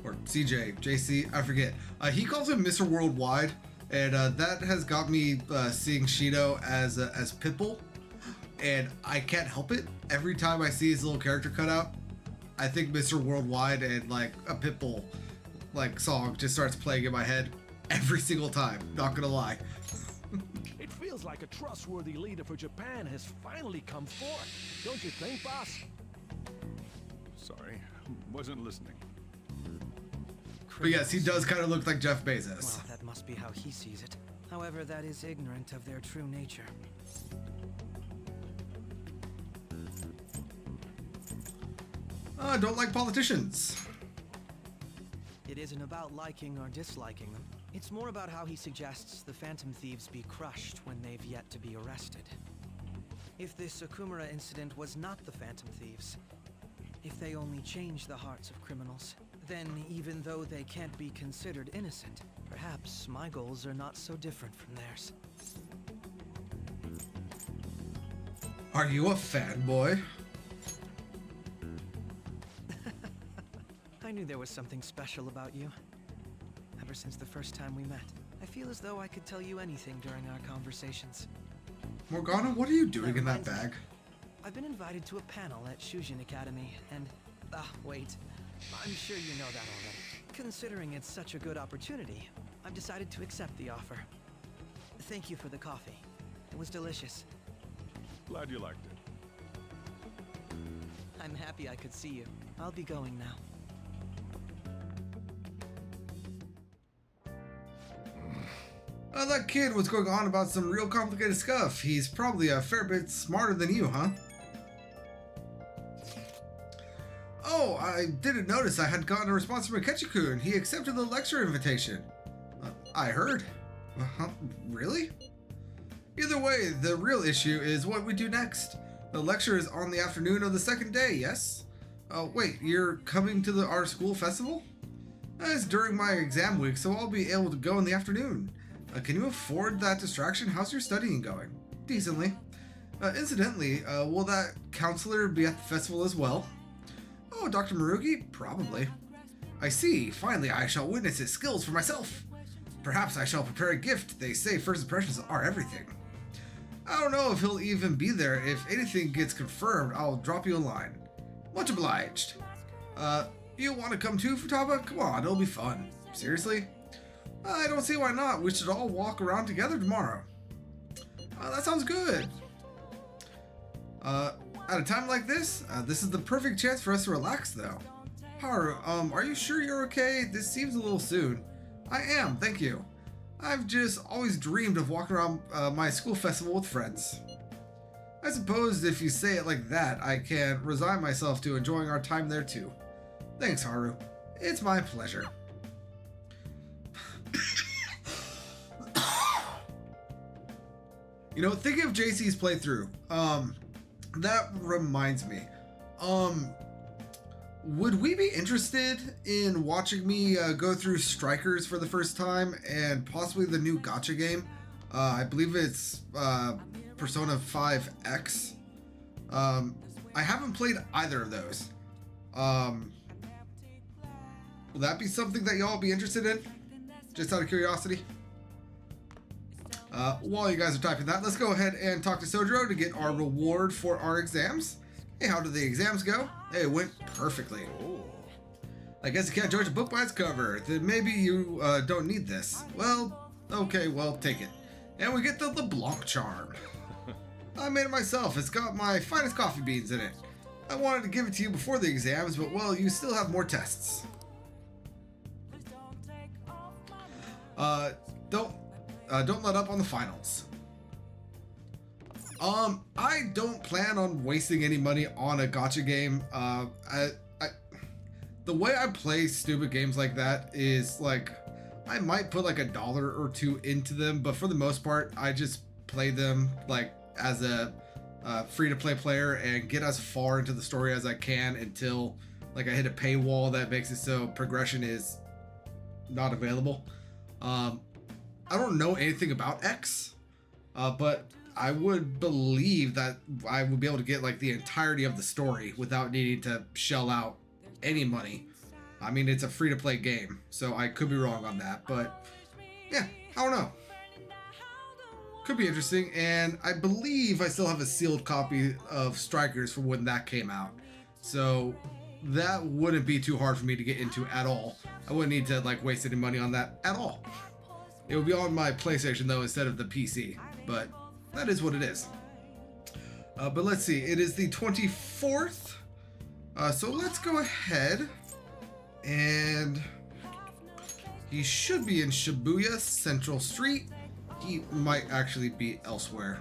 [SPEAKER 1] or CJ, JC, I forget. He calls him Mr. Worldwide, and that has got me seeing Shido as Pitbull. and I can't help it. Every time I see his little character cutout, I think Mr. Worldwide and like a Pitbull like song just starts playing in my head every single time. Not gonna lie.
[SPEAKER 20] It feels like a trustworthy leader for Japan has finally come forth. Don't you think, boss?
[SPEAKER 8] Sorry, wasn't listening.
[SPEAKER 1] But yes, he does kind of look like Jeff Bezos.
[SPEAKER 17] Well, that must be how he sees it. However, that is ignorant of their true nature.
[SPEAKER 1] I don't like politicians.
[SPEAKER 17] It isn't about liking or disliking them. It's more about how he suggests the Phantom Thieves be crushed when they've yet to be arrested. If this Okumura incident was not the Phantom Thieves, if they only change the hearts of criminals, then even though they can't be considered innocent, perhaps my goals are not so different from theirs.
[SPEAKER 1] Are you a fanboy?
[SPEAKER 17] I knew there was something special about you. Ever since the first time we met, I feel as though I could tell you anything during our conversations.
[SPEAKER 1] Morgana, what are you doing in that bag?
[SPEAKER 17] I've been invited to a panel at Shujin Academy, and... wait. I'm sure you know that already. Considering it's such a good opportunity, I've decided to accept the offer. Thank you for the coffee. It was delicious.
[SPEAKER 8] Glad you liked it.
[SPEAKER 17] I'm happy I could see you. I'll be going now.
[SPEAKER 1] That kid was going on about some real complicated stuff. He's probably a fair bit smarter than you, huh? Oh, I didn't notice I had gotten a response from Akechi-kun. He accepted the lecture invitation. I heard. Really? Either way, the real issue is what we do next. The lecture is on the afternoon of the second day, yes? Wait, you're coming to our school festival? It's during my exam week, so I'll be able to go in the afternoon. Can you afford that distraction? How's your studying going? Decently. Incidentally, will that counselor be at the festival as well? Oh, Dr. Marugi? Probably. I see. Finally, I shall witness his skills for myself. Perhaps I shall prepare a gift. They say first impressions are everything. I don't know if he'll even be there. If anything gets confirmed, I'll drop you a line. Much obliged. You want to come too, Futaba? Come on, it'll be fun. Seriously? I don't see why not. We should all walk around together tomorrow. That sounds good. At a time like this, this is the perfect chance for us to relax, though. Haru, are you sure you're okay? This seems a little soon. I am, thank you. I've just always dreamed of walking around my school festival with friends. I suppose if you say it like that, I can resign myself to enjoying our time there too. Thanks, Haru. It's my pleasure. You know, thinking of JC's playthrough, that reminds me. Would we be interested in watching me go through Strikers for the first time and possibly the new gacha game? I believe it's Persona 5X. I haven't played either of those. Will that be something that y'all be interested in? Just out of curiosity. While you guys are typing that, let's go ahead and talk to Sojiro to get our reward for our exams. Hey, how did the exams go? Hey, it went perfectly. I guess you can't judge a book by its cover. Then maybe you don't need this. Well, okay, well, take it. And we get the LeBlanc charm. I made it myself. It's got my finest coffee beans in it. I wanted to give it to you before the exams, but well, you still have more tests. Don't let up on the finals. I don't plan on wasting any money on a gacha game. The way I play stupid games like that is like, I might put like $1 or $2 into them, but for the most part, I just play them like as a free-to-play player and get as far into the story as I can until like I hit a paywall that makes it so progression is not available. I don't know anything about X, but I would believe that I would be able to get like the entirety of the story without needing to shell out any money. I mean, it's a free-to-play game, so I could be wrong on that, but yeah, I don't know. Could be interesting, and I believe I still have a sealed copy of Strikers from when that came out. So that wouldn't be too hard for me to get into at all. I wouldn't need to like waste any money on that at all. It would be on my PlayStation though instead of the PC, but that is what it is. But let's see, it is the 24th. So let's go ahead and he should be in Shibuya Central Street. He might actually be elsewhere.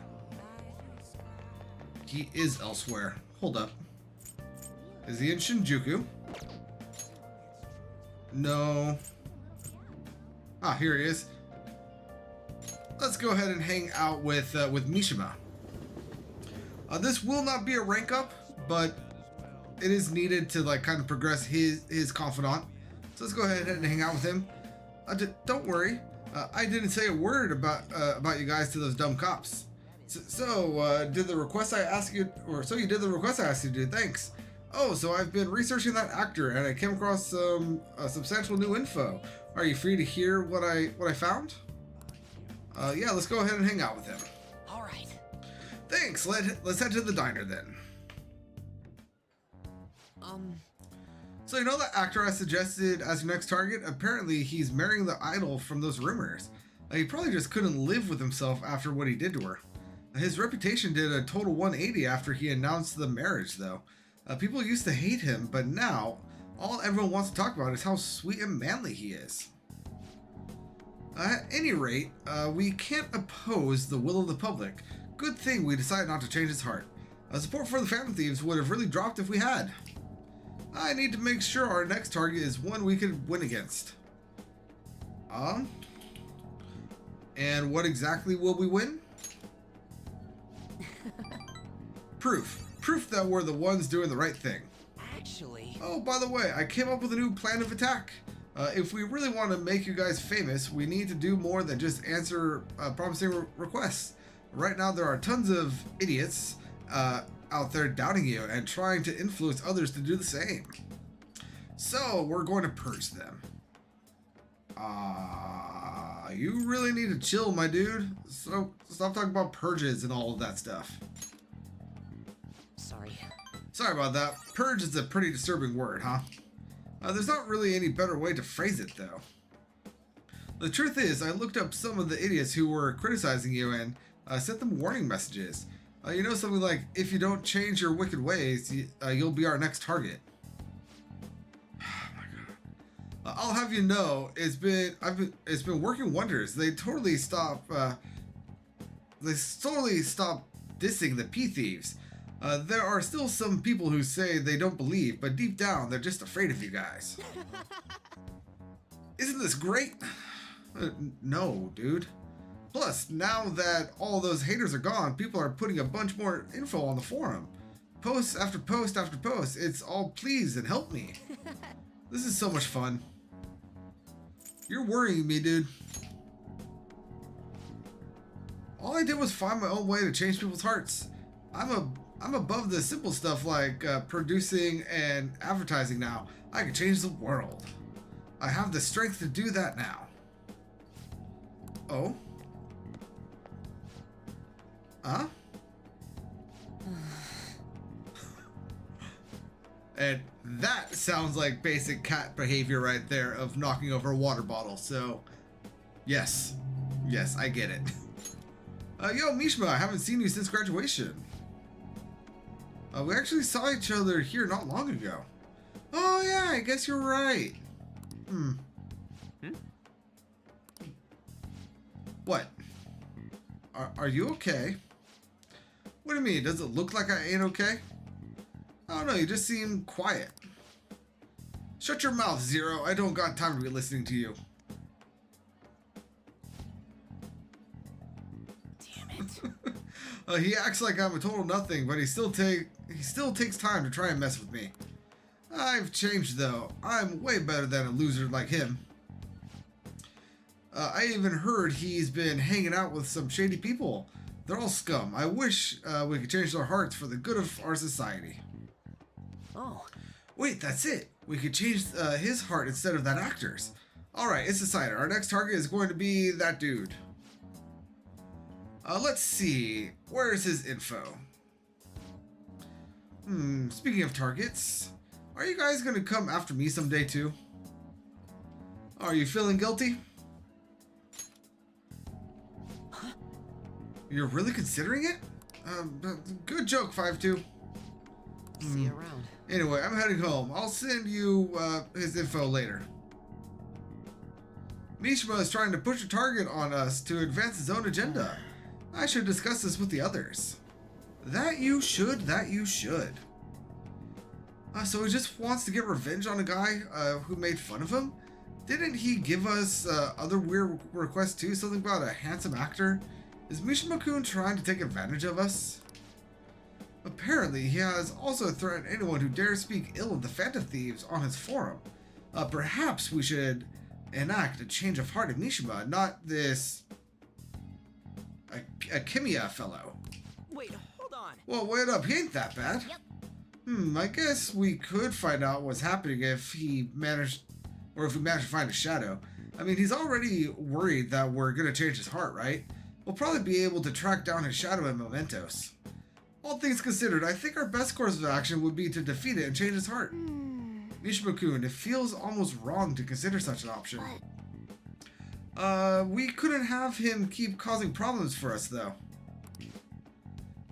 [SPEAKER 1] He is elsewhere. Hold up. Is he in Shinjuku? No. Ah, here he is. Let's go ahead and hang out with Mishima. This will not be a rank up, but it is needed to like kind of progress his confidant. So let's go ahead and hang out with him. Don't worry, I didn't say a word about you guys to those dumb cops. So did the request I asked you, or so you did the request I asked you to do? Thanks. Oh, so I've been researching that actor and I came across some substantial new info. Are you free to hear what I found? Yeah, let's go ahead and hang out with him.
[SPEAKER 2] All right.
[SPEAKER 1] Thanks. Let's head to the diner then. So you know that actor I suggested as your next target? Apparently he's marrying the idol from those rumors. He probably just couldn't live with himself after what he did to her. His reputation did a total 180 after he announced the marriage though. People used to hate him, but now all everyone wants to talk about is how sweet and manly he is. At any rate, we can't oppose the will of the public. Good thing we decided not to change his heart. Support for the Phantom Thieves would have really dropped if we had. I need to make sure our next target is one we could win against. And what exactly will we win? Proof that we're the ones doing the right thing.
[SPEAKER 2] Actually...
[SPEAKER 1] Oh, by the way, I came up with a new plan of attack. If we really want to make you guys famous, we need to do more than just answer promising requests. Right now, there are tons of idiots out there doubting you and trying to influence others to do the same. So, we're going to purge them. You really need to chill, my dude. So, stop talking about purges and all of that stuff. Sorry about that. Purge is a pretty disturbing word, huh? There's not really any better way to phrase it, though. The truth is, I looked up some of the idiots who were criticizing you and sent them warning messages. You know, something like, if you don't change your wicked ways, you'll be our next target. Oh my god. I'll have you know, it's been working wonders. They totally stop dissing the P Thieves. There are still some people who say they don't believe, but deep down, they're just afraid of you guys. Isn't this great? No, dude. Plus, now that all those haters are gone, people are putting a bunch more info on the forum. Post after post after post. It's all please and help me. This is so much fun. You're worrying me, dude. All I did was find my own way to change people's hearts. I'm above the simple stuff like producing and advertising now. I can change the world. I have the strength to do that now. Oh? Huh? And that sounds like basic cat behavior right there of knocking over a water bottle. So, yes. Yes, I get it. Yo, Mishima, I haven't seen you since graduation. We actually saw each other here not long ago. Oh yeah, I guess you're right. What? Are you okay? What do you mean? Does it look like I ain't okay? I don't know, you just seem quiet. Shut your mouth, Zero. I don't got time to be listening to you.
[SPEAKER 2] Damn
[SPEAKER 1] it. He acts like I'm a total nothing, but he still takes time to try and mess with me. I've changed though. I'm way better than a loser like him. I even heard he's been hanging out with some shady people. They're all scum. I wish we could change their hearts for the good of our society.
[SPEAKER 2] Oh.
[SPEAKER 1] Wait, that's it. We could change his heart instead of that actor's. Alright, it's decided. Our next target is going to be that dude. Let's see. Where's his info? Speaking of targets, are you guys gonna come after me someday too? Are you feeling guilty? You're really considering it? Good joke, 5-2.
[SPEAKER 12] See you around.
[SPEAKER 1] Anyway, I'm heading home. I'll send you his info later. Mishima is trying to push a target on us to advance his own agenda. I should discuss this with the others. That you should. So he just wants to get revenge on a guy who made fun of him? Didn't he give us other weird requests too? Something about a handsome actor? Is Mishima-kun trying to take advantage of us? Apparently, he has also threatened anyone who dares speak ill of the Phantom Thieves on his forum. Perhaps we should enact a change of heart in Mishima, not this... a Kimia fellow.
[SPEAKER 2] Wait, hold on.
[SPEAKER 1] Well, wait up, he ain't that bad. I guess we could find out what's happening if he managed... or if we manage to find a shadow. I mean, he's already worried that we're gonna change his heart, right? We'll probably be able to track down his shadow in mementos. All things considered, I think our best course of action would be to defeat it and change his heart. Mishima-kun, it feels almost wrong to consider such an option. We couldn't have him keep causing problems for us, though.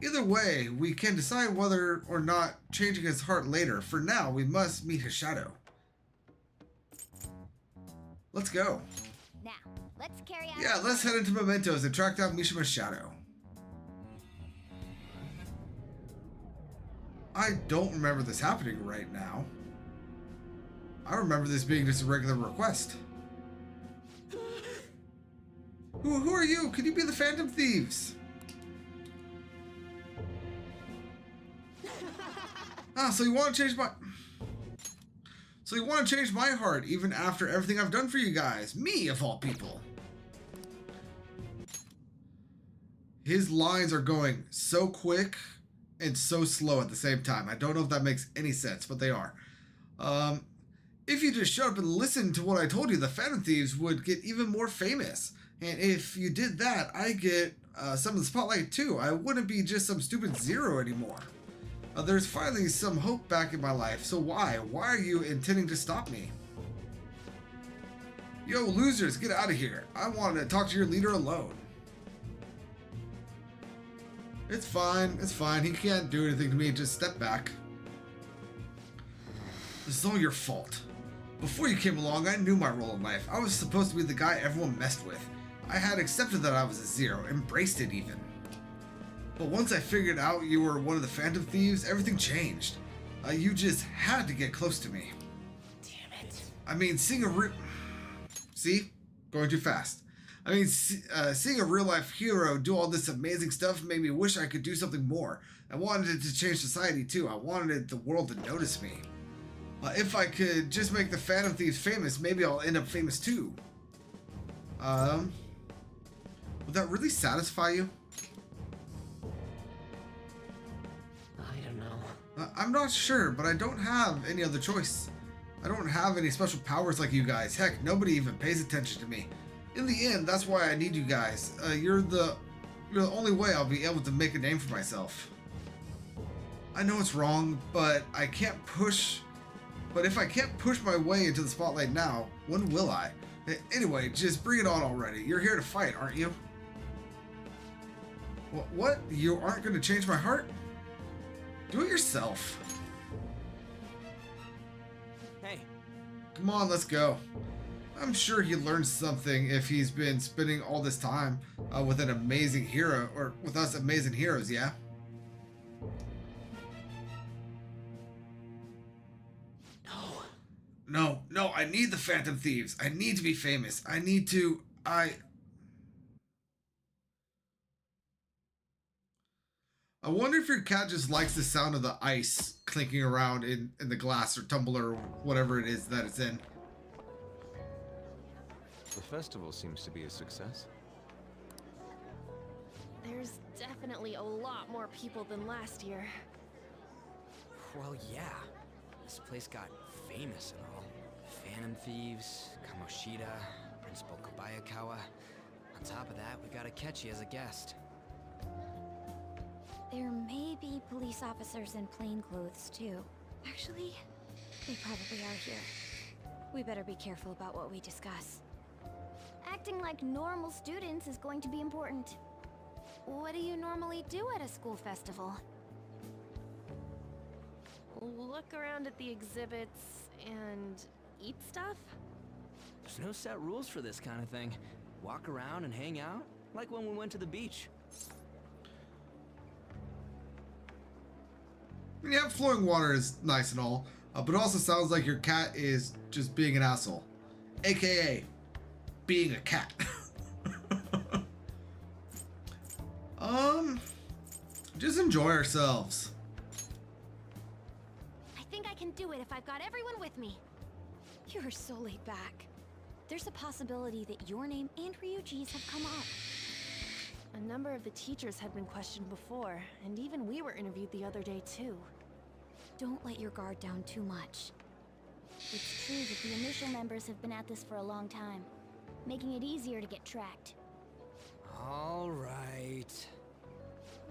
[SPEAKER 1] Either way, we can decide whether or not changing his heart later. For now, we must meet his shadow. Let's go.
[SPEAKER 3] Now, let's carry out...
[SPEAKER 1] Yeah, let's head into mementos and track down Mishima's shadow. I don't remember this happening right now. I remember this being just a regular request. Who are you? Could you be the Phantom Thieves? So you want to change my... So you want to change my heart even after everything I've done for you guys? Me, of all people. His lines are going so quick and so slow at the same time. I don't know if that makes any sense, but they are. If you just shut up and listen to what I told you, the Phantom Thieves would get even more famous. And if you did that, I get some of the spotlight too. I wouldn't be just some stupid zero anymore. There's finally some hope back in my life, so why? Why are you intending to stop me? Yo, losers, get out of here. I want to talk to your leader alone. It's fine, he can't do anything to me, just step back. This is all your fault. Before you came along, I knew my role in life. I was supposed to be the guy everyone messed with. I had accepted that I was a zero, embraced it even. But once I figured out you were one of the Phantom Thieves, everything changed. You just had to get close to me.
[SPEAKER 12] Damn it.
[SPEAKER 1] I mean, seeing a See? Going too fast. I mean, seeing a real-life hero do all this amazing stuff made me wish I could do something more. I wanted it to change society too. I wanted the world to notice me. If I could just make the Phantom Thieves famous, maybe I'll end up famous too. Would that really satisfy you? I'm not sure, but I don't have any other choice. I don't have any special powers like you guys. Heck, nobody even pays attention to me. In the end, that's why I need you guys. You're the only way I'll be able to make a name for myself. I know it's wrong, but I can't push... But if I can't push my way into the spotlight now, when will I? Anyway, just bring it on already. You're here to fight, aren't you? What? You aren't going to change my heart? Do it yourself.
[SPEAKER 2] Hey.
[SPEAKER 1] Come on, let's go. I'm sure he learned something if he's been spending all this time with an amazing hero, or with us amazing heroes, yeah? No, I need the Phantom Thieves. I need to be famous. I wonder if your cat just likes the sound of the ice clinking around in the glass or tumbler or whatever it is that it's in.
[SPEAKER 6] The festival seems to be a success.
[SPEAKER 5] There's definitely a lot more people than last year.
[SPEAKER 2] Well, yeah. This place got famous and all. Phantom Thieves, Kamoshida, Principal Kobayakawa. On top of that, we got Akechi as a guest.
[SPEAKER 14] There may be police officers in plainclothes, too. Actually, they probably are here. We better be careful about what we discuss.
[SPEAKER 3] Acting like normal students is going to be important.
[SPEAKER 11] What do you normally do at a school festival?
[SPEAKER 5] Look around at the exhibits and eat stuff?
[SPEAKER 2] There's no set rules for this kind of thing. Walk around and hang out, like when we went to the beach.
[SPEAKER 1] Yeah, flowing water is nice and all, but it also sounds like your cat is just being an asshole. AKA, being a cat. Just enjoy ourselves.
[SPEAKER 11] I think I can do it if I've got everyone with me.
[SPEAKER 14] You're so laid back. There's a possibility that your name and Ryuji's have come up.
[SPEAKER 5] A number of the teachers had been questioned before, and even we were interviewed the other day too.
[SPEAKER 14] Don't let your guard down too much.
[SPEAKER 3] It's true that the initial members have been at this for a long time, making it easier to get tracked.
[SPEAKER 2] All right.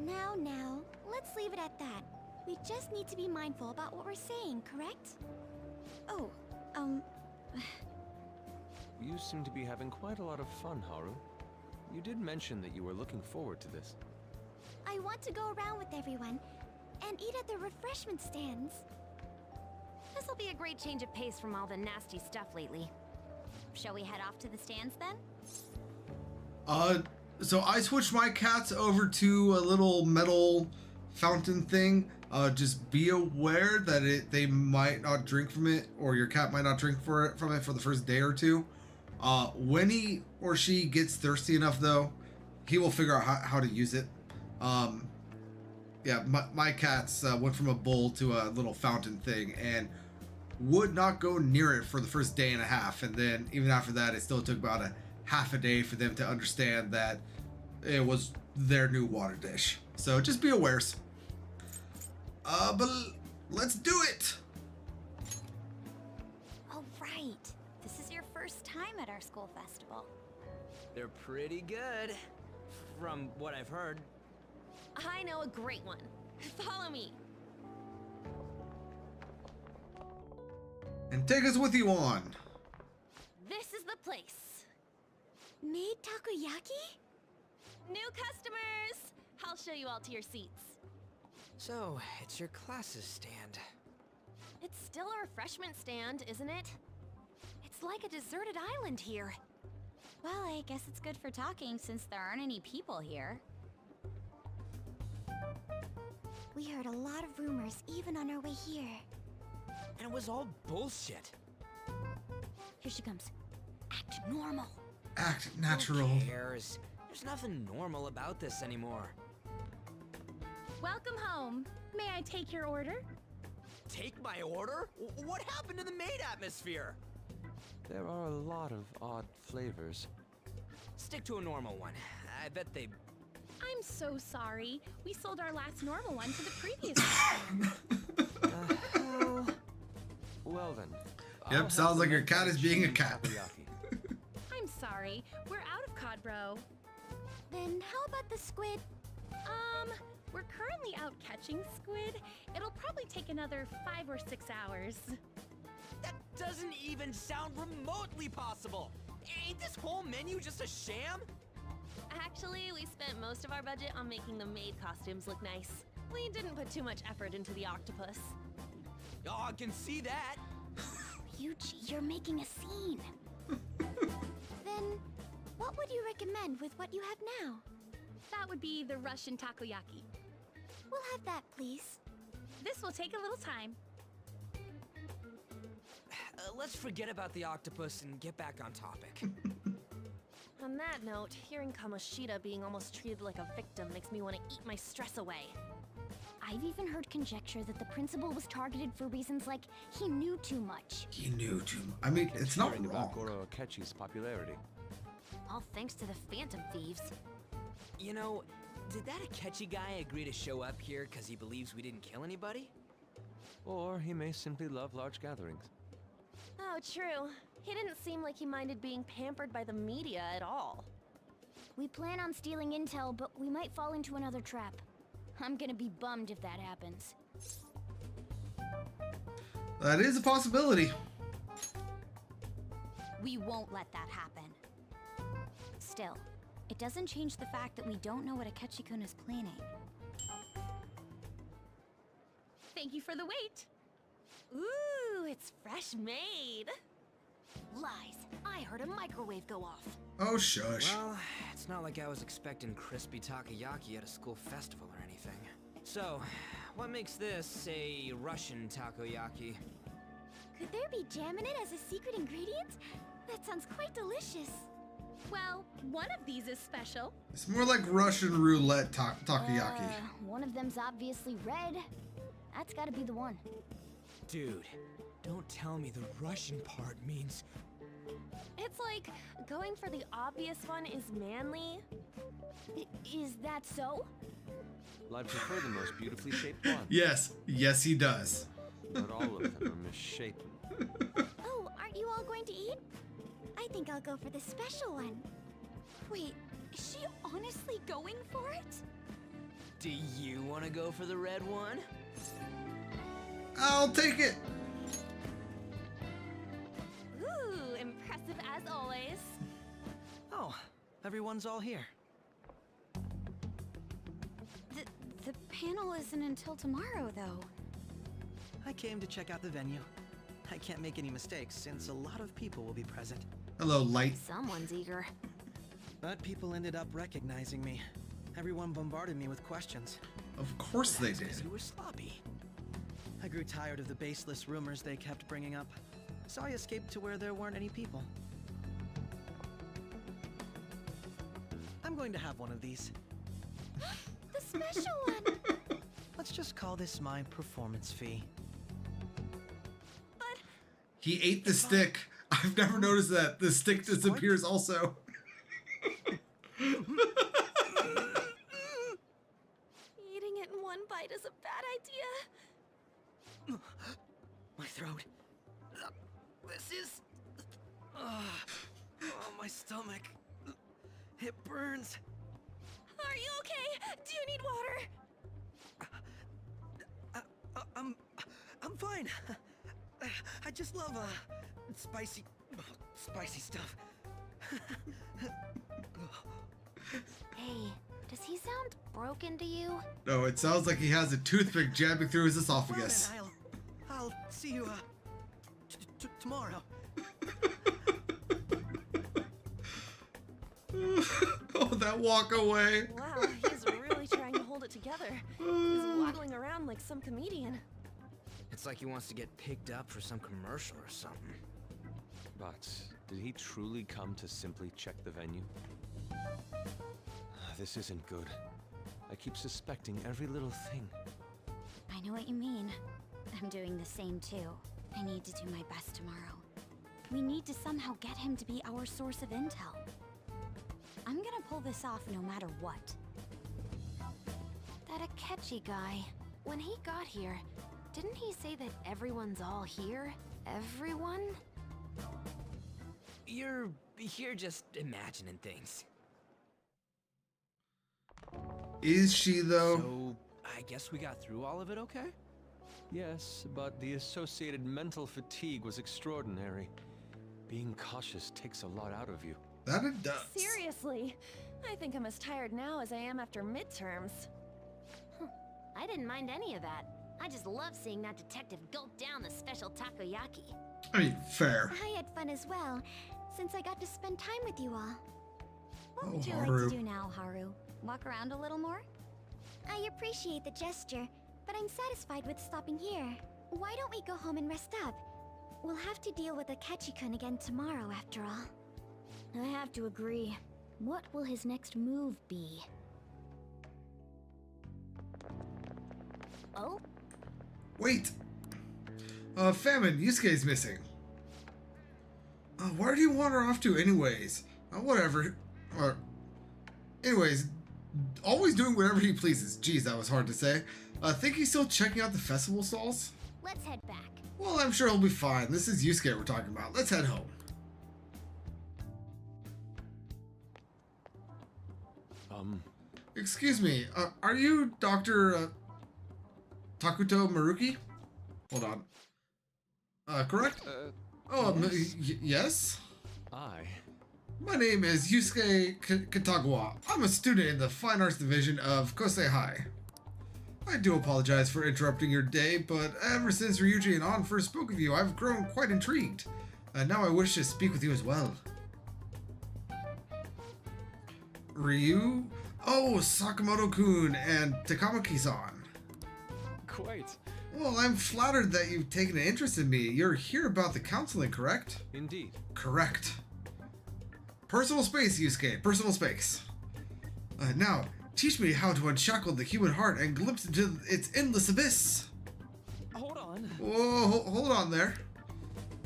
[SPEAKER 3] Now, let's leave it at that. We just need to be mindful about what we're saying, correct?
[SPEAKER 14] Oh,
[SPEAKER 6] You seem to be having quite a lot of fun, Haru. You did mention that you were looking forward to this.
[SPEAKER 3] I want to go around with everyone and eat at the refreshment stands.
[SPEAKER 11] This'll be a great change of pace from all the nasty stuff lately. Shall we head off to the stands then?
[SPEAKER 1] So I switched my cats over to a little metal fountain thing. Just be aware that they might not drink from it, or your cat might not drink from it for the first day or two. When he or she gets thirsty enough, though, he will figure out how to use it. Yeah, my cats went from a bowl to a little fountain thing and would not go near it for the first day and a half. And then even after that, it still took about a half a day for them to understand that it was their new water dish. So just be aware. But let's do it.
[SPEAKER 14] All right. This is your first time at our school festival.
[SPEAKER 2] They're pretty good, from what I've heard.
[SPEAKER 5] I know a great one. Follow me.
[SPEAKER 1] And take us with you on.
[SPEAKER 5] This is the place.
[SPEAKER 3] Made takoyaki?
[SPEAKER 5] New customers! I'll show you all to your seats.
[SPEAKER 2] So, it's your class's stand.
[SPEAKER 5] It's still a refreshment stand, isn't it? It's like a deserted island here.
[SPEAKER 14] Well, I guess it's good for talking since there aren't any people here.
[SPEAKER 3] We heard a lot of rumors even on our way here.
[SPEAKER 2] And it was all bullshit.
[SPEAKER 14] Here she comes. Act normal.
[SPEAKER 1] Act natural.
[SPEAKER 2] Who cares? There's nothing normal about this anymore.
[SPEAKER 21] Welcome home. May I take your order?
[SPEAKER 2] Take my order? What happened to the maid atmosphere?
[SPEAKER 6] There are a lot of odd flavors.
[SPEAKER 2] Stick to a normal one. I bet they...
[SPEAKER 21] I'm so sorry. We sold our last normal one to the previous customer.
[SPEAKER 6] Well then.
[SPEAKER 1] Yep, sounds like your cat is being a cat.
[SPEAKER 21] I'm sorry. We're out of cod, bro.
[SPEAKER 3] Then how about the squid?
[SPEAKER 21] We're currently out catching squid. It'll probably take another 5 or 6 hours.
[SPEAKER 2] That doesn't even sound remotely possible. Ain't this whole menu just a sham?
[SPEAKER 5] Actually, we spent most of our budget on making the maid costumes look nice. We didn't put too much effort into the octopus.
[SPEAKER 2] Oh, I can see that.
[SPEAKER 3] Ryuji, you're making a scene. Then, what would you recommend with what you have now?
[SPEAKER 21] That would be the Russian takoyaki.
[SPEAKER 3] We'll have that, please.
[SPEAKER 21] This will take a little time.
[SPEAKER 2] Let's forget about the octopus and get back on topic.
[SPEAKER 5] On that note, hearing Kamoshida being almost treated like a victim makes me want to eat my stress away.
[SPEAKER 3] I've even heard conjecture that the principal was targeted for reasons like he knew too much.
[SPEAKER 1] He knew too much. I mean, it's not wrong.
[SPEAKER 6] Goro Akechi's popularity.
[SPEAKER 11] All thanks to the Phantom Thieves.
[SPEAKER 2] You know, did that Akechi guy agree to show up here because he believes we didn't kill anybody?
[SPEAKER 6] Or he may simply love large gatherings.
[SPEAKER 5] Oh, true. He didn't seem like he minded being pampered by the media at all.
[SPEAKER 3] We plan on stealing intel, but we might fall into another trap. I'm gonna be bummed if that happens.
[SPEAKER 1] That is a possibility.
[SPEAKER 14] We won't let that happen. Still, it doesn't change the fact that we don't know what Akechi-kun is planning.
[SPEAKER 21] Thank you for the wait.
[SPEAKER 5] Ooh, it's fresh made.
[SPEAKER 11] Lies. I heard a microwave go off.
[SPEAKER 1] Oh, shush.
[SPEAKER 2] Well, it's not like I was expecting crispy takoyaki at a school festival or anything. So, what makes this a Russian takoyaki?
[SPEAKER 3] Could there be jam in it as a secret ingredient? That sounds quite delicious.
[SPEAKER 21] Well, one of these is special.
[SPEAKER 1] It's more like Russian roulette takoyaki.
[SPEAKER 3] One of them's obviously red. That's gotta be the one.
[SPEAKER 2] Dude, don't tell me the Russian part means...
[SPEAKER 5] It's like going for the obvious one is manly.
[SPEAKER 3] Is that so?
[SPEAKER 6] Well, I prefer the most beautifully shaped one.
[SPEAKER 1] Yes, yes he does.
[SPEAKER 6] But all of them are misshapen.
[SPEAKER 3] Oh, aren't you all going to eat? I think I'll go for the special one.
[SPEAKER 14] Wait, is she honestly going for it?
[SPEAKER 2] Do you want to go for the red one?
[SPEAKER 1] I'll take it.
[SPEAKER 5] Ooh, impressive as always.
[SPEAKER 17] Oh, everyone's all here.
[SPEAKER 14] The panel isn't until tomorrow, though.
[SPEAKER 17] I came to check out the venue. I can't make any mistakes since a lot of people will be present.
[SPEAKER 1] Hello, Light.
[SPEAKER 5] Someone's eager.
[SPEAKER 17] But people ended up recognizing me. Everyone bombarded me with questions.
[SPEAKER 1] Of course they did.
[SPEAKER 17] You were sloppy. I grew tired of the baseless rumors they kept bringing up, so I escaped to where there weren't any people. I'm going to have one of these.
[SPEAKER 3] The special one!
[SPEAKER 17] Let's just call this my performance fee.
[SPEAKER 1] He ate the stick. I've never noticed that. The stick disappears also.
[SPEAKER 5] Eating it in one bite is a bad idea.
[SPEAKER 17] My throat. This is... oh, my stomach. It burns.
[SPEAKER 5] Are you okay? Do you need water?
[SPEAKER 17] I'm fine. I just love spicy stuff.
[SPEAKER 11] Hey, does he sound broken to you?
[SPEAKER 1] No, it sounds like he has a toothpick jabbing through his esophagus.
[SPEAKER 17] Well, then I'll see you tomorrow.
[SPEAKER 1] Oh, that walk away.
[SPEAKER 5] Wow, he's really trying to hold it together. He's waddling around like some comedian.
[SPEAKER 2] It's like he wants to get picked up for some commercial or something.
[SPEAKER 6] But did he truly come to simply check the venue? This isn't good. I keep suspecting every little thing.
[SPEAKER 14] I know what you mean. I'm doing the same too. I need to do my best tomorrow. We need to somehow get him to be our source of intel. I'm gonna pull this off no matter what.
[SPEAKER 11] That Akechi guy. When he got here, didn't he say that everyone's all here? Everyone?
[SPEAKER 2] You're just imagining things.
[SPEAKER 1] Is she, though?
[SPEAKER 2] So, I guess we got through all of it okay?
[SPEAKER 6] Yes, but the associated mental fatigue was extraordinary. Being cautious takes a lot out of you.
[SPEAKER 1] That it does.
[SPEAKER 5] Seriously, I think I'm as tired now as I am after midterms.
[SPEAKER 11] I didn't mind any of that. I just love seeing that detective gulp down the special takoyaki.
[SPEAKER 1] I mean, fair.
[SPEAKER 3] I had fun as well, since I got to spend time with you all.
[SPEAKER 14] What would you like to do now, Haru? Walk around a little more?
[SPEAKER 3] I appreciate the gesture, but I'm satisfied with stopping here. Why don't we go home and rest up? We'll have to deal with Akechi-kun again tomorrow, after all. I have to agree. What will his next move be?
[SPEAKER 11] Oh?
[SPEAKER 1] Wait. Famine, Yusuke's missing. Where do you want her off to anyways? Whatever. Anyways, always doing whatever he pleases. Geez, that was hard to say. Think he's still checking out the festival stalls?
[SPEAKER 3] Let's head back.
[SPEAKER 1] Well, I'm sure he'll be fine. This is Yusuke we're talking about. Let's head home. Excuse me, are you Dr. Takuto Maruki? Hold on. Correct? Yes? My name is Yusuke Katagawa. I'm a student in the Fine Arts Division of Kosei High. I do apologize for interrupting your day, but ever since Ryuji and An first spoke of you, I've grown quite intrigued. Now I wish to speak with you as well. Ryu? Oh, Sakamoto-kun and Takamaki-san.
[SPEAKER 6] Quite.
[SPEAKER 1] Well, I'm flattered that you've taken an interest in me. You're here about the counseling, correct?
[SPEAKER 6] Indeed.
[SPEAKER 1] Correct. Personal space, Yusuke. Personal space. Now, teach me how to unshackle the human heart and glimpse into its endless abyss.
[SPEAKER 6] Hold on.
[SPEAKER 1] Whoa, hold on there.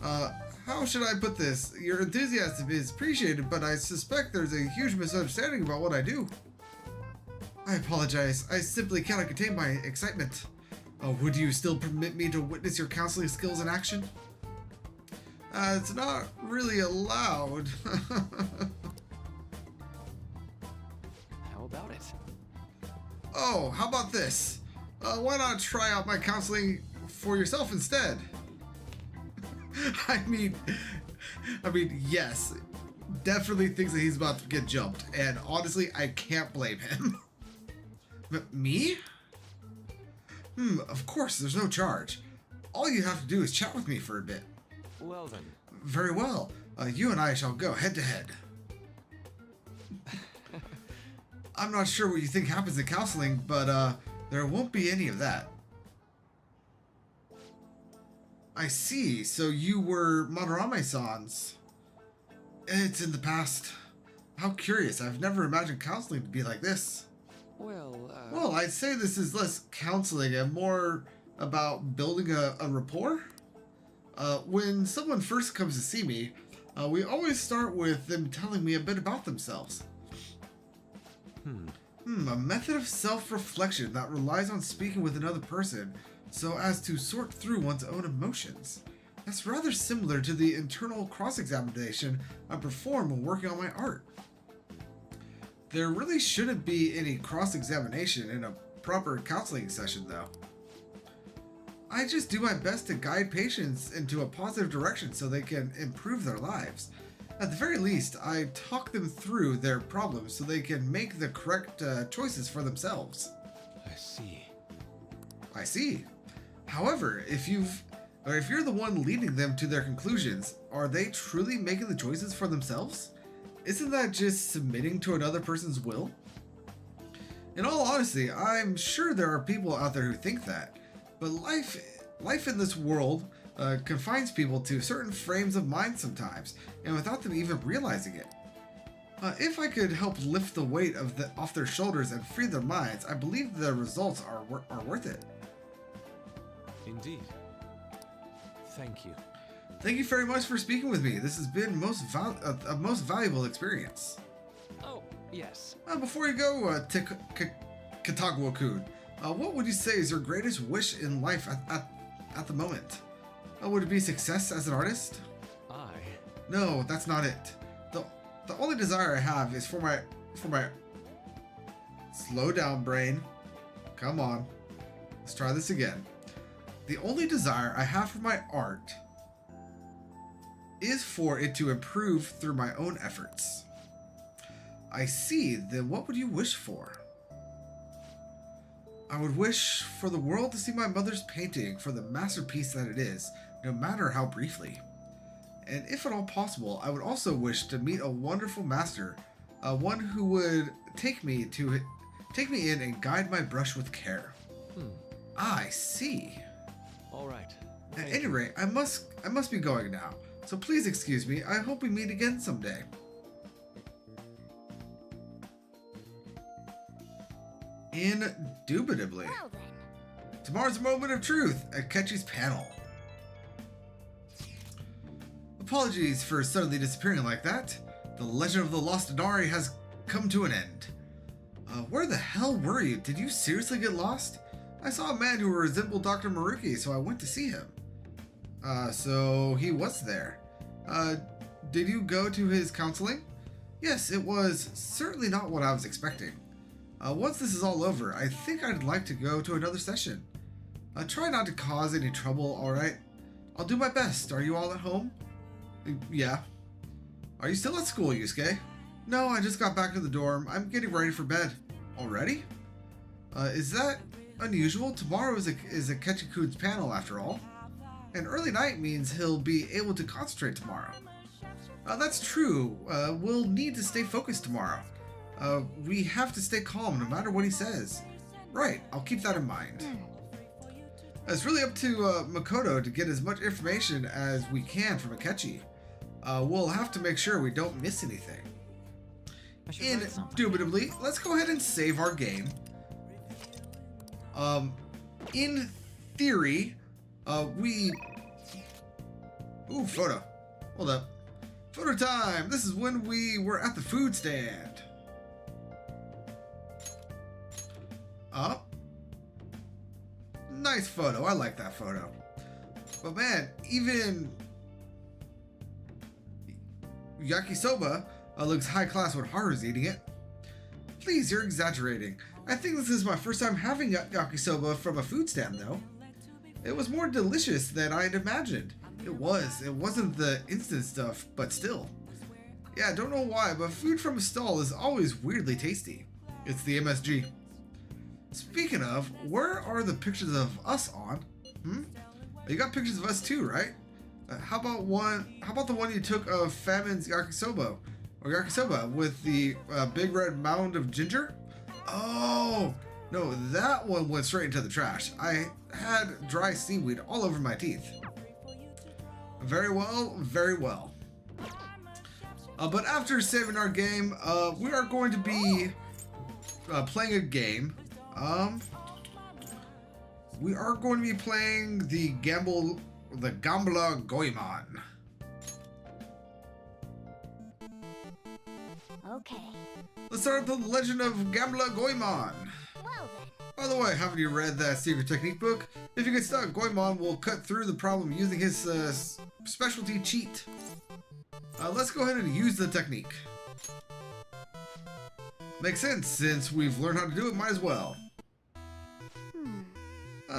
[SPEAKER 1] How should I put this? Your enthusiasm is appreciated, but I suspect there's a huge misunderstanding about what I do. I apologize. I simply cannot contain my excitement. Would you still permit me to witness your counseling skills in action? It's not really allowed.
[SPEAKER 6] How about it?
[SPEAKER 1] Oh, how about this? Why not try out my counseling for yourself instead? I mean, yes, definitely thinks that he's about to get jumped, and honestly, I can't blame him. But me? Of course, there's no charge. All you have to do is chat with me for a bit.
[SPEAKER 6] Well then.
[SPEAKER 1] Very well. You and I shall go head to head. I'm not sure what you think happens in counseling, but there won't be any of that. I see. So you were Madarame-san's. It's in the past. How curious. I've never imagined counseling to be like this. Well, I'd say this is less counseling and more about building a rapport. When someone first comes to see me, we always start with them telling me a bit about themselves. A method of self-reflection that relies on speaking with another person so as to sort through one's own emotions. That's rather similar to the internal cross-examination I perform when working on my art. There really shouldn't be any cross-examination in a proper counseling session, though. I just do my best to guide patients into a positive direction so they can improve their lives. At the very least, I talk them through their problems so they can make the correct choices for themselves. I see. However, if you're the one leading them to their conclusions, are they truly making the choices for themselves? Isn't that just submitting to another person's will? In all honesty, I'm sure there are people out there who think that, but life in this world confines people to certain frames of mind sometimes, and without them even realizing it. If I could help lift the weight off their shoulders and free their minds, I believe the results are worth it.
[SPEAKER 6] Indeed. Thank you.
[SPEAKER 1] Thank you very much for speaking with me. This has been a most valuable experience.
[SPEAKER 6] Oh, yes.
[SPEAKER 1] Before you go, Katagawa-kun, what would you say is your greatest wish in life at the moment? Would it be success as an artist? No, that's not it. The only desire I have is for my slow down, brain. Come on. Let's try this again. The only desire I have for my art is for it to improve through my own efforts. I see. Then what would you wish for? I would wish for the world to see my mother's painting for the masterpiece that it is, no matter how briefly. And if at all possible, I would also wish to meet a wonderful master, one who would take me in and guide my brush with care. I see.
[SPEAKER 6] All right.
[SPEAKER 1] At any rate, I must be going now. So please excuse me. I hope we meet again someday. Indubitably.
[SPEAKER 3] Well then.
[SPEAKER 1] Tomorrow's a moment of truth at Ketchy's panel. Apologies for suddenly disappearing like that. The legend of the Lost Inari has come to an end. Where the hell were you? Did you seriously get lost? I saw a man who resembled Dr. Maruki, so I went to see him. So he was there. Did you go to his counseling? Yes, it was certainly not what I was expecting. Once this is all over, I think I'd like to go to another session. Try not to cause any trouble, alright? I'll do my best. Are you all at home? Yeah. Are you still at school, Yusuke? No, I just got back to the dorm. I'm getting ready for bed. Already? Is that unusual? Tomorrow is a Ketchiku's panel, after all. An early night means he'll be able to concentrate tomorrow. That's true. We'll need to stay focused tomorrow. We have to stay calm no matter what he says. Right, I'll keep that in mind. It's really up to Makoto to get as much information as we can from Akechi. We'll have to make sure we don't miss anything. Indubitably, let's go ahead and save our game. In theory, Ooh, photo. Hold up. Photo time! This is when we were at the food stand. Nice photo. I like that photo. But man, even yakisoba looks high class when Haru's eating it. Please, you're exaggerating. I think this is my first time having yakisoba from a food stand, though. It was more delicious than I'd imagined. It was. It wasn't the instant stuff, but still. Yeah, I don't know why, but food from a stall is always weirdly tasty. It's the MSG. Speaking of, where are the pictures of us on? You got pictures of us too, right? How about the one you took of Famine's yakisoba? Or yakisoba with the big red mound of ginger? Oh, no, that one went straight into the trash. I had dry seaweed all over my teeth. Very well, very well. But after saving our game, we are going to be playing a game. We are going to be playing the Gambler Goemon.
[SPEAKER 3] Okay.
[SPEAKER 1] Let's start with the Legend of Gambler Goemon.
[SPEAKER 3] Well then.
[SPEAKER 1] By the way, haven't you read that secret technique book? If you get stuck, Goemon will cut through the problem using his specialty cheat. Let's go ahead and use the technique. Makes sense, since we've learned how to do it, might as well.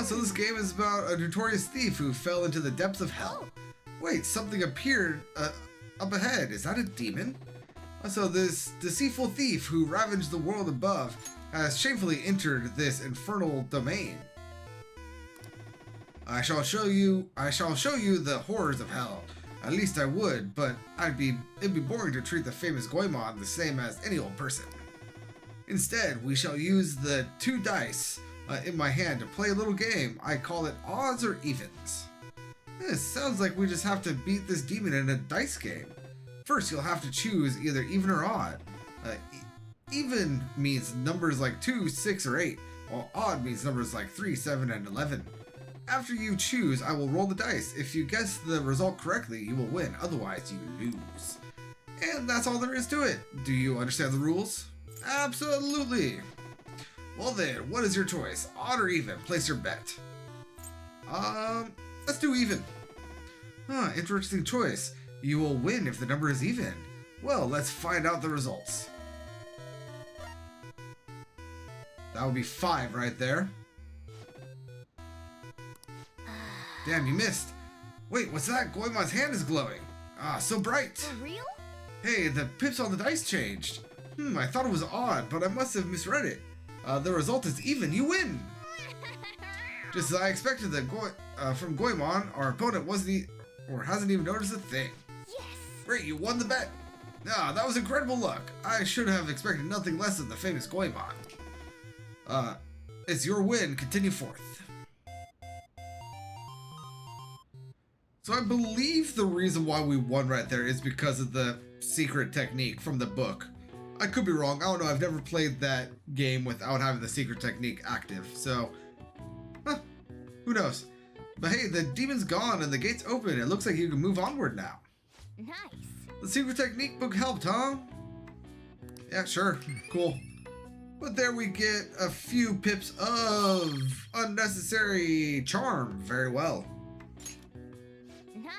[SPEAKER 1] So this game is about a notorious thief who fell into the depths of hell. Wait, something appeared up ahead. Is that a demon? So this deceitful thief who ravaged the world above has shamefully entered this infernal domain. I shall show you the horrors of hell. At least I would, but it'd be boring to treat the famous Goemon the same as any old person. Instead, we shall use the 2 dice in my hand to play a little game. I call it odds or evens. It sounds like we just have to beat this demon in a dice game. First, you'll have to choose either even or odd. Even means numbers like 2, 6, or 8, while odd means numbers like 3, 7, and 11. After you choose, I will roll the dice. If you guess the result correctly, you will win. Otherwise, you lose. And that's all there is to it. Do you understand the rules? Absolutely. Well then, what is your choice? Odd or even? Place your bet. Let's do even. Interesting choice. You will win if the number is even. Well, let's find out the results. That would be 5 right there. Damn, you missed. Wait, what's that? Goemon's hand is glowing. Ah, so bright.
[SPEAKER 3] For real?
[SPEAKER 1] Hey, the pips on the dice changed. I thought it was odd, but I must have misread it. The result is even. You win. Just as I expected from Goemon, our opponent hasn't even noticed a thing.
[SPEAKER 3] Yes.
[SPEAKER 1] Great, you won the bet. That was incredible luck. I should have expected nothing less than the famous Goemon. It's your win. Continue forth. So I believe the reason why we won right there is because of the secret technique from the book. I could be wrong. I don't know. I've never played that game without having the secret technique active. So, who knows? But hey, the demon's gone and the gate's open. It looks like you can move onward now.
[SPEAKER 3] Nice.
[SPEAKER 1] The secret technique book helped, huh? Yeah, sure. Cool. But there we get a few pips of unnecessary charm. Very well.
[SPEAKER 3] Nice.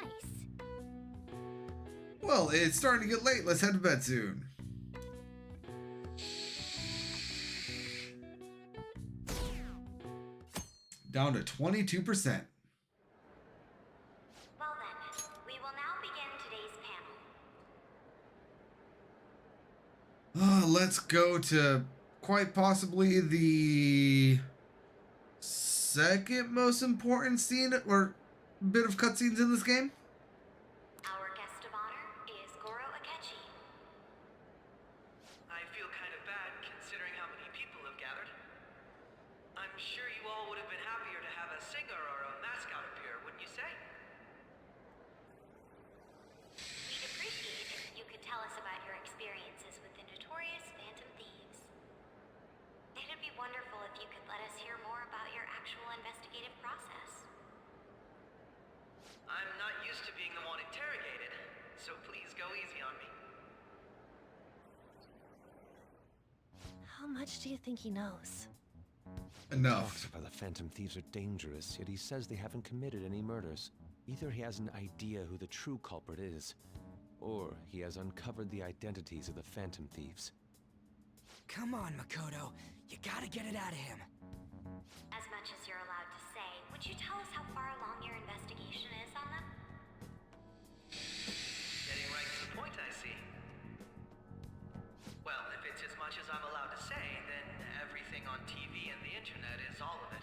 [SPEAKER 1] Well, it's starting to get late. Let's head to bed soon. down to 22%.
[SPEAKER 11] Well then, we will now begin today's panel.
[SPEAKER 1] Let's go to quite possibly the second most important scene or bit of cutscenes in this game.
[SPEAKER 11] Our guest of honor is Goro Akechi.
[SPEAKER 17] I feel kind of bad considering how many people have gathered. I'm sure you all would have been happier to have a singer or a mascot appear, wouldn't you say?
[SPEAKER 11] We'd appreciate if you could tell us about your experiences with the notorious Phantom Thieves. It'd be wonderful if you could let us hear more about your actual investigative process.
[SPEAKER 17] I'm not used to being the one interrogated, so please go easy on me.
[SPEAKER 5] How much do you think he knows?
[SPEAKER 1] Enough.
[SPEAKER 6] Talks about the Phantom Thieves are dangerous, yet he says they haven't committed any murders. Either he has an idea who the true culprit is, or he has uncovered the identities of the Phantom Thieves.
[SPEAKER 2] Come on, Makoto. You gotta get it out of him.
[SPEAKER 11] As much as you're allowed to say, would you tell us how far along your investigation is on them?
[SPEAKER 17] Getting right to the point, I see. Well, if it's as much as I'm allowed to say, then everything on TV and the internet is all of it.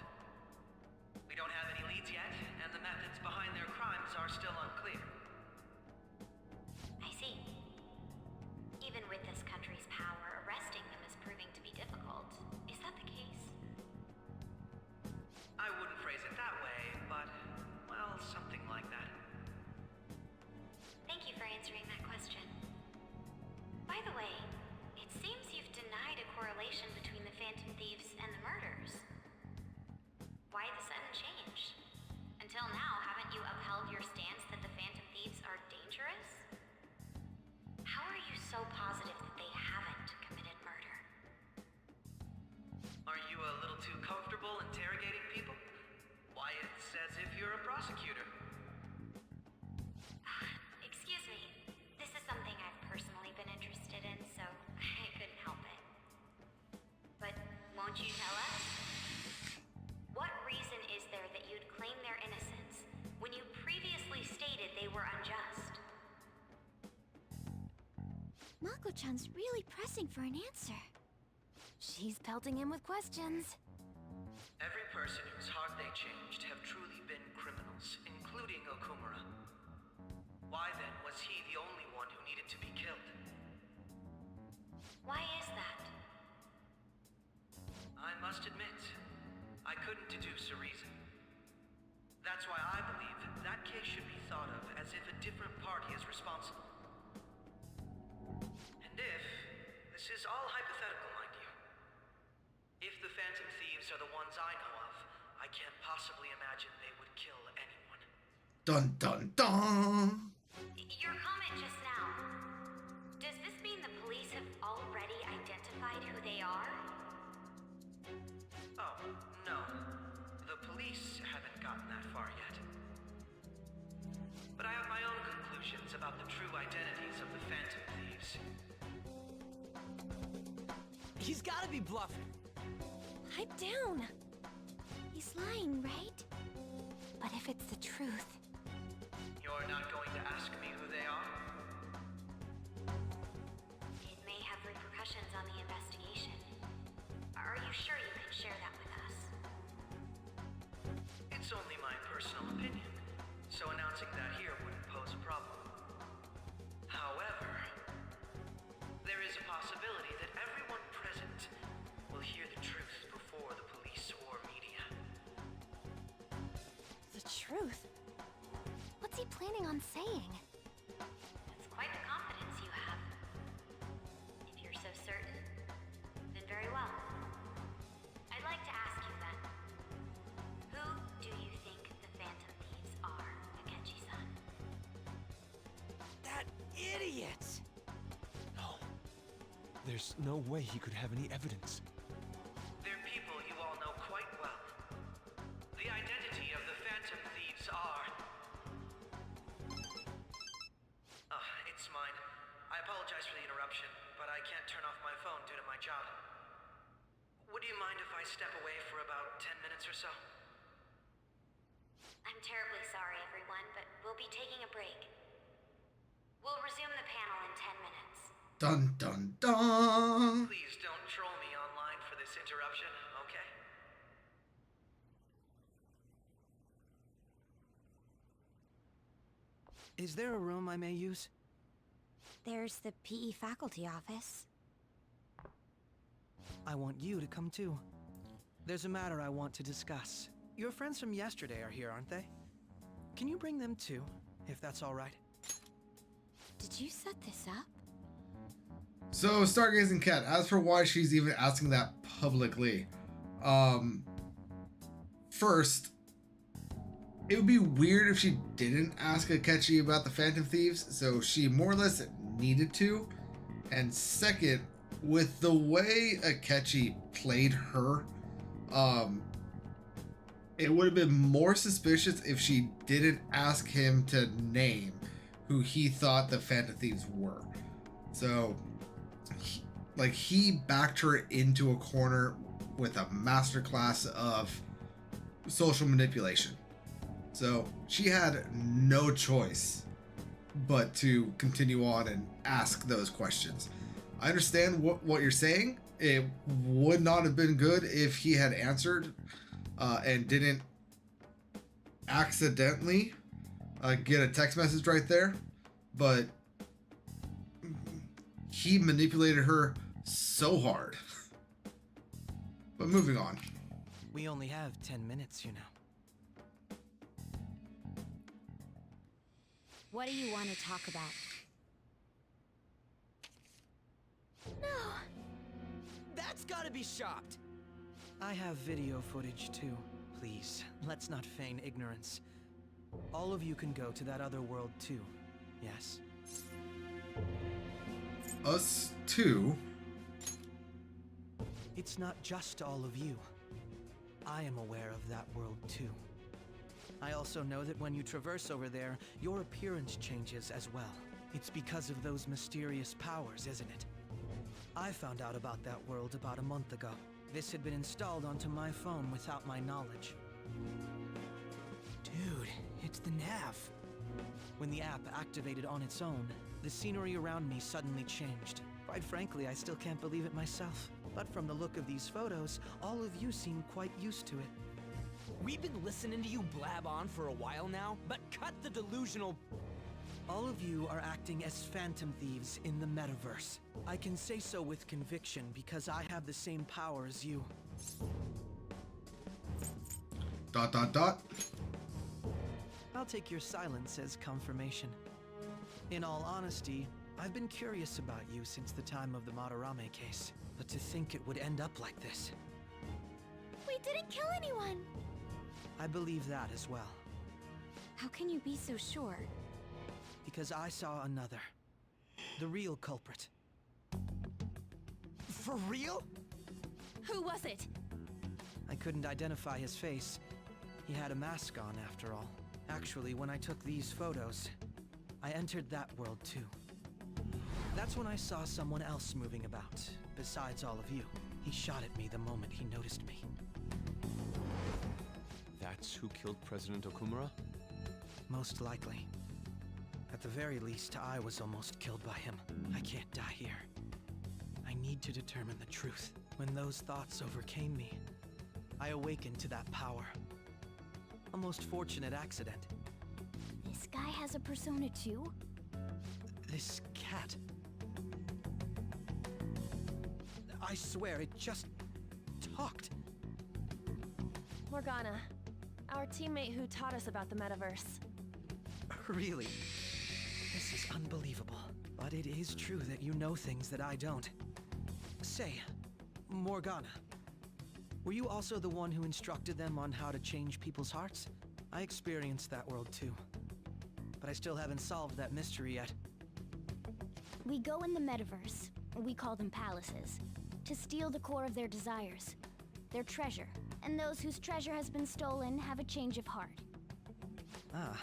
[SPEAKER 17] We don't have any leads yet, and the methods behind their crimes are still unclear.
[SPEAKER 11] I see. Even with this country's power, arresting them is proving to be difficult. Is that the case?
[SPEAKER 17] I wouldn't phrase it that way, but, well, something like that.
[SPEAKER 11] Thank you for answering that question. By the way, it seems you've denied a correlation between the Phantom Thieves and the murders. Why the sudden change? Until now, haven't you upheld your stance that the Phantom Thieves are dangerous? How are you so positive that they haven't committed murder?
[SPEAKER 17] Are you a little too comfortable interrogating people? Why, it's as if you're a prosecutor.
[SPEAKER 11] Excuse me. This is something I've personally been interested in, so I couldn't help it. But won't you tell us? What reason is there that you'd claim their innocence when you previously stated they were unjust?
[SPEAKER 3] Mako-chan's really pressing for an answer.
[SPEAKER 5] She's pelting him with questions.
[SPEAKER 17] Every person whose heart they changed have truly been criminals, including Okumura. Why then was he the only one who needed to be killed?
[SPEAKER 11] Why is that?
[SPEAKER 17] I must admit, I couldn't deduce a reason. That's why I believe that case should be thought of as if a different party is responsible. And if, this is all hypothetical, mind you, if the Phantom Thieves are the ones I know of, I can't possibly imagine they would kill anyone.
[SPEAKER 1] Dun dun dun!
[SPEAKER 11] Your comment just now, does this mean the police have already identified who they are?
[SPEAKER 17] Oh, no. The police haven't gotten that far yet. But I have my own conclusions about the true identities of the Phantom Thieves.
[SPEAKER 2] He's gotta be bluffing.
[SPEAKER 5] Pipe down.
[SPEAKER 3] He's lying, right?
[SPEAKER 5] But if it's the truth...
[SPEAKER 17] You're not going to ask me who they are?
[SPEAKER 11] It may have repercussions on the investigation. Are you sure you can share that with us?
[SPEAKER 17] It's only my personal opinion, so announcing that here wouldn't pose a problem. However, there is a possibility that everyone present will hear the truth before the police or media.
[SPEAKER 5] The truth? What's he planning on saying?
[SPEAKER 11] That's quite the confidence you have. If you're so certain, then very well. I'd like to ask you then, who do you think the Phantom Thieves are, Akechi-san?
[SPEAKER 2] That idiot!
[SPEAKER 6] No. There's no way he could have any evidence.
[SPEAKER 17] They're people you all know quite well. The identity of the Phantom Thieves are... it's mine. I apologize for the interruption, but I can't turn off my phone due to my job. Would you mind if I step away for about 10 minutes or so?
[SPEAKER 11] I'm terribly sorry, everyone, but we'll be taking a break. We'll resume the panel in 10 minutes.
[SPEAKER 1] Dun dun dun!
[SPEAKER 17] Please don't troll me online for this interruption, okay? Is there a room I may use?
[SPEAKER 14] There's the PE faculty office.
[SPEAKER 17] I want you to come too. There's a matter I want to discuss. Your friends from yesterday are here, aren't they? Can you bring them too, if that's all right?
[SPEAKER 14] Did you set this up?
[SPEAKER 1] So, Stargazing Cat, as for why she's even asking that publicly, first, it would be weird if she didn't ask Akechi about the Phantom Thieves, so she more or less needed to. And second, with the way Akechi played her, it would have been more suspicious if she didn't ask him to name who he thought the Phantom Thieves were. So, he backed her into a corner with a masterclass of social manipulation. So she had no choice but to continue on and ask those questions. I understand what you're saying. It would not have been good if he had answered and didn't accidentally get a text message right there. But he manipulated her so hard. But moving on.
[SPEAKER 17] We only have 10 minutes, you know.
[SPEAKER 14] What do you want to talk about?
[SPEAKER 5] No! That's gotta be shopped!
[SPEAKER 17] I have video footage too. Please, let's not feign ignorance. All of you can go to that other world too, yes?
[SPEAKER 1] Us too?
[SPEAKER 17] It's not just all of you. I am aware of that world too. I also know that when you traverse over there, your appearance changes as well. It's because of those mysterious powers, isn't it? I found out about that world about a month ago. This had been installed onto my phone without my knowledge.
[SPEAKER 12] Dude, it's the nav.
[SPEAKER 17] When the app activated on its own, the scenery around me suddenly changed. Quite frankly, I still can't believe it myself. But from the look of these photos, all of you seem quite used to it.
[SPEAKER 2] We've been listening to you blab on for a while now, but cut the delusional...
[SPEAKER 17] All of you are acting as Phantom Thieves in the metaverse. I can say so with conviction because I have the same power as you. ... I'll take your silence as confirmation. In all honesty, I've been curious about you since the time of the Madarame case, but to think it would end up like this.
[SPEAKER 3] We didn't kill anyone!
[SPEAKER 17] I believe that as well.
[SPEAKER 14] How can you be so sure?
[SPEAKER 17] Because I saw another. The real culprit.
[SPEAKER 2] For real?
[SPEAKER 5] Who was it?
[SPEAKER 17] I couldn't identify his face. He had a mask on, after all. Actually, when I took these photos, I entered that world too. That's when I saw someone else moving about, besides all of you. He shot at me the moment he noticed me.
[SPEAKER 6] That's who killed President Okumura?
[SPEAKER 17] Most likely. At the very least, I was almost killed by him. I can't die here. I need to determine the truth. When those thoughts overcame me, I awakened to that power. A most fortunate accident.
[SPEAKER 3] This guy has a persona too?
[SPEAKER 17] This cat. I swear, it just talked.
[SPEAKER 5] Morgana, our teammate who taught us about the metaverse.
[SPEAKER 17] Really? This is unbelievable. But it is true that you know things that I don't. Say, Morgana, were you also the one who instructed them on how to change people's hearts? I experienced that world too. But I still haven't solved that mystery yet.
[SPEAKER 3] We go in the metaverse, we call them palaces, to steal the core of their desires, their treasure. And those whose treasure has been stolen have a change of heart.
[SPEAKER 17] Ah.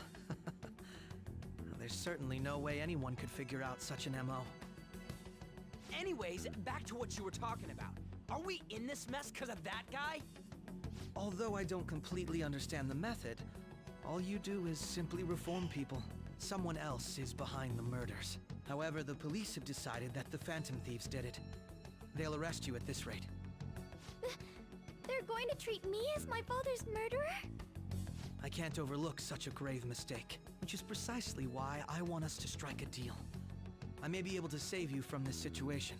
[SPEAKER 17] There's certainly no way anyone could figure out such an MO.
[SPEAKER 2] Anyways, back to what you were talking about. Are we in this mess because of that guy?
[SPEAKER 17] Although I don't completely understand the method, All you do is simply reform people. Someone else is behind the murders. However, the police have decided that the Phantom Thieves did it. They'll arrest you at this rate.
[SPEAKER 3] They're going to treat me as my father's murderer?
[SPEAKER 17] I can't overlook such a grave mistake, which is precisely why I want us to strike a deal. I may be able to save you from this situation.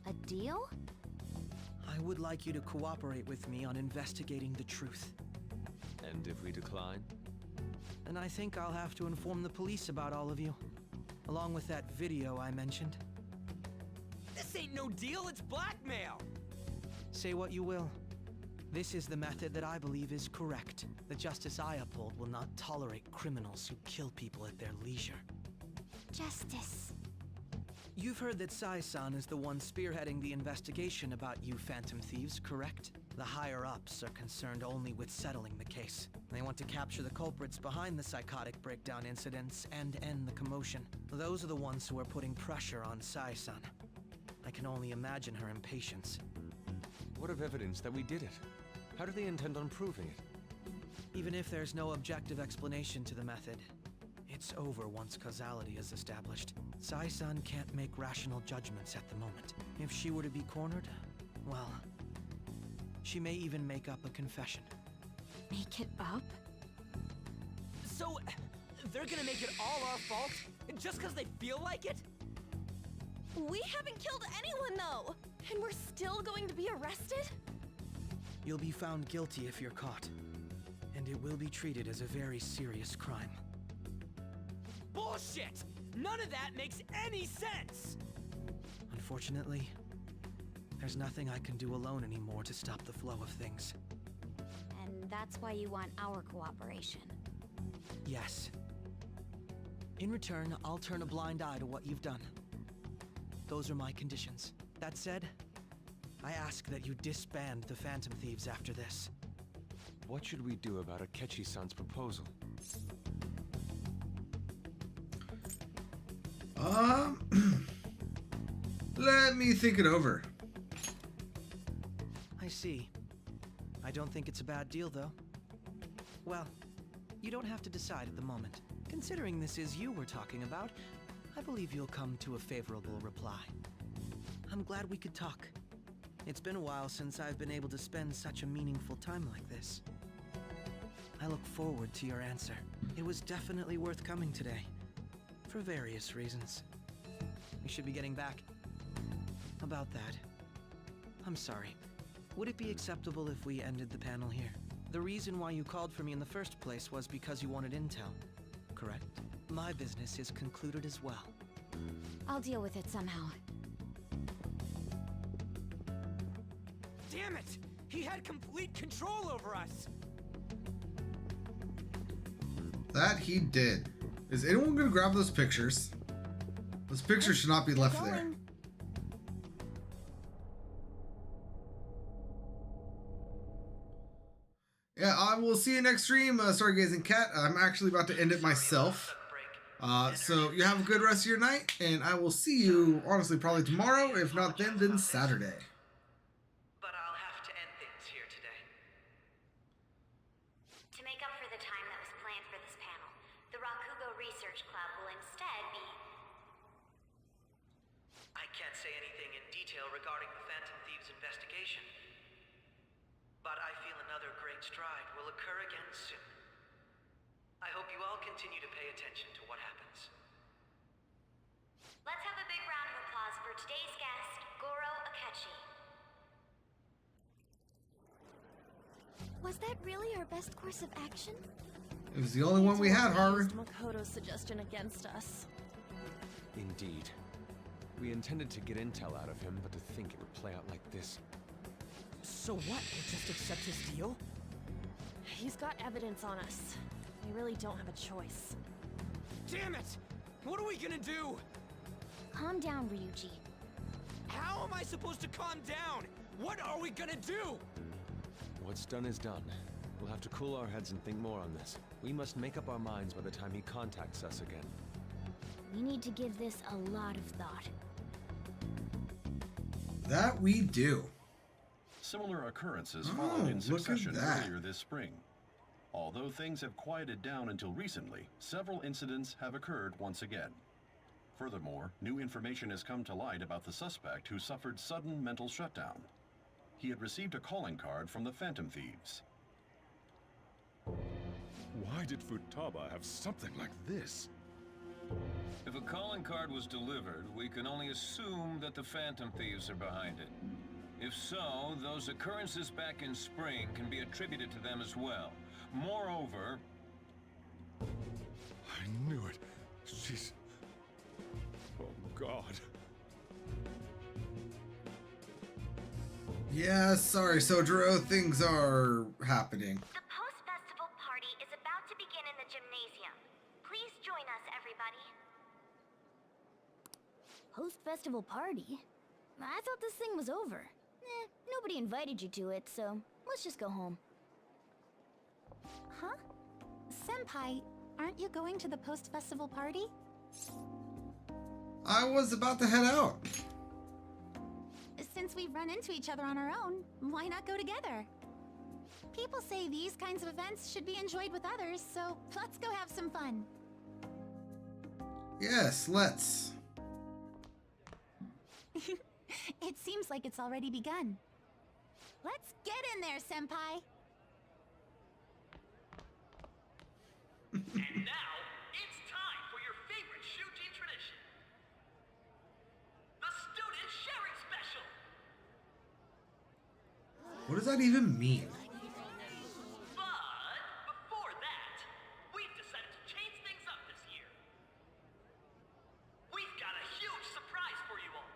[SPEAKER 3] A deal?
[SPEAKER 17] I would like you to cooperate with me on investigating the truth.
[SPEAKER 6] And if we decline?
[SPEAKER 17] Then I think I'll have to inform the police about all of you, along with that video I mentioned.
[SPEAKER 2] This ain't no deal, it's blackmail!
[SPEAKER 17] Say what you will. This is the method that I believe is correct. The justice I uphold will not tolerate criminals who kill people at their leisure.
[SPEAKER 3] Justice.
[SPEAKER 17] You've heard that Sai-san is the one spearheading the investigation about you Phantom Thieves, correct? The higher-ups are concerned only with settling the case. They want to capture the culprits behind the psychotic breakdown incidents and end the commotion. Those are the ones who are putting pressure on Sai-san. I can only imagine her impatience.
[SPEAKER 6] What of evidence that we did it? How do they intend on proving it?
[SPEAKER 17] Even if there's no objective explanation to the method, it's over once causality is established. Sai-san can't make rational judgments at the moment. If she were to be cornered, well, she may even make up a confession.
[SPEAKER 3] Make it up?
[SPEAKER 2] So, they're gonna make it all our fault? Just because they feel like it?
[SPEAKER 5] We haven't killed anyone, though! And we're still going to be arrested?
[SPEAKER 17] You'll be found guilty if you're caught. And it will be treated as a very serious crime.
[SPEAKER 2] Bullshit! None of that makes any sense!
[SPEAKER 17] Unfortunately, there's nothing I can do alone anymore to stop the flow of things.
[SPEAKER 14] And that's why you want our cooperation.
[SPEAKER 17] Yes. In return, I'll turn a blind eye to what you've done. Those are my conditions. That said, I ask that you disband the Phantom Thieves after this.
[SPEAKER 6] What should we do about Akechi-san's proposal?
[SPEAKER 1] Let me think it over.
[SPEAKER 17] I see. I don't think it's a bad deal, though. Well, you don't have to decide at the moment. Considering this is you we're talking about, I believe you'll come to a favorable reply. I'm glad we could talk. It's been a while since I've been able to spend such a meaningful time like this. I look forward to your answer. It was definitely worth coming today, for various reasons. We should be getting back. About that, I'm sorry. Would it be acceptable if we ended the panel here? The reason why you called for me in the first place was because you wanted intel, correct? My business is concluded as well.
[SPEAKER 14] I'll deal with it somehow.
[SPEAKER 2] Damn it! He had complete control over us!
[SPEAKER 1] That he did. Is anyone gonna grab those pictures? Those pictures should not be left there. Yeah, I will see you next stream, Stargazing Cat. I'm actually about to end it myself. So you have a good rest of your night, and I will see you, honestly, probably tomorrow. If not then Saturday.
[SPEAKER 11] But I'll have to end things here today. To make up for the time that was planned for this panel, the Rakugo Research Club will instead be...
[SPEAKER 17] I can't say anything in detail regarding the Phantom Thieves investigation, but I feel another great stride will occur again soon. I hope you all continue to pay attention to what happens.
[SPEAKER 11] Let's have a big round of applause for today's guest, Goro Akechi.
[SPEAKER 3] Was that really our best course of action?
[SPEAKER 1] It was the only one we had, Haru.
[SPEAKER 5] Makoto's suggestion against us.
[SPEAKER 6] Indeed. We intended to get intel out of him, but to think it would play out like this.
[SPEAKER 2] So what? We'll just accept his deal?
[SPEAKER 5] He's got evidence on us. We really don't have a choice.
[SPEAKER 2] Damn it! What are we gonna do?
[SPEAKER 14] Calm down, Ryuji.
[SPEAKER 2] How am I supposed to calm down? What are we gonna do?
[SPEAKER 6] What's done is done. We'll have to cool our heads and think more on this. We must make up our minds by the time he contacts us again.
[SPEAKER 14] We need to give this a lot of thought.
[SPEAKER 1] That we do.
[SPEAKER 8] Similar occurrences followed in succession earlier this spring.
[SPEAKER 10] Although things have quieted down until recently, several incidents have occurred once again. Furthermore, new information has come to light about the suspect who suffered sudden mental shutdown. He had received a calling card from the Phantom Thieves.
[SPEAKER 8] Why did Futaba have something like this?
[SPEAKER 22] If a calling card was delivered, we can only assume that the Phantom Thieves are behind it. If so, those occurrences back in spring can be attributed to them as well. Moreover...
[SPEAKER 8] I knew it. She's... Oh, God.
[SPEAKER 1] Yeah, sorry, Sojiro. Things are happening.
[SPEAKER 11] The post-festival party is about to begin in the gymnasium. Please join us, everybody.
[SPEAKER 14] Post-festival party? I thought this thing was over. Nobody invited you to it, so let's just go home.
[SPEAKER 3] Huh? Senpai, aren't you going to the post-festival party?
[SPEAKER 1] I was about to head out.
[SPEAKER 3] Since we've run into each other on our own, why not go together? People say these kinds of events should be enjoyed with others, so let's go have some fun.
[SPEAKER 1] Yes, let's.
[SPEAKER 3] It seems like it's already begun. Let's get in there, Senpai!
[SPEAKER 13] And now, it's time for your favorite Shuji tradition. The Student Sharing Special!
[SPEAKER 1] What does that even mean?
[SPEAKER 13] But before that, we've decided to change things up this year. We've got a huge surprise for you all.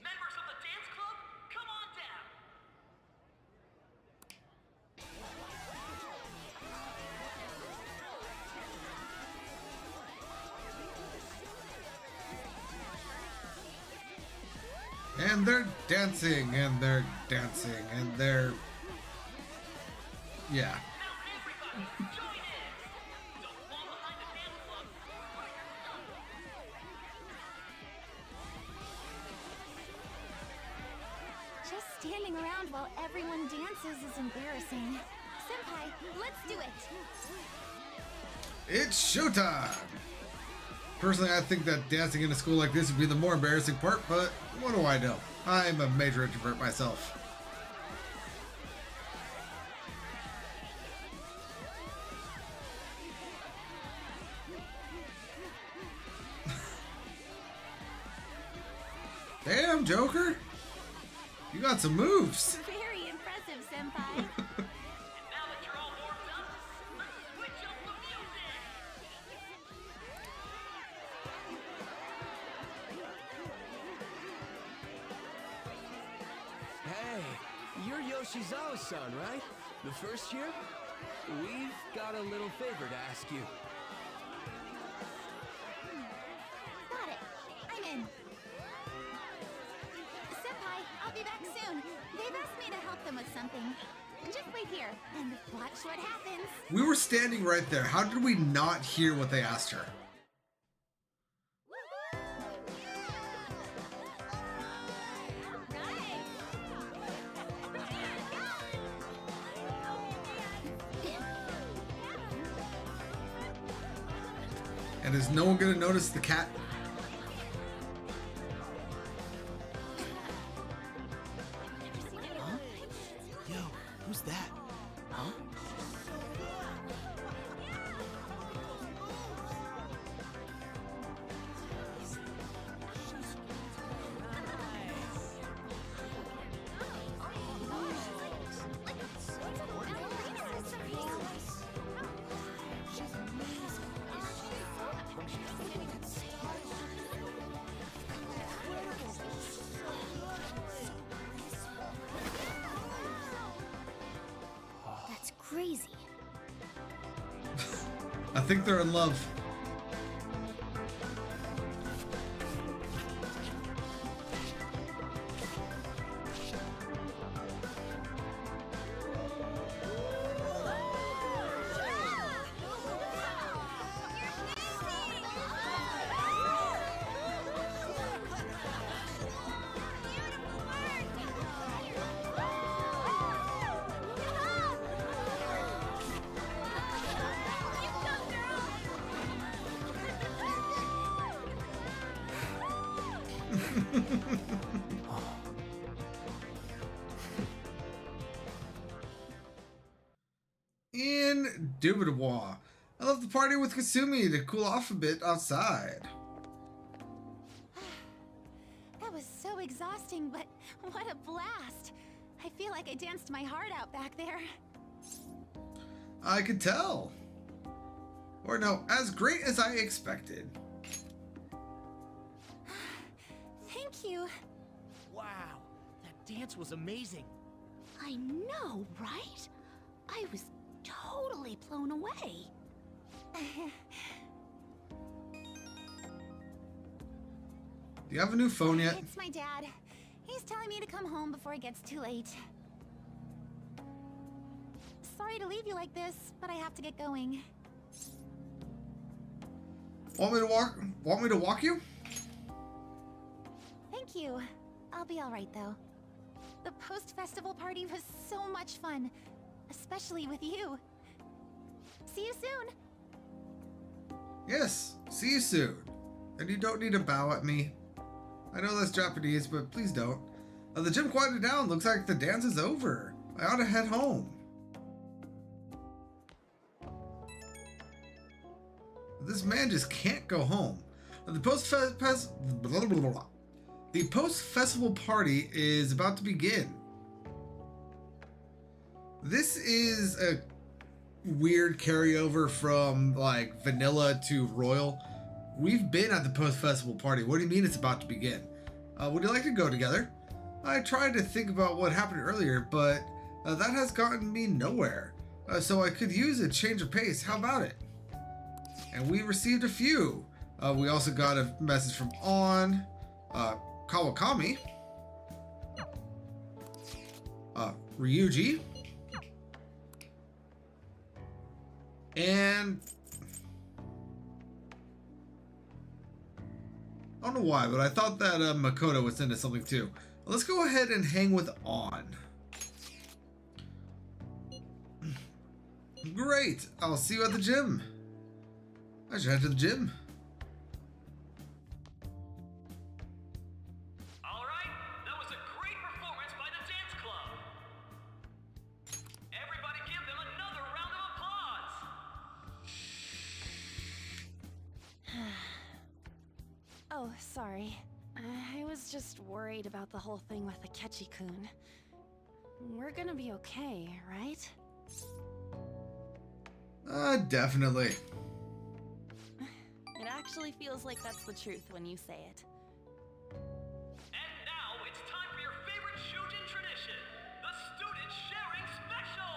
[SPEAKER 13] Members of the dance club, come on down.
[SPEAKER 1] And they're dancing, and they're dancing, and they're... Yeah.
[SPEAKER 3] Just standing around while everyone dances is embarrassing. Senpai, let's do it!
[SPEAKER 1] It's showtime! Personally, I think that dancing in a school like this would be the more embarrassing part, but what do I know? I'm a major introvert myself. Damn, Joker! You got some moves!
[SPEAKER 3] Very impressive, Senpai.
[SPEAKER 13] And now that you're all warmed up, let's switch up the music!
[SPEAKER 9] Hey, you're Yoshizawa-san, right? The first year? We've got a little favor to ask you.
[SPEAKER 3] Got it. I'm in. Senpai, I'll be back soon. They've asked me to help them with something. Just wait here and watch what happens.
[SPEAKER 1] We were standing right there. How did we not hear what they asked her? And is no one gonna notice the cat?
[SPEAKER 12] Huh? Yo, who's that? Huh?
[SPEAKER 14] That's crazy.
[SPEAKER 1] I think they're in love. Indubitable. I left the party with Kasumi to cool off a bit outside.
[SPEAKER 14] That was so exhausting, but what a blast. I feel like I danced my heart out back there.
[SPEAKER 1] I could tell. Or no, as great as I expected.
[SPEAKER 14] Thank you.
[SPEAKER 12] Wow, that dance was amazing.
[SPEAKER 14] I know, right? I was totally blown away.
[SPEAKER 1] Do you have a new phone yet?
[SPEAKER 14] It's my dad. He's telling me to come home before it gets too late. Sorry to leave you like this, but I have to get going.
[SPEAKER 1] Want me to walk you?
[SPEAKER 14] Thank you. I'll be all right though. The post-festival party was so much fun, especially with you. See you soon.
[SPEAKER 1] Yes, see you soon. And you don't need to bow at me. I know that's Japanese, but please don't. The gym quieted down. Looks like the dance is over. I ought to head home. This man just can't go home. The post-festival party is about to begin. This is a weird carryover from like vanilla to royal. We've been at the post-festival party. What do you mean it's about to begin? Would you like to go together? I tried to think about what happened earlier, but that has gotten me nowhere. So I could use a change of pace. How about it? And we received a few. We also got a message from On, Kawakami, Ryuji, and I don't know why, but I thought that Makoto was into something too. Let's go ahead and hang with On. Great! I'll see you at the gym. I should head to the gym.
[SPEAKER 4] Alright, that was a great performance by the dance club. Everybody give them another round of applause.
[SPEAKER 5] Oh, sorry. I was just worried about the whole thing with Akechi-kun. We're gonna be okay, right?
[SPEAKER 1] Definitely.
[SPEAKER 5] It actually feels like that's the truth when you say it.
[SPEAKER 4] And now it's time for your favorite Shujin tradition, the student sharing special!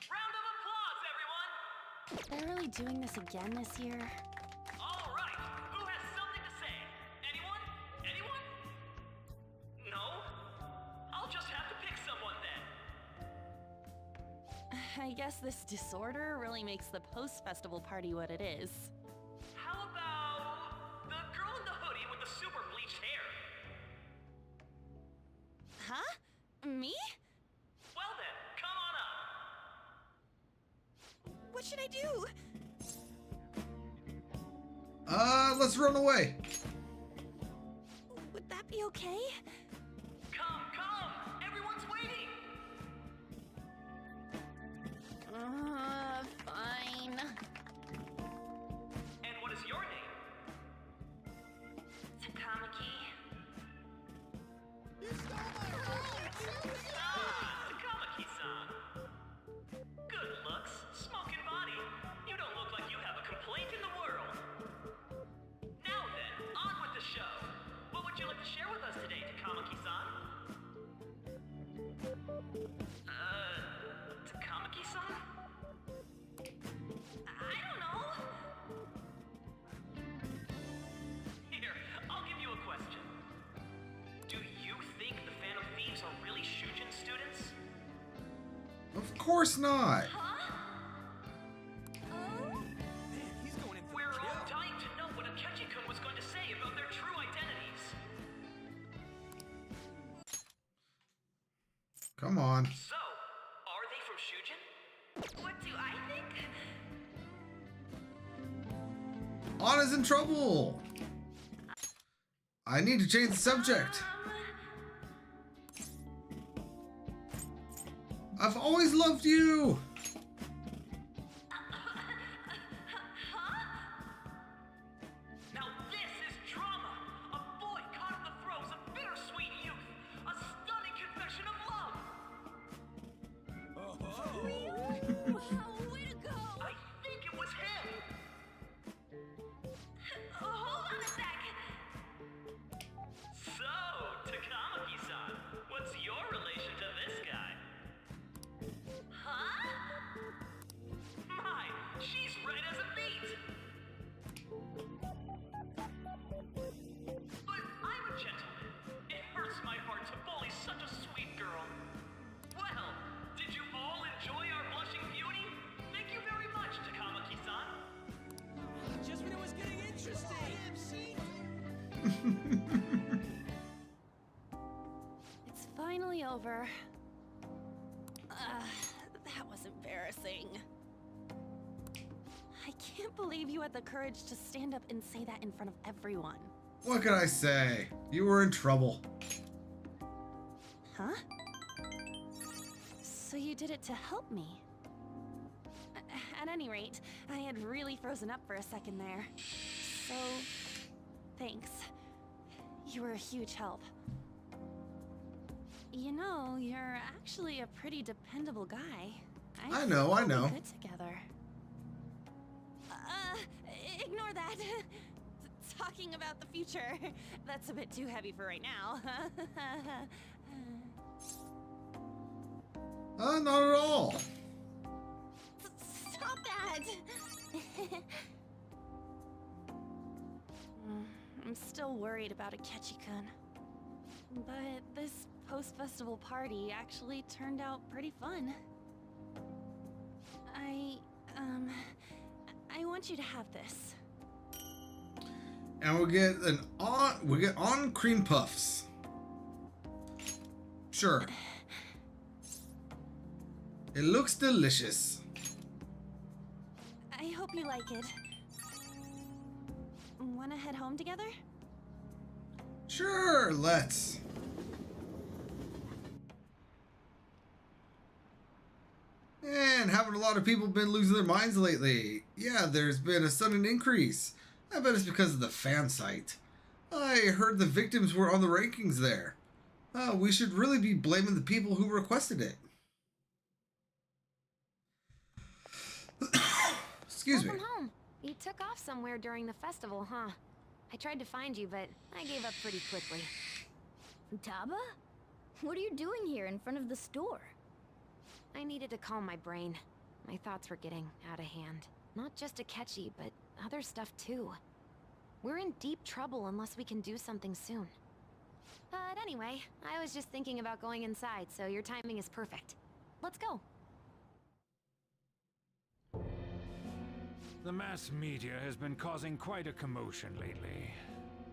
[SPEAKER 4] Round of applause, everyone!
[SPEAKER 5] They're really doing this again this year?
[SPEAKER 4] All right, who has something to say? Anyone? Anyone? No? I'll just have to pick someone then.
[SPEAKER 5] I guess this disorder really makes the post-festival party what it is.
[SPEAKER 4] How about the girl in the hoodie with the super bleached hair?
[SPEAKER 5] Huh? Me?
[SPEAKER 4] Well then, come on up.
[SPEAKER 5] What should I do?
[SPEAKER 1] Let's run away.
[SPEAKER 5] Would that be okay?
[SPEAKER 4] Come, come! Everyone's waiting!
[SPEAKER 5] Fine.
[SPEAKER 4] And what is your name?
[SPEAKER 11] Takamaki.
[SPEAKER 4] Takamaki-san. Good looks, smoking body. You don't look like you have a complaint in the world. Now then, on with the show. What would you like to share with us today, Takamaki-san? Takamaki-san? I don't know. Here, I'll give you a question. Do you think the Phantom Thieves are really Shujin students?
[SPEAKER 1] Of course not.
[SPEAKER 4] We're all dying to know what Akechi-kun was going to say about their true identities.
[SPEAKER 1] Come on.
[SPEAKER 4] So, are they from Shujin?
[SPEAKER 11] What do I think?
[SPEAKER 1] Anna's in trouble. I need to change the subject. I've always loved you.
[SPEAKER 4] Now this is drama! A boy caught in the throes of bittersweet youth! A stunning confession of love!
[SPEAKER 21] Way to go!
[SPEAKER 4] I think it was him! Hold on a sec! So, Takamaki-san, what's your relation to this guy? Huh? My, she's right as a beat! But I'm a gentleman. It hurts my heart to bully such a sweet girl. Well, did you all enjoy our blushing beauty? Thank you very much, Takamaki-san.
[SPEAKER 9] Just when it was getting interesting.
[SPEAKER 5] It's finally over. That was embarrassing. I can't believe you had the courage to stand up and say that in front of everyone.
[SPEAKER 1] What could I say? You were in trouble.
[SPEAKER 5] Huh? So you did it to help me? At any rate, I had really frozen up for a second there. So, thanks. You were a huge help. You know, you're actually a pretty dependable guy.
[SPEAKER 1] I know.
[SPEAKER 5] We'll be good together. Ignore that. Talking about the future. That's a bit too heavy for right now.
[SPEAKER 1] Not at all.
[SPEAKER 5] Stop that! I'm still worried about Akechi-kun. But this post-festival party actually turned out pretty fun. I want you to have this.
[SPEAKER 1] And we'll get on cream puffs. Sure. It looks delicious.
[SPEAKER 5] I hope you like it. Wanna head home together?
[SPEAKER 1] Sure, let's. And haven't a lot of people been losing their minds lately? Yeah, there's been a sudden increase. I bet it's because of the fan site. I heard the victims were on the rankings there. We should really be blaming the people who requested it. Excuse me.
[SPEAKER 14] Welcome home. You took off somewhere during the festival, huh? I tried to find you, but I gave up pretty quickly.
[SPEAKER 3] Futaba? What are you doing here in front of the store?
[SPEAKER 14] I needed to calm my brain. My thoughts were getting out of hand. Not just Akechi, but other stuff too. We're in deep trouble unless we can do something soon. But anyway, I was just thinking about going inside, so your timing is perfect. Let's go.
[SPEAKER 20] The mass media has been causing quite a commotion lately.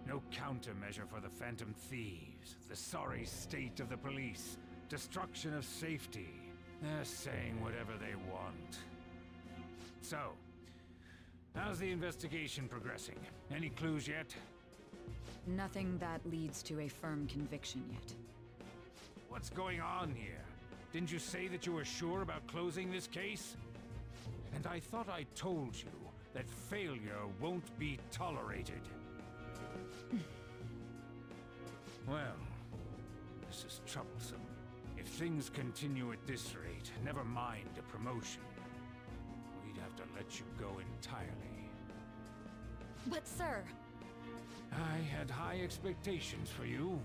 [SPEAKER 20] No countermeasure for the Phantom Thieves, the sorry state of the police, destruction of safety. They're saying whatever they want. So, how's the investigation progressing? Any clues yet?
[SPEAKER 15] Nothing that leads to a firm conviction yet.
[SPEAKER 20] What's going on here? Didn't you say that you were sure about closing this case? And I thought I told you that failure won't be tolerated. Well, this is troublesome. If things continue at this rate, never mind a promotion. We'd have to let you go entirely.
[SPEAKER 14] But sir...
[SPEAKER 20] I had high expectations for you.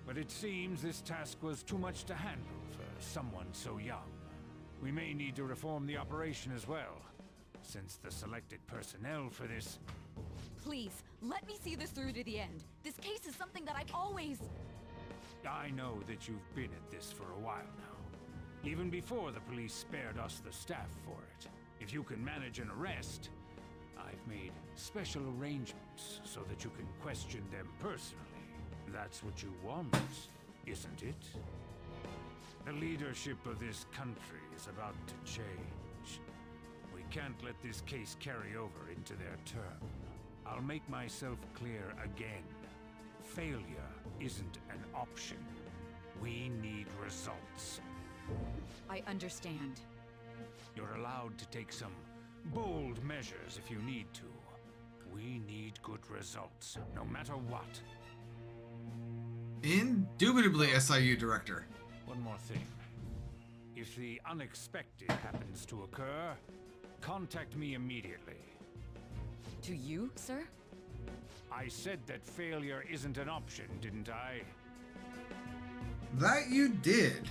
[SPEAKER 20] But it seems this task was too much to handle for someone so young. We may need to reform the operation as well, since the selected personnel for this...
[SPEAKER 14] Please, let me see this through to the end. This case is something that I've always...
[SPEAKER 20] I know that you've been at this for a while now. Even before the police spared us the staff for it. If you can manage an arrest, I've made special arrangements so that you can question them personally. That's what you want, isn't it? The leadership of this country is about to change. We can't let this case carry over into their term. I'll make myself clear again. Failure isn't an option. We need results.
[SPEAKER 15] I understand.
[SPEAKER 20] You're allowed to take some bold measures if you need to. We need good results, no matter what.
[SPEAKER 1] Indubitably, SIU director.
[SPEAKER 20] One more thing. If the unexpected happens to occur, contact me immediately.
[SPEAKER 15] To you, sir?
[SPEAKER 20] I said that failure isn't an option, didn't I?
[SPEAKER 1] That you did.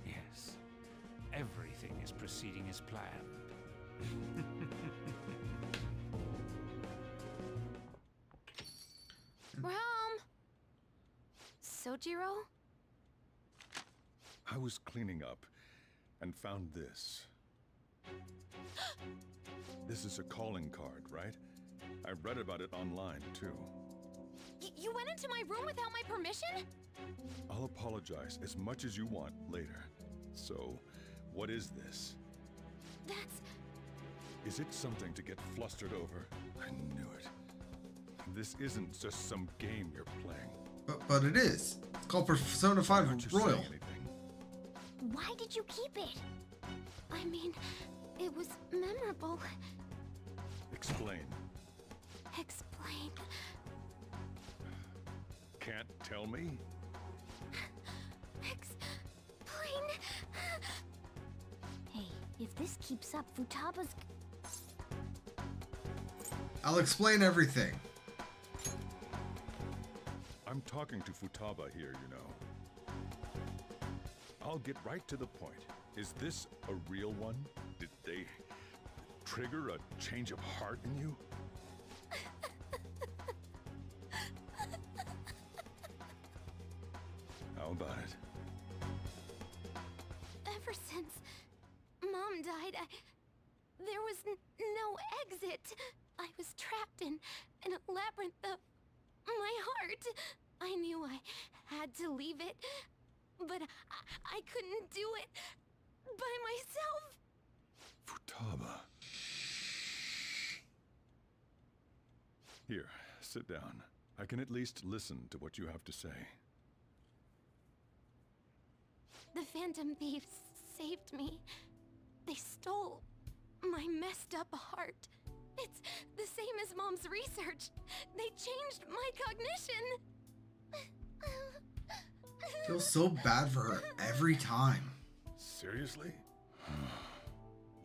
[SPEAKER 20] Yes. Everything is proceeding as planned.
[SPEAKER 3] We're home. Sojiro?
[SPEAKER 8] I was cleaning up and found this. This is a calling card, right? I read about it online, too.
[SPEAKER 3] You went into my room without my permission?
[SPEAKER 8] I'll apologize as much as you want later. So, what is this?
[SPEAKER 3] That's...
[SPEAKER 8] Is it something to get flustered over? I knew it. This isn't just some game you're playing.
[SPEAKER 1] But it is. It's called Persona 5 Royal.
[SPEAKER 3] Why did you keep it? I mean, it was memorable.
[SPEAKER 8] Explain.
[SPEAKER 3] Explain.
[SPEAKER 8] Can't tell me?
[SPEAKER 3] Explain. Hey, if this keeps up, Futaba's...
[SPEAKER 1] I'll explain everything.
[SPEAKER 8] I'm talking to Futaba here, you know. I'll get right to the point. Is this a real one? Did they trigger a change of heart in you? How about it?
[SPEAKER 3] Ever since Mom died, there was no exit. I was trapped in a labyrinth of my heart. I knew I had to leave it, but I couldn't do it by myself.
[SPEAKER 8] Futaba. Here, sit down. I can at least listen to what you have to say.
[SPEAKER 3] The Phantom Thieves saved me. They stole my messed up heart. It's the same as Mom's research. They changed my cognition.
[SPEAKER 1] Feel so bad for her every time.
[SPEAKER 8] Seriously?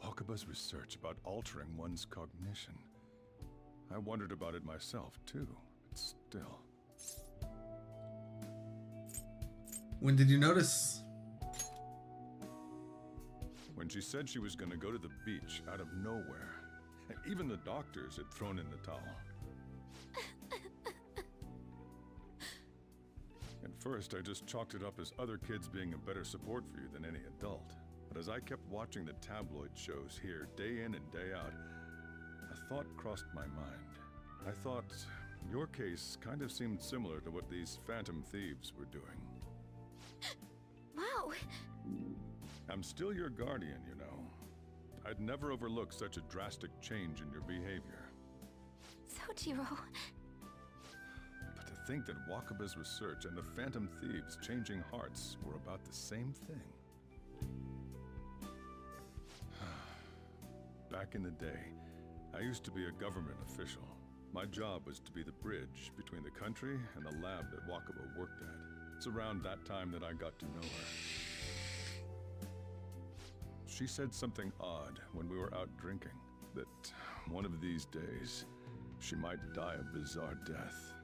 [SPEAKER 8] Wakaba's research about altering one's cognition. I wondered about it myself, too, but still.
[SPEAKER 1] When did you notice?
[SPEAKER 8] When she said she was going to go to the beach out of nowhere. And even the doctors had thrown in the towel. At first, I just chalked it up as other kids being a better support for you than any adult. But as I kept watching the tabloid shows here, day in and day out, a thought crossed my mind. I thought, your case kind of seemed similar to what these Phantom Thieves were doing.
[SPEAKER 3] Wow.
[SPEAKER 8] I'm still your guardian, you know. I'd never overlook such a drastic change in your behavior.
[SPEAKER 3] Sojiro.
[SPEAKER 8] But to think that Wakaba's research and the Phantom Thieves changing hearts were about the same thing. Back in the day, I used to be a government official. My job was to be the bridge between the country and the lab that Wakaba worked at. It's around that time that I got to know her. She said something odd when we were out drinking, that one of these days, she might die a bizarre death.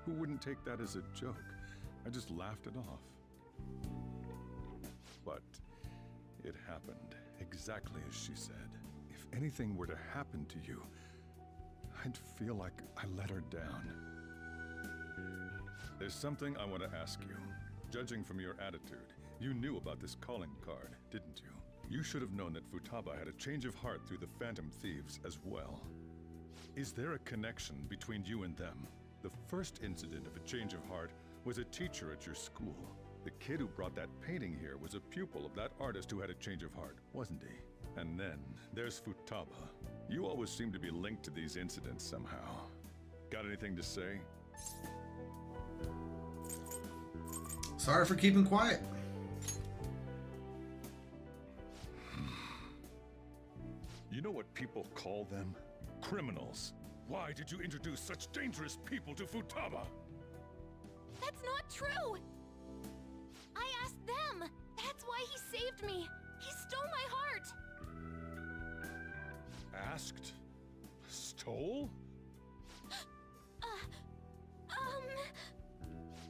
[SPEAKER 8] Who wouldn't take that as a joke? I just laughed it off. But it happened exactly as she said. If anything were to happen to you, I'd feel like I let her down. There's something I want to ask you. Judging from your attitude, you knew about this calling card, didn't you? You should have known that Futaba had a change of heart through the Phantom Thieves as well. Is there a connection between you and them? The first incident of a change of heart was a teacher at your school. The kid who brought that painting here was a pupil of that artist who had a change of heart, wasn't he? And then there's Futaba. You always seem to be linked to these incidents somehow. Got anything to say?
[SPEAKER 1] Sorry for keeping quiet.
[SPEAKER 8] You know what people call them? Criminals. Why did you introduce such dangerous people to Futaba?
[SPEAKER 21] That's not true! I asked them! That's why he saved me! He stole my heart!
[SPEAKER 8] Asked? Stole?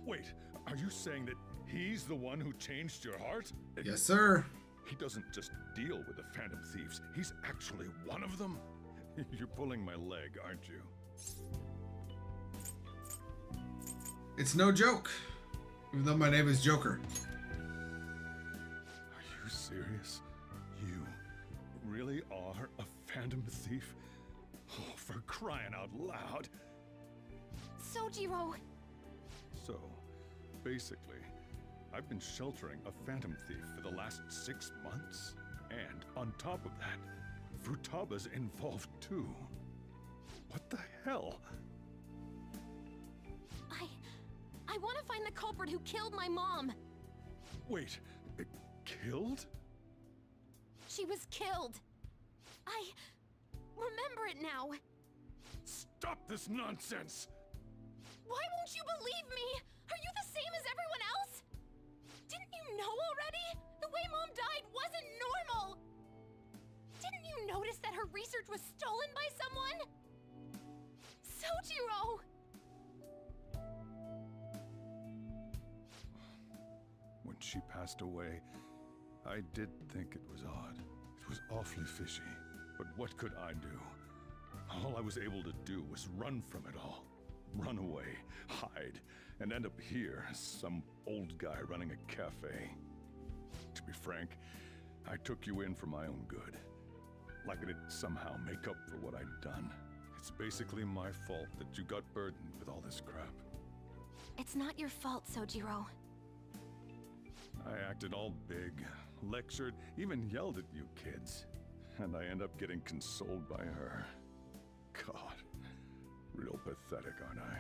[SPEAKER 8] Wait, are you saying that he's the one who changed your heart?
[SPEAKER 1] Yes, sir.
[SPEAKER 8] He doesn't just deal with the Phantom Thieves, he's actually one of them? You're pulling my leg, aren't you?
[SPEAKER 1] It's no joke, even though my name is Joker.
[SPEAKER 8] Are you serious? You really are a Phantom Thief? Oh, for crying out loud!
[SPEAKER 21] Sojiro!
[SPEAKER 8] So, basically, I've been sheltering a Phantom Thief for the last 6 months. And on top of that, Futaba's involved too. What the hell?
[SPEAKER 21] I want to find the culprit who killed my mom!
[SPEAKER 8] Wait, killed?
[SPEAKER 21] She was killed! I remember it now!
[SPEAKER 8] Stop this nonsense!
[SPEAKER 21] Why won't you believe me? Are you the same as everyone else? Didn't you know already? The way Mom died wasn't normal! Didn't you notice that her research was stolen by someone? Sojiro!
[SPEAKER 8] When she passed away, I did think it was odd. It was awfully fishy. But what could I do? All I was able to do was run from it all. Run away, hide, and end up here as some old guy running a cafe. To be frank, I took you in for my own good. Like it'd somehow make up for what I'd done. It's basically my fault that you got burdened with all this crap.
[SPEAKER 21] It's not your fault, Sojiro.
[SPEAKER 8] I acted all big, lectured, even yelled at you kids. And I end up getting consoled by her. God, real pathetic, aren't I?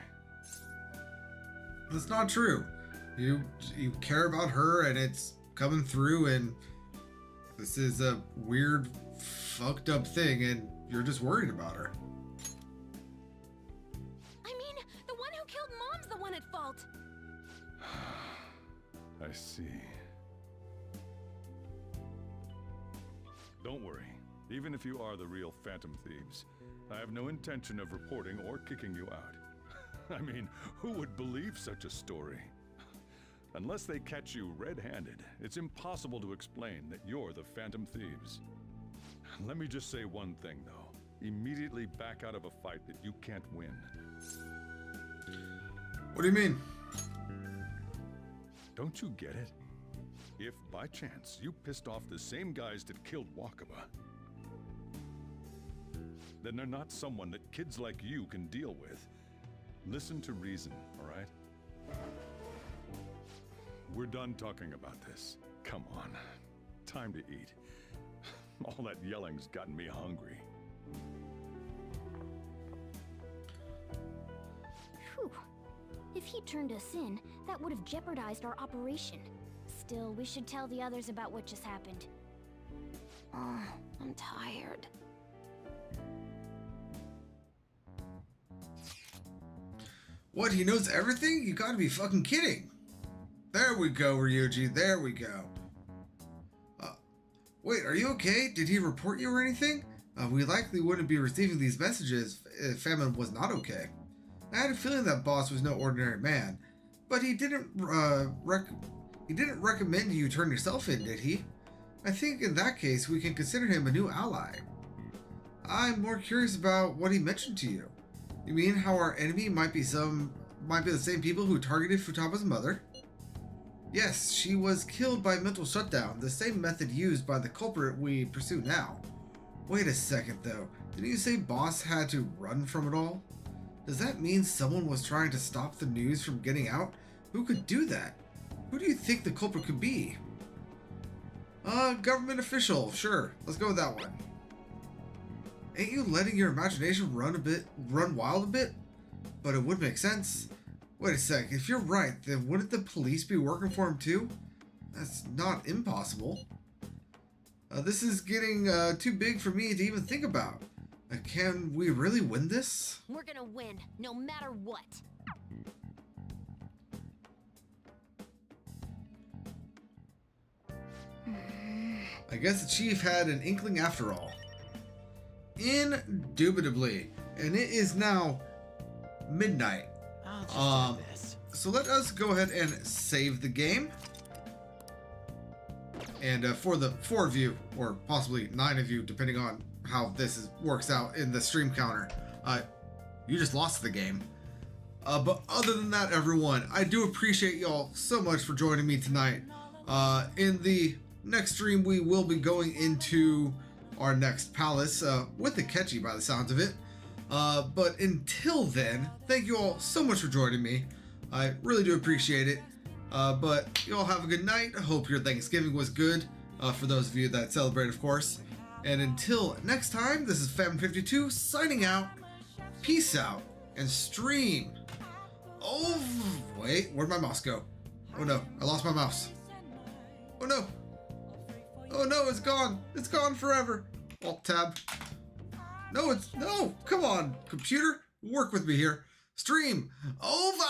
[SPEAKER 1] That's not true. You care about her and it's coming through, and this is a weird, fucked up thing, and you're just worried about her.
[SPEAKER 21] I mean, the one who killed Mom's the one at fault.
[SPEAKER 8] I see. Don't worry. Even if you are the real Phantom Thieves, I have no intention of reporting or kicking you out. I mean, who would believe such a story? Unless they catch you red-handed, it's impossible to explain that you're the Phantom Thieves. Let me just say one thing, though. Immediately back out of a fight that you can't win.
[SPEAKER 1] What do you mean?
[SPEAKER 8] Don't you get it? If, by chance, you pissed off the same guys that killed Wakaba, then they're not someone that kids like you can deal with. Listen to reason, all right? We're done talking about this. Come on. Time to eat. All that yelling's gotten me hungry.
[SPEAKER 3] Whew. If he turned us in, that would have jeopardized our operation. Still, we should tell the others about what just happened. Oh, I'm tired.
[SPEAKER 1] What, he knows everything? You gotta be fucking kidding. There we go, Ryuji. There we go. Wait, are you okay? Did he report you or anything? We likely wouldn't be receiving these messages if Famine was not okay. I had a feeling that boss was no ordinary man, but he didn't recommend you turn yourself in, did he? I think in that case we can consider him a new ally. I'm more curious about what he mentioned to you. You mean how our enemy might be the same people who targeted Futaba's mother? Yes, she was killed by mental shutdown, the same method used by the culprit we pursue now. Wait a second though, didn't you say Boss had to run from it all? Does that mean someone was trying to stop the news from getting out? Who could do that? Who do you think the culprit could be? Government official. Sure, let's go with that one. Ain't you letting your imagination run wild a bit? But it would make sense. Wait a sec, if you're right, then wouldn't the police be working for him too? That's not impossible. This is getting too big for me to even think about. Can we really win this?
[SPEAKER 21] We're gonna win, no matter what.
[SPEAKER 1] I guess the chief had an inkling after all. Indubitably. And it is now midnight. So let us go ahead and save the game. And for the 4 of you, or possibly 9 of you, depending on how this works out in the stream counter, you just lost the game. But other than that, everyone, I do appreciate y'all so much for joining me tonight. In the next stream, we will be going into our next palace with the Ketchy by the sounds of it. But until then, thank you all so much for joining me. I really do appreciate it. But you all have a good night. I hope your Thanksgiving was good, for those of you that celebrate, of course. And until next time, this is Fam52 signing out. Peace out and stream. Oh, wait, where'd my mouse go? Oh no, I lost my mouse. Oh no. Oh no, it's gone. It's gone forever. Alt tab. No, come on, computer. Work with me here. Stream over.